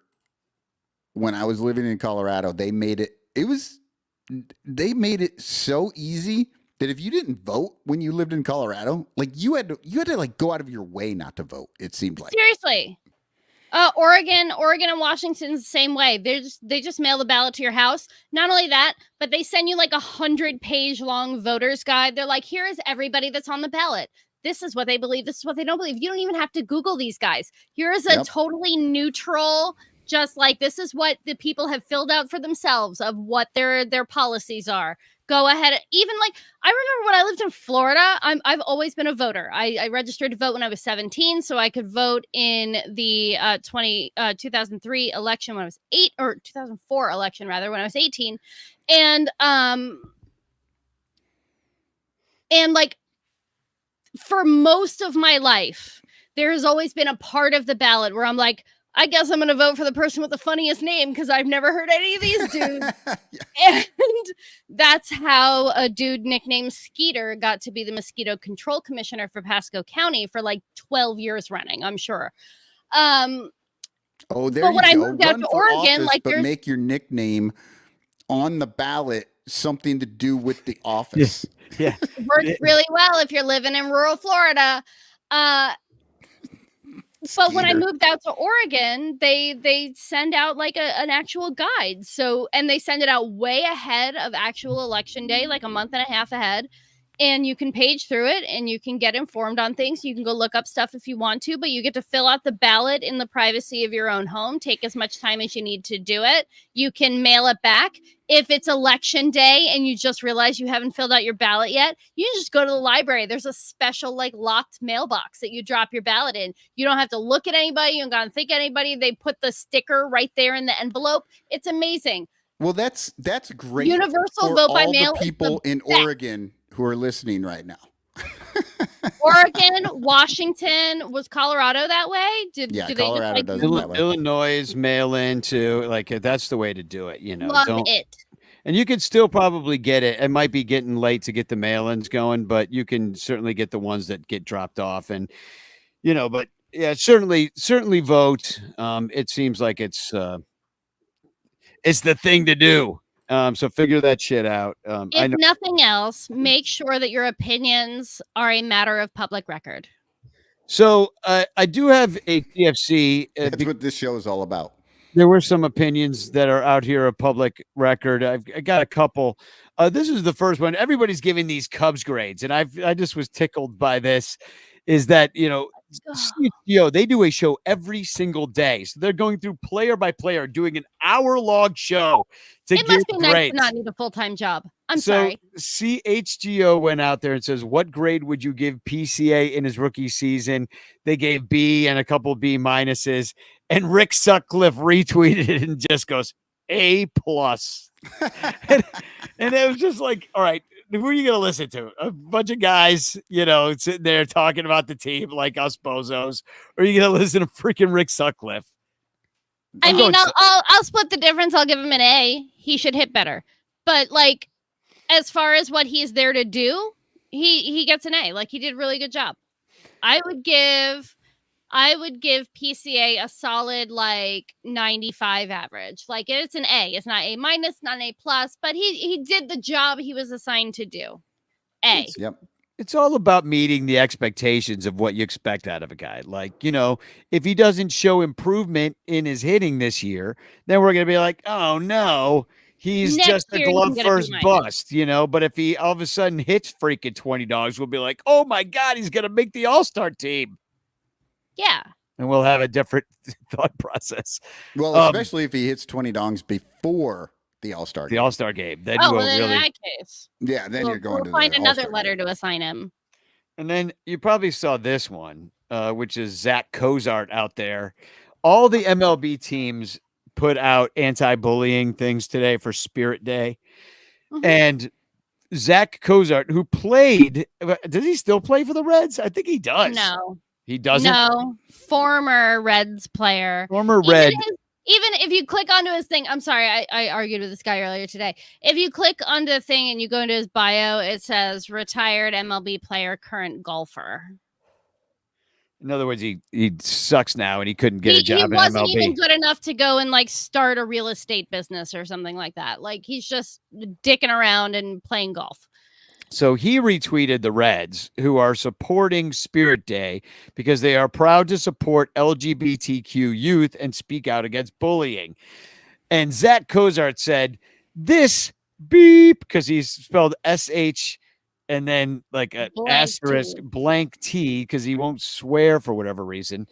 D: when I was living in Colorado, they made it so easy that if you didn't vote when you lived in Colorado, like you had to like go out of your way not to vote. It seemed like.
C: Seriously. Oregon and Washington's the same way. They just mail the ballot to your house. Not only that, but they send you like 100-page long voters guide. They're like, here is everybody that's on the ballot. This is what they believe. This is what they don't believe. You don't even have to Google these guys. Here is a totally neutral, just like this is what the people have filled out for themselves of what their policies are. Go ahead. Even like I remember when I lived in Florida, I've always been a voter. I registered to vote when I was 17, so I could vote in the 2003 election when I was 8, or 2004 election rather when I was 18, and like for most of my life, there has always been a part of the ballot where I'm like, I guess I'm going to vote for the person with the funniest name because I've never heard any of these dudes. And that's how a dude nicknamed Skeeter got to be the mosquito control commissioner for Pasco County for like 12 years running, I'm sure.
D: Oh, there
C: but when
D: you
C: I
D: go.
C: moved out
D: Run
C: to
D: for
C: Oregon,
D: office,
C: like
D: but make your nickname on the ballot something to do with the office.
B: Yeah.
C: It works really well if you're living in rural Florida. But when I moved out to Oregon, they send out like an actual guide. So, and they send it out way ahead of actual election day, like a month and a half ahead. And you can page through it and you can get informed on things. You can go look up stuff if you want to, but you get to fill out the ballot in the privacy of your own home. Take as much time as you need to do it. You can mail it back. If it's election day and you just realize you haven't filled out your ballot yet, you just go to the library. There's a special like locked mailbox that you drop your ballot in. You don't have to look at anybody. You don't got to think anybody. They put the sticker right there in the envelope. It's amazing.
D: Well, that's great.
C: Universal
D: for
C: vote by
D: all
C: mail
D: the
C: is
D: people
C: the
D: in
C: best.
D: Oregon who are listening right now.
C: Oregon, Washington, was Colorado that way? Do
D: Colorado
C: they
D: does
C: just
D: it
C: like
D: that way.
B: Illinois mail in too. Like that's the way to do it. You know,
C: love
B: don't.
C: it?
B: And you can still probably get it. It might be getting late to get the mail-ins going, but you can certainly get the ones that get dropped off. And you know, but yeah, certainly vote. It seems like it's the thing to do. So figure that shit out. I
C: If
B: know.
C: nothing else, make sure that your opinions are a matter of public record.
B: So I do have a TFC.
D: That's what this show is all about.
B: There were some opinions that are out here of public record. I got a couple. This is the first one. Everybody's giving these Cubs grades, and I just was tickled by this. Is that CHGO, they do a show every single day, so they're going through player by player, doing an hour-long show to
C: It
B: give
C: must be nice
B: grades.
C: to not need a full-time job. I'm sorry.
B: CHGO went out there and says, what grade would you give PCA in his rookie season? They gave B and a couple B minuses. And Rick Sutcliffe retweeted it and just goes, A+. and it was just like, all right, who are you going to listen to? A bunch of guys, sitting there talking about the team like us bozos. Or are you going to listen to freaking Rick Sutcliffe?
C: I mean, I'll split the difference. I'll give him an A. He should hit better. But like, as far as what he's there to do, he gets an A. Like, he did a really good job. I would give PCA a solid like 95 average. Like, it's an A. It's not A minus, not an A plus, but he did the job he was assigned to do. A.
D: Yep.
B: It's all about meeting the expectations of what you expect out of a guy. Like, if he doesn't show improvement in his hitting this year, then we're going to be like, oh no, he's
C: Next
B: just a
C: year,
B: glove
C: he's gonna
B: first
C: be
B: bust, But if he all of a sudden hits freaking 20 dogs, we'll be like, oh my God, he's going to make the All-Star team.
C: Yeah.
B: And we'll have a different thought process.
D: Well, especially if he hits 20 dongs before the All-Star game.
B: The All-Star game. Then
C: well,
B: we'll
C: in
B: really...
C: that case.
D: Yeah, then you're going to
C: find
D: the
C: another
D: All-Star
C: letter
D: game.
C: to assign him.
B: And then you probably saw this one, which is Zach Cozart out there. All the MLB teams put out anti-bullying things today for Spirit Day. Mm-hmm. And Zach Cozart, who played, does he still play for the Reds? I think he does.
C: No.
B: He doesn't?
C: No. Former Reds player.
B: Former Red.
C: Even if you click onto his thing, I'm sorry, I argued with this guy earlier today. If you click onto the thing and you go into his bio, it says retired MLB player, current golfer.
B: In other words, he sucks now and he couldn't get a job in MLB. He
C: wasn't even good enough to go and like start a real estate business or something like that. Like, he's just dicking around and playing golf.
B: So he retweeted the Reds, who are supporting Spirit Day because they are proud to support LGBTQ youth and speak out against bullying. And Zach Cozart said, "This beep," because he's spelled SH and then like an
C: Blank
B: asterisk
C: T.
B: blank T because he won't swear for whatever reason,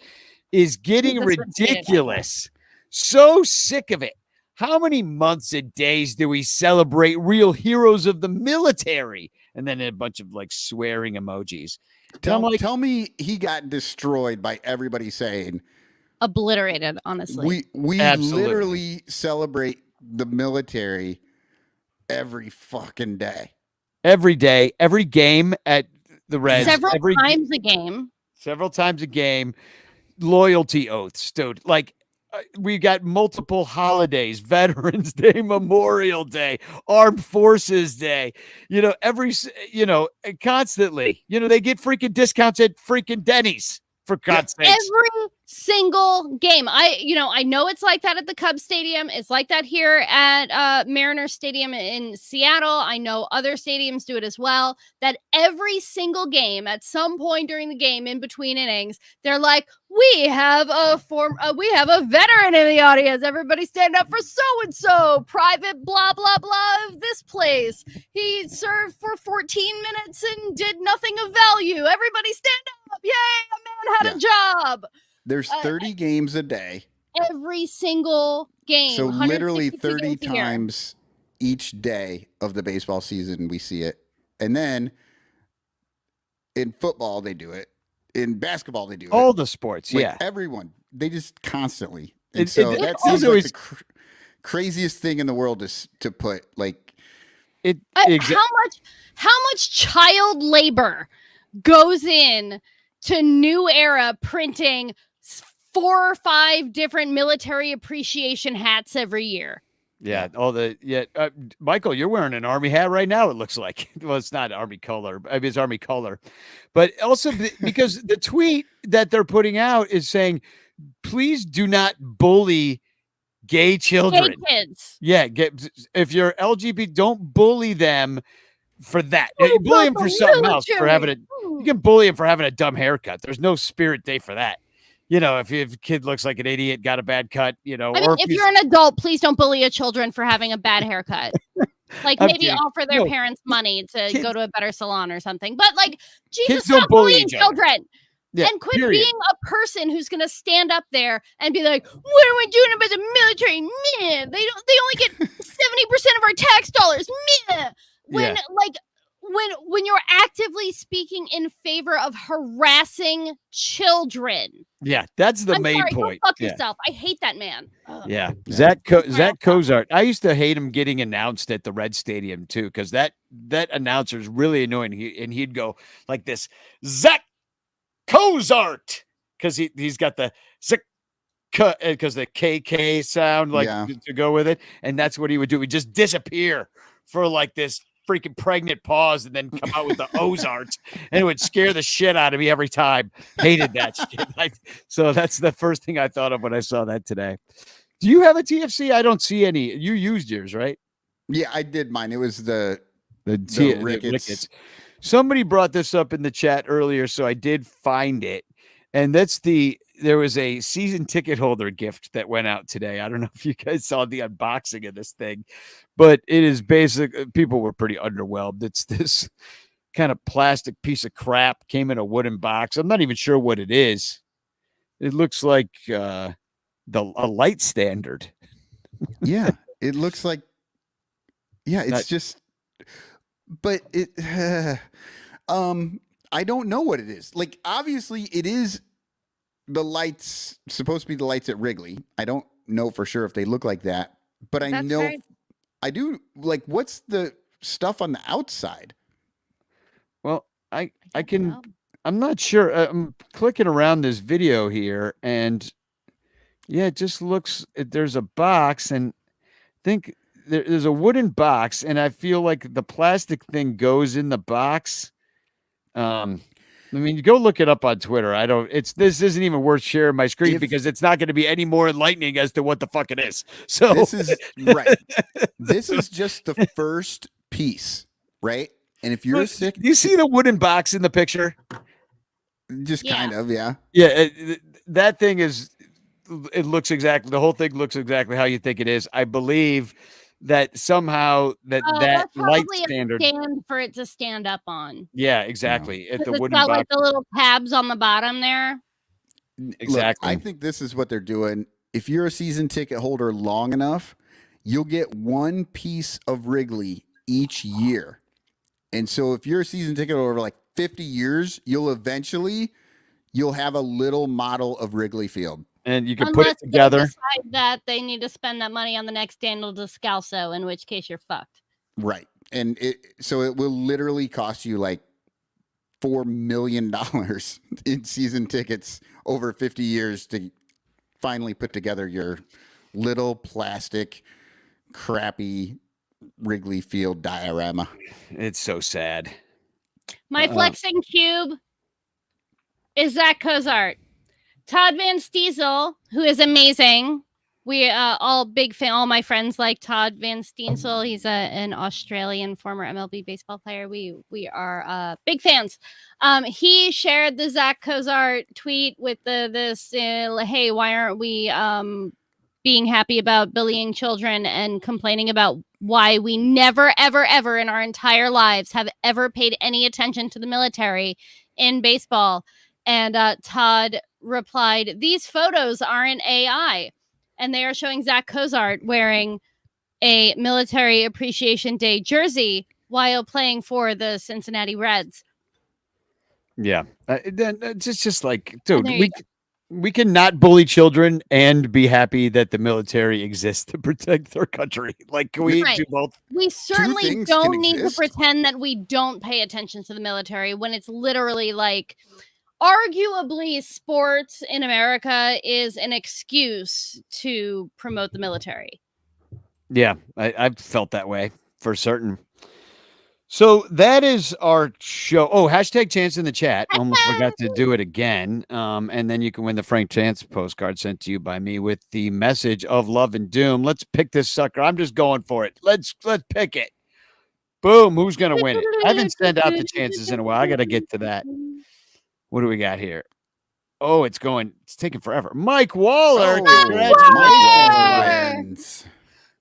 B: is getting
C: Just repeat it.
B: ridiculous. So sick of it. How many months and days do we celebrate real heroes of the military? And then a bunch of like swearing emojis.
D: Tell me he got destroyed by everybody saying
C: Obliterated, honestly.
D: we
B: Absolutely.
D: literally celebrate the military every fucking day.
B: Every day, every game at the Reds,
C: Several
B: every
C: times a game.
B: several times a game, loyalty oaths, dude. Like we got multiple holidays: Veterans Day, Memorial Day, Armed Forces Day. Constantly. They get freaking discounts at freaking Denny's for God's sakes.
C: Every single game. I know it's like that at the Cubs Stadium. It's like that here at Mariners Stadium in Seattle. I know other stadiums do it as well. That every single game, at some point during the game, in between innings, they're like, we have a veteran in the audience. Everybody stand up for so and so, Private blah blah blah of this place. He served for 14 minutes and did nothing of value. Everybody stand up! Yay! A man had a job.
D: There's 30 games a day.
C: Every single game.
D: So literally
C: 162
D: 30
C: games a year.
D: times each day of the baseball season, we see it. And then in football, they do it. In basketball, they do it.
B: All the sports,
D: Like,
B: yeah.
D: everyone. They just constantly. And
B: It
D: so that seems
B: always-
D: like the craziest thing in the world to put. Like,
C: How much child labor goes in to New Era printing 4 or 5 different military appreciation hats every year?
B: Yeah, Michael, you're wearing an Army hat right now, it looks like. Well, it's not Army color. I mean, it's Army color. But also because the tweet that they're putting out is saying, please do not bully gay children.
C: Gay kids.
B: Yeah, if you're LGBT, don't bully them for that. You bully them for something else, you can bully him for having a dumb haircut. There's no Spirit Day for that. If a kid looks like an idiot, got a bad cut,
C: I mean, if you're an adult, please don't bully your children for having a bad haircut. Like maybe offer their parents money to go to a better salon or something. But like, Jesus, stop bullying children.
B: Yeah,
C: and quit being a person who's going to stand up there and be like, what are we doing about the military? Meh. They only get 70% of our tax dollars. Meh. When you're actively speaking in favor of harassing children.
B: Yeah, that's the main
C: sorry,
B: point.
C: Go fuck yourself. I hate that man. Ugh.
B: Yeah. Zach Cozart. I used to hate him getting announced at the Red Stadium too, because that announcer is really annoying. He'd go like this, Zach Cozart, because he's got the Zach, because the KK sound to go with it, and that's what he would do. He'd just disappear for like this freaking pregnant pause and then come out with the Ozarts, and it would scare the shit out of me every time. Hated that shit. So that's the first thing I thought of when I saw that today. Do you have a TFC? I don't see any. You used yours, right?
D: Yeah, I did mine. It was the
B: Ricketts. Somebody brought this up in the chat earlier, so I did find it. And there was a season ticket holder gift that went out today. I don't know if you guys saw the unboxing of this thing, but it is basic. People were pretty underwhelmed. It's this kind of plastic piece of crap, came in a wooden box. I'm not even sure what it is. It looks like a light standard.
D: Yeah, it looks like, it's just, but it, I don't know what it is. Like, obviously it is the lights, supposed to be the lights at Wrigley. I don't know for sure if they look like that, but I know I do. Like, what's the stuff on the outside?
B: Well, I'm not sure. I'm clicking around this video here, and it just looks, there's a box, and I think there's a wooden box, and I feel like the plastic thing goes in the box. I mean, go look it up on Twitter. This isn't even worth sharing my screen because it's not going to be any more enlightening as to what the fuck it is. So
D: this is right. This is just the first piece, right? And if you're sick,
B: you see the wooden box in the picture?
D: just kind of, yeah.
B: Yeah, that thing is. It looks exactly. The whole thing looks exactly how you think it is. I believe that somehow that
C: That's
B: light
C: probably
B: standard.
C: a stand for it to stand up on.
B: Yeah, exactly. At the
C: It's
B: wooden
C: got
B: box.
C: like the little tabs on the bottom there.
B: Exactly.
D: Look, I think this is what they're doing. If you're a season ticket holder long enough, you'll get one piece of Wrigley each year. And so if you're a season ticket holder over like 50 years, you'll have a little model of Wrigley Field.
B: And you can put it together.
C: They decide that they need to spend that money on the next Daniel Descalso, in which case you're fucked.
D: Right. And so it will literally cost you like $4 million in season tickets over 50 years to finally put together your little plastic, crappy Wrigley Field diorama.
B: It's so sad.
C: My flexing cube is Zach Cozart. Todd Van Steezel, who is amazing. We all big fan. All my friends like Todd Van Steensel. He's an Australian former MLB baseball player. We are big fans. He shared the Zach Cozart tweet with this hey, why aren't we being happy about bullying children and complaining about why we never ever ever in our entire lives have ever paid any attention to the military in baseball. And Todd replied, "These photos aren't AI." And they are showing Zach Cozart wearing a Military Appreciation Day jersey while playing for the Cincinnati Reds.
B: Yeah. It's just like, dude, we cannot bully children and be happy that the military exists to protect their country. Like, can we do both?
C: We certainly don't need to pretend that we don't pay attention to the military when it's literally like, arguably, sports in America is an excuse to promote the military.
B: Yeah, I've felt that way for certain. So that is our show. Oh, hashtag Chance in the chat. Almost forgot to do it again. And then you can win the Frank Chance postcard sent to you by me with the message of love and doom. Let's pick this sucker. I'm just going for it. Let's pick it. Boom. Who's going to win it? I haven't sent out the chances in a while. I got to get to that. What do we got here? Oh, it's taking forever. Mike Waller.
D: Congratulations.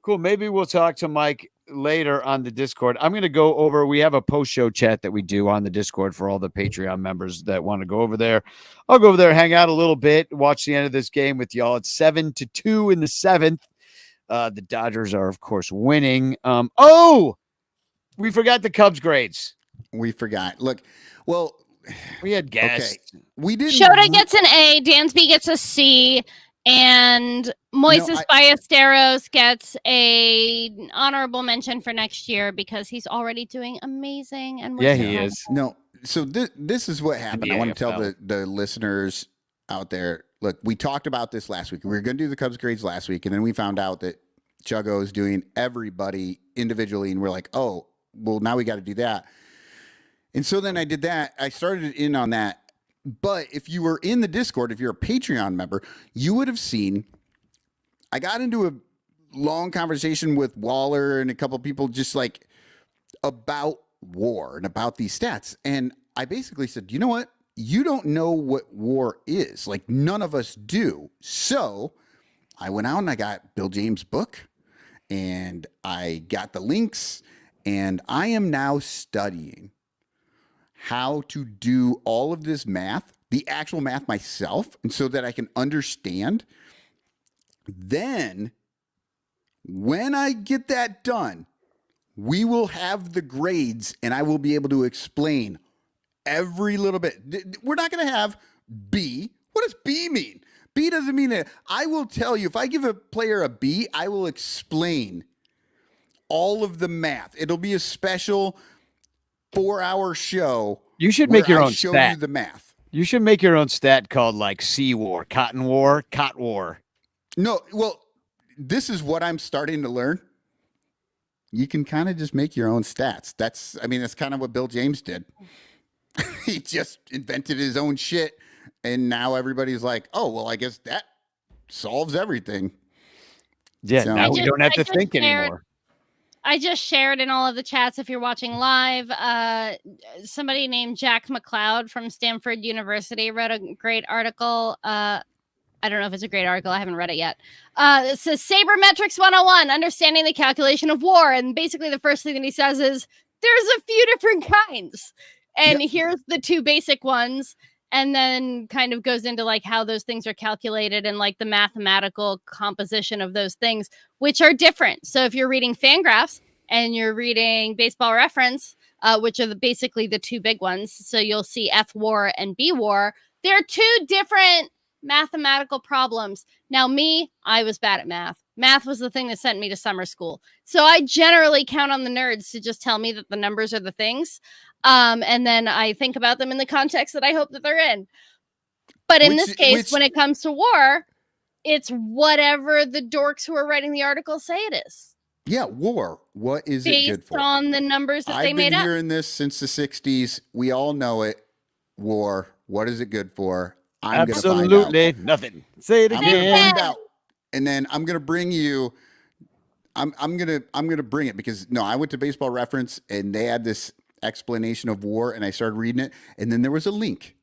B: Cool. Maybe we'll talk to Mike later on the Discord. I'm going to go over. We have a post-show chat that we do on the Discord for all the Patreon members that want to go over there. I'll go over there, hang out a little bit, watch the end of this game with y'all. It's 7-2 in the seventh. The Dodgers are, of course, winning. We forgot the Cubs grades.
D: We forgot. Look, well,
B: we had guests.
D: Okay. We didn't.
C: Shota gets an A, Dansby gets a C, and Moises Ballesteros gets an honorable mention for next year because he's already doing amazing. And
B: he is.
D: No, so this is what happened. I want to tell the listeners out there. Look, we talked about this last week. We were going to do the Cubs grades last week, and then we found out that Chuggo is doing everybody individually, and we're like, oh, well, now we got to do that. And so then I did that. I started in on that. But if you were in the Discord, if you're a Patreon member, you would have seen I got into a long conversation with Waller and a couple people just like about war and about these stats. And I basically said, you know what? You don't know what war is. Like, none of us do. So I went out and I got Bill James' book and I got the links, and I am now studying how to do all of this math, the actual math myself, and so that I can understand. Then, when I get that done, we will have the grades, and I will be able to explain every little bit. We're not going to have B. What does B mean? B doesn't mean that. I will tell you, if I give a player a B, I will explain all of the math. It'll be a special 4-hour show.
B: You should make your own
D: show
B: stat.
D: You the math.
B: You should make your own stat called like Sea War, Cotton War, Cot War.
D: No, well, this is what I'm starting to learn. You can kind of just make your own stats. That's kind of what Bill James did. He just invented his own shit, and now everybody's like, oh, well, I guess that solves everything.
B: Yeah, so, now we don't have to think anymore.
C: I just shared in all of the chats if you're watching live. Somebody named Jack McLeod from Stanford University wrote a great article. I don't know if it's a great article. I haven't read it yet. It says Sabermetrics 101, understanding the calculation of war. And basically the first thing that he says is there's a few different kinds. And here's the two basic ones. And then kind of goes into like how those things are calculated and like the mathematical composition of those things, which are different. So if you're reading Fangraphs and you're reading Baseball Reference, which are basically the two big ones. So you'll see F war and B war. They're two different mathematical problems. Now, I was bad at math. Math was the thing that sent me to summer school. So I generally count on the nerds to just tell me that the numbers are the things. And then I think about them in the context that I hope that they're in. But in this case, when it comes to war, it's whatever the dorks who are writing the article say it is.
D: Yeah, war. What is it good for?
C: Based on the numbers that they made up.
D: I've been hearing this since the 60s. We all know it. War. What is it good for? I'm going to find out.
B: Absolutely nothing. Say it again.
D: And then I'm going to bring you. I'm going to bring it because I went to Baseball Reference and they had this explanation of war and I started reading it and then there was a link.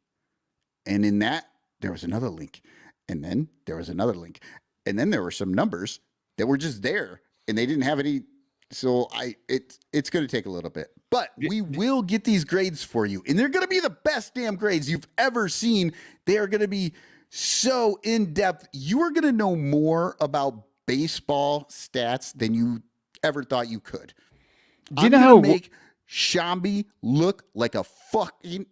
D: And in that there was another link. And then there was another link. And then there were some numbers that were just there and they didn't have any. So it's going to take a little bit, but we will get these grades for you. And they're going to be the best damn grades you've ever seen. They are going to be so in depth. You are going to know more about baseball stats than you ever thought you could.
B: Do you know how
D: make Shambi look like a fucking?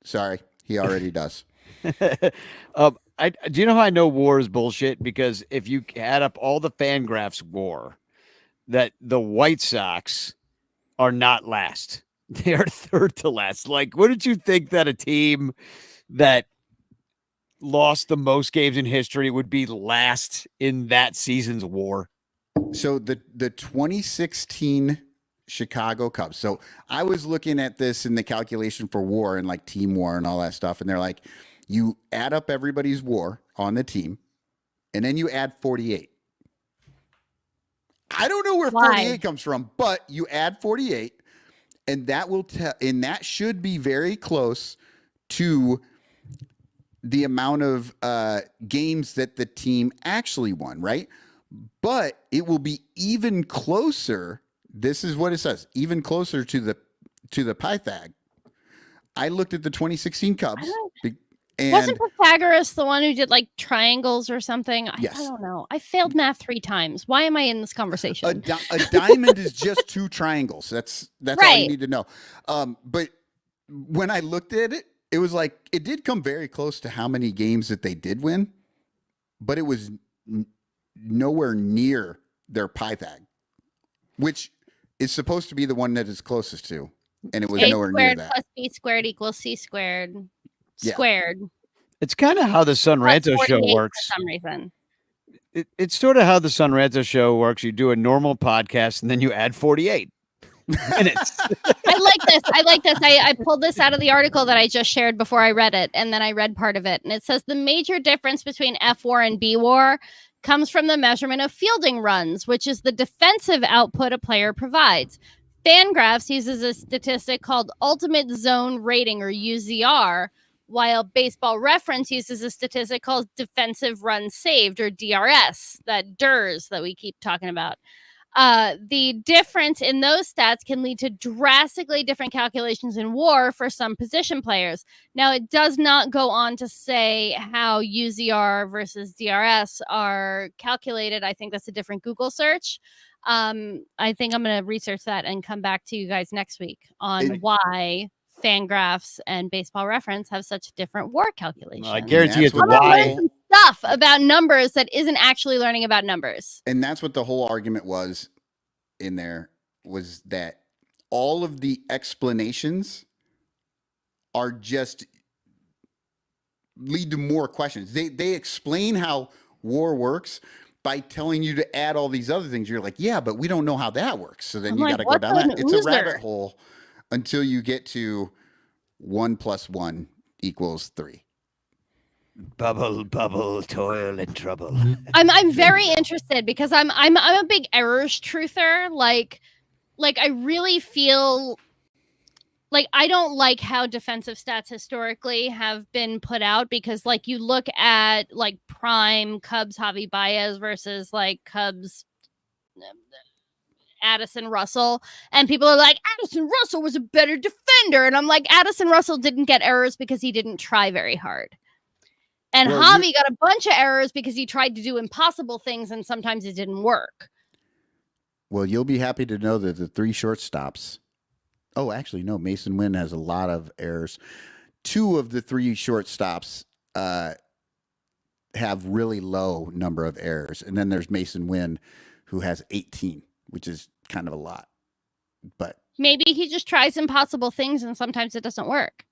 D: Sorry, he already does.
B: Do you know how I know war is bullshit? Because if you add up all the Fangraphs war, that the White Sox are not last. They are third to last. Like, wouldn't you think that a team that lost the most games in history would be last in that season's war?
D: So the 2016 Chicago Cubs. So I was looking at this in the calculation for war and like team war and all that stuff. And they're like, you add up everybody's war on the team and then you add 48. I don't know where 48 comes from, but you add 48 and that will and that should be very close to the amount of games that the team actually won, right? But it will be even closer. This is what it says, even closer to the Pythag. I looked at the 2016 Cubs. And
C: wasn't Pythagoras the one who did like triangles or something?
D: Yes.
C: I don't know. I failed math 3 times. Why am I in this conversation?
D: A diamond is just 2 triangles. That's right. All you need to know. But when I looked at it, it was like it did come very close to how many games that they did win, but it was nowhere near their Pythag, which is supposed to be the one that is closest to, and it was nowhere near that.
C: Plus B squared equals C squared. Squared.
B: It's kind of how the Son Ranto show works.
C: For some reason.
B: It's sort of how the Son Ranto show works. You do a normal podcast and then you add 48 minutes.
C: I like this. I pulled this out of the article that I just shared before I read it, and then I read part of it. And it says the major difference between F war and B war comes from the measurement of fielding runs, which is the defensive output a player provides. Fangraphs uses a statistic called Ultimate Zone Rating, or UZR, while Baseball Reference uses a statistic called Defensive Runs Saved, or DRS, that DRS that we keep talking about. The difference in those stats can lead to drastically different calculations in war for some position players. Now, it does not go on to say how UZR versus DRS are calculated. I think that's a different Google search. I think I'm going to research that and come back to you guys next week on why Fangraphs and Baseball Reference have such different war calculations.
B: I guarantee it's why
C: stuff about numbers that isn't actually learning about numbers.
D: And that's what the whole argument was in there, was that all of the explanations are just lead to more questions. They explain how war works by telling you to add all these other things. You're like, yeah, but we don't know how that works. So then you got to go down that. It's a rabbit hole until you get to 1 + 1 = 3.
B: Bubble, bubble, toil and trouble.
C: I'm very interested because I'm a big errors truther. Like, like I really feel like I don't like how defensive stats historically have been put out, because like you look at like prime Cubs Javi Baez versus like Cubs Addison Russell, and people are like, Addison Russell was a better defender, and I'm like, Addison Russell didn't get errors because he didn't try very hard. And
D: Well,
C: Javi got a bunch of errors because he tried to do impossible things and sometimes it didn't work.
D: Well, you'll be happy to know that the 3 shortstops. Oh, actually, no. Mason Wynn has a lot of errors. 2 of the 3 shortstops have really low number of errors, and then there's Mason Wynn, who has 18, which is kind of a lot. But
C: maybe he just tries impossible things and sometimes it doesn't work.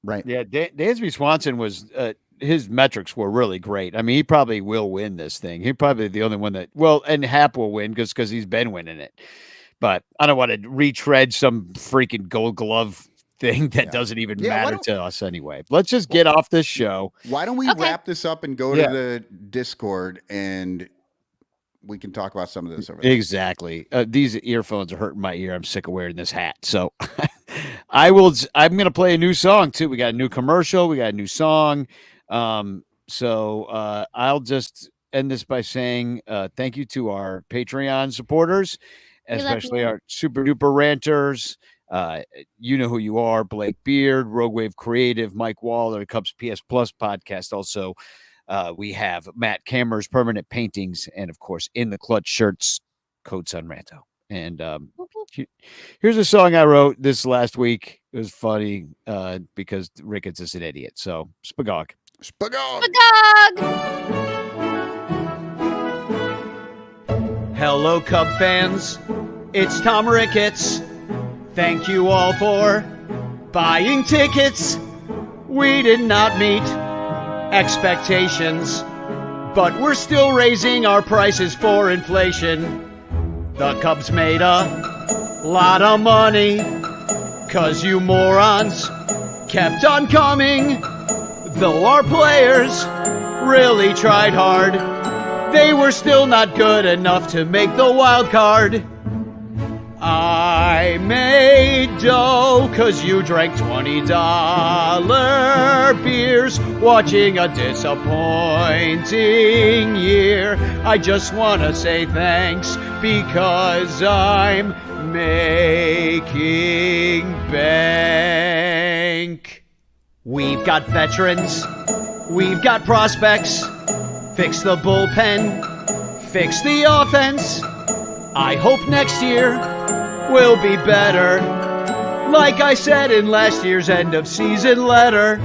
D: Right.
B: Yeah, Dansby Swanson was his metrics were really great. I mean, he probably will win this thing. He's probably the only one that and Hap will win because he's been winning it. But I don't want to retread some freaking Gold Glove thing that doesn't even matter to us anyway. Let's just get off this show.
D: Why don't we wrap this up and go to the Discord and we can talk about some of this over there.
B: Exactly. These earphones are hurting my ear. I'm sick of wearing this hat. So I'm going to play a new song too. We got a new commercial. We got a new song. So I'll just end this by saying thank you to our Patreon supporters, especially our super duper ranters. You know who you are: Blake Beard, Rogue Wave Creative, Mike Waller, Cubs PS Plus podcast. Also, we have Matt Kammer's Permanent Paintings, and of course, In the Clutch shirts, code Ranto. And here's a song I wrote this last week. It was funny because Ricketts is an idiot. So Spagog.
D: Spagog.
B: Hello, Cub fans. It's Tom Ricketts. Thank you all for buying tickets. We did not meet expectations, but we're still raising our prices for inflation. The Cubs made a lot of money, 'cause you morons kept on coming. Though our players really tried hard, they were still not good enough to make the wild card. I made dough 'cause you drank $20 beers, watching a disappointing year. I just want to say thanks because I'm making bank. We've got veterans, we've got prospects. Fix the bullpen, fix the offense. I hope next year will be better, like I said in last year's end of season letter.